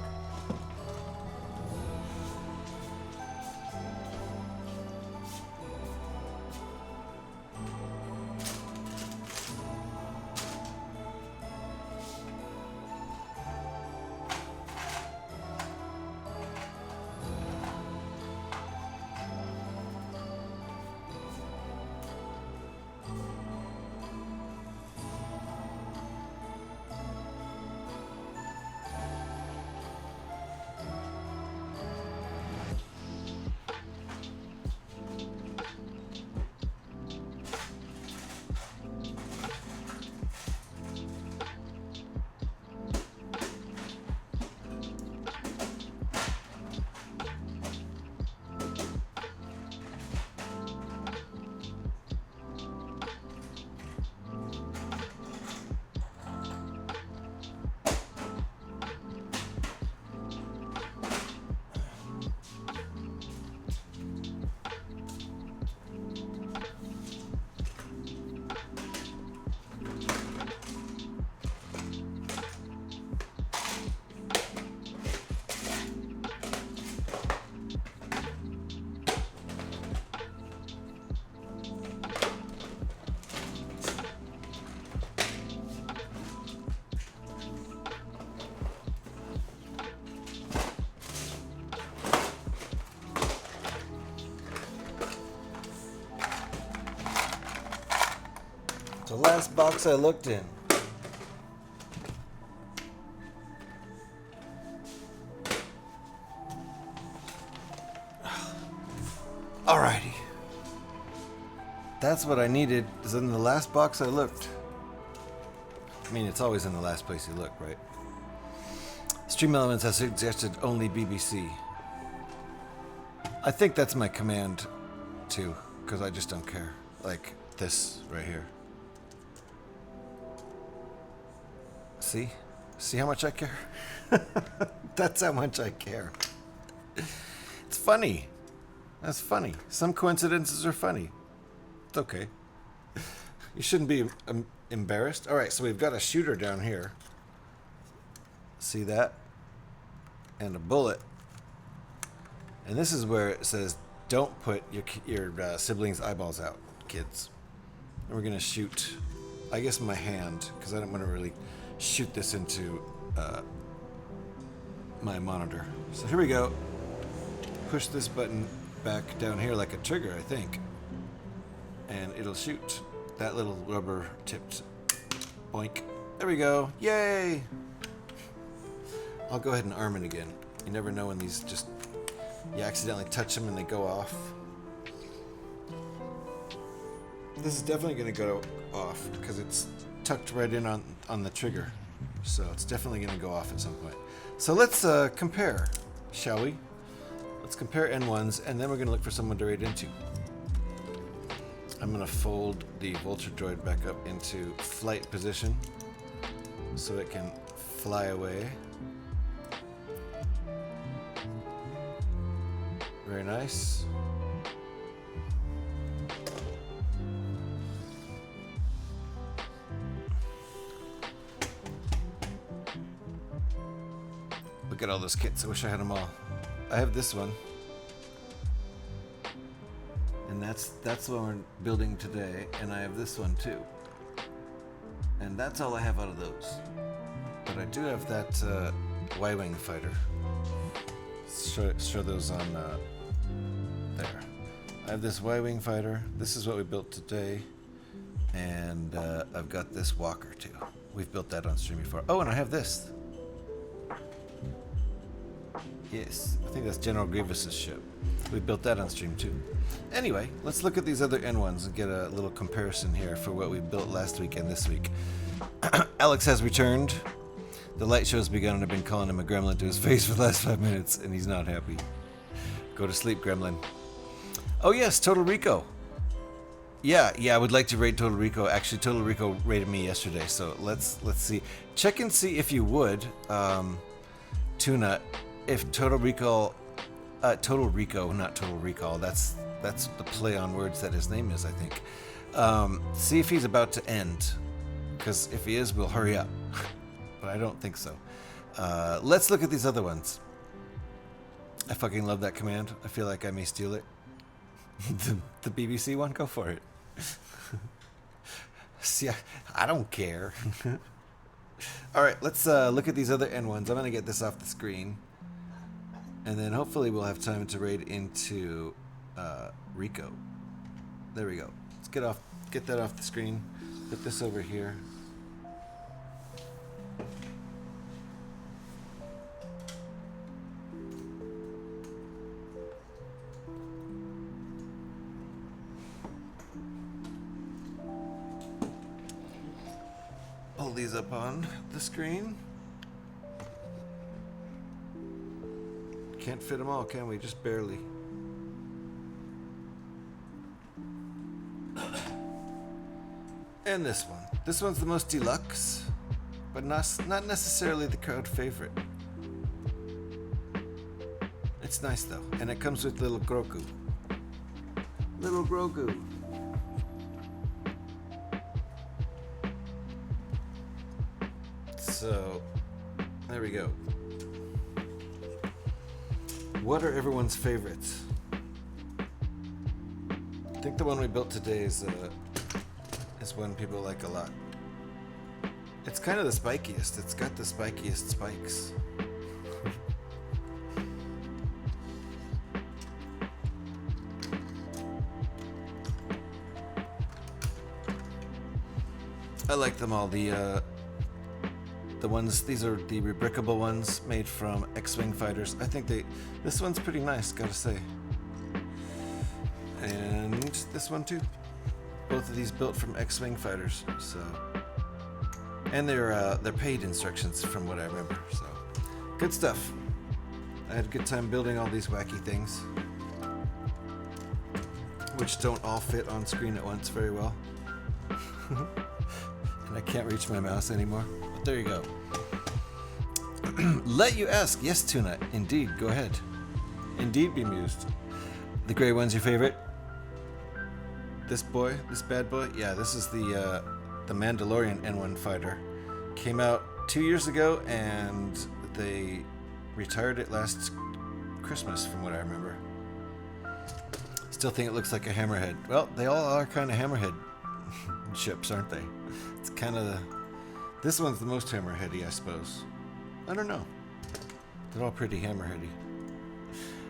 The last box I looked in. Alrighty. That's what I needed. Is in the last box I looked. I mean, it's always in the last place you look, right? Stream Elements has suggested only BBC. I think that's my command, too, because I just don't care. Like this right here. See? See how much I care? That's how much I care. It's funny. That's funny. Some coincidences are funny. It's okay. You shouldn't be embarrassed. All right, so we've got a shooter down here. See that? And a bullet. And this is where it says, don't put your siblings' eyeballs out, kids. And we're going to shoot, I guess, my hand, because I don't want to really shoot this into my monitor. So here we go. Push this button back down here like a trigger, I think. And it'll shoot that little rubber tipped boink. There we go. Yay! I'll go ahead and arm it again. You never know when these just, you accidentally touch them and they go off. This is definitely going to go off because it's tucked right in on the trigger. So it's definitely going to go off at some point. So let's compare, shall we? Let's compare N1s, and then we're going to look for someone to raid into. I'm going to fold the Vulture Droid back up into flight position so it can fly away. Very nice. Look at all those kits. I wish I had them all. I have this one. And that's the one we're building today. And I have this one too. And that's all I have out of those. But I do have that Y-Wing fighter. Show those on there. I have this Y-Wing fighter. This is what we built today. And I've got this walker too. We've built that on stream before. Oh, and I have this. Yes, I think that's General Grievous's ship. We built that on stream too. Anyway, let's look at these other N1s and get a little comparison here for what we built last week and this week. Alex has returned. The light show's begun and I've been calling him a gremlin to his face for the last 5 minutes and he's not happy. Go to sleep, gremlin. Oh yes, Total Rico. Yeah, I would like to raid Total Rico. Actually, Total Rico raided me yesterday, so let's see. Check and see if you would, Tuna, if Total Rico Total Rico, not Total Recall. That's the play on words that his name is, I think. See if he's about to end, because if he is, we'll hurry up. But I don't think so. Let's look at these other ones. I fucking love that command. I feel like I may steal it. the BBC one, go for it. See, I don't care. All right, let's look at these other N1s. I'm gonna get this off the screen, and then hopefully we'll have time to raid into Rico. There we go. Let's get that off the screen. Put this over here. Hold these up on the screen. Can't fit them all, can we? Just barely. And this one. This one's the most deluxe, but not necessarily the crowd favorite. It's nice though, and it comes with little Grogu. Little Grogu. So, there we go. What are everyone's favorites? I think the one we built today is one people like a lot. It's kind of the spikiest. It's got the spikiest spikes. I like them all. The ones, these are the rebrickable ones made from X-Wing fighters. I think this one's pretty nice, gotta say. And this one too. Both of these built from X-Wing fighters, so. And they're paid instructions from what I remember, so. Good stuff. I had a good time building all these wacky things, which don't all fit on screen at once very well. And I can't reach my mouse anymore. But there you go. Let you ask. Yes, Tuna. Indeed. Go ahead. Indeed, be amused. The gray one's your favorite? This boy? This bad boy? Yeah, this is the Mandalorian N-1 fighter. Came out 2 years ago, and they retired it last Christmas, from what I remember. Still think it looks like a hammerhead. Well, they all are kind of hammerhead ships, aren't they? It's kind of this one's the most hammerheady, I suppose. I don't know. They're all pretty hammerheady.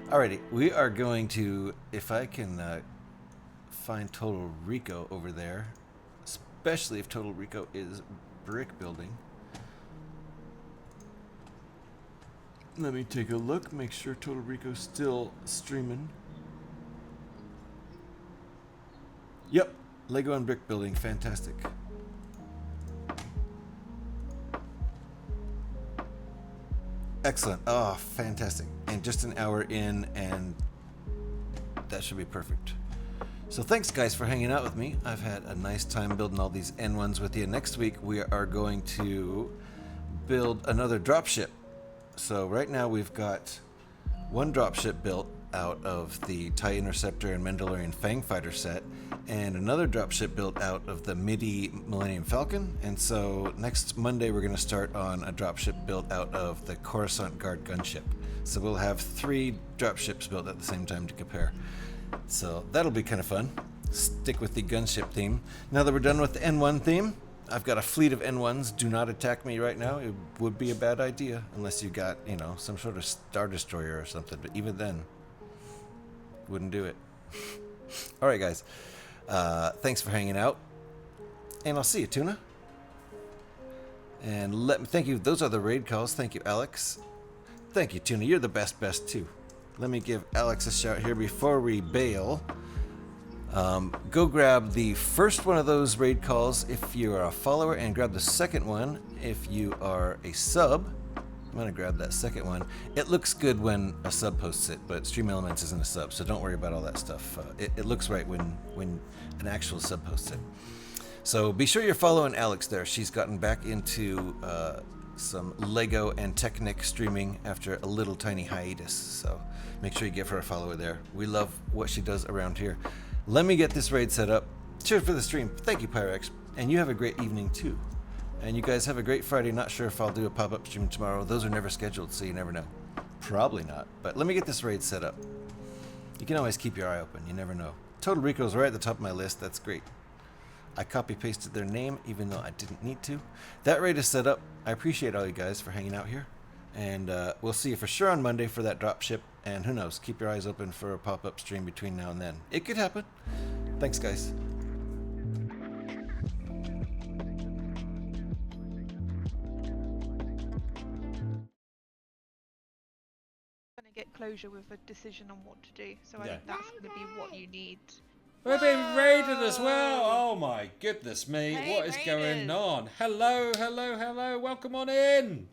Alrighty, we are going to, if I can find Total Rico over there, especially if Total Rico is brick building. Let me take a look, make sure Total Rico's still streaming. Yep, Lego and brick building, fantastic. Excellent. Oh, fantastic. And just an hour in, and that should be perfect. So thanks, guys, for hanging out with me. I've had a nice time building all these N1s with you. Next week, we are going to build another dropship. So right now, we've got one dropship built out of the TIE Interceptor and Mandalorian Fang Fighter set, and another dropship built out of the MIDI Millennium Falcon. And so next Monday we're going to start on a dropship built out of the Coruscant Guard gunship. So we'll have 3 dropships built at the same time to compare. So that'll be kind of fun. Stick with the gunship theme. Now that we're done with the N1 theme, I've got a fleet of N1s. Do not attack me right now. It would be a bad idea unless you got, you know, some sort of Star Destroyer or something. But even then, wouldn't do it. All right, guys. Thanks for hanging out, and I'll see you, Tuna. And thank you. Those are the raid calls. Thank you, Alex. Thank you, Tuna. You're the best too. Let me give Alex a shout here before we bail. Go grab the first one of those raid calls if you are a follower, and grab the second one if you are a sub. I'm going to grab that second one. It looks good when a sub posts it, but Stream Elements isn't a sub, so don't worry about all that stuff. It looks right when an actual sub posts it. So be sure you're following Alex there. She's gotten back into some Lego and Technic streaming after a little tiny hiatus. So make sure you give her a follow there. We love what she does around here. Let me get this raid set up. Cheers for the stream. Thank you, Pyrex. And you have a great evening too. And you guys have a great Friday. Not sure if I'll do a pop-up stream tomorrow. Those are never scheduled, so you never know. Probably not. But let me get this raid set up. You can always keep your eye open. You never know. Total Rico's right at the top of my list. That's great. I copy-pasted their name, even though I didn't need to. That raid is set up. I appreciate all you guys for hanging out here. And we'll see you for sure on Monday for that drop ship. And who knows, keep your eyes open for a pop-up stream between now and then. It could happen. Thanks, guys. Get closure with a decision on what to do, so I think that's going to be what you need. We're being raided as well. Oh my goodness me, hey, what is raiders. going on? Hello, hello, hello, welcome on in.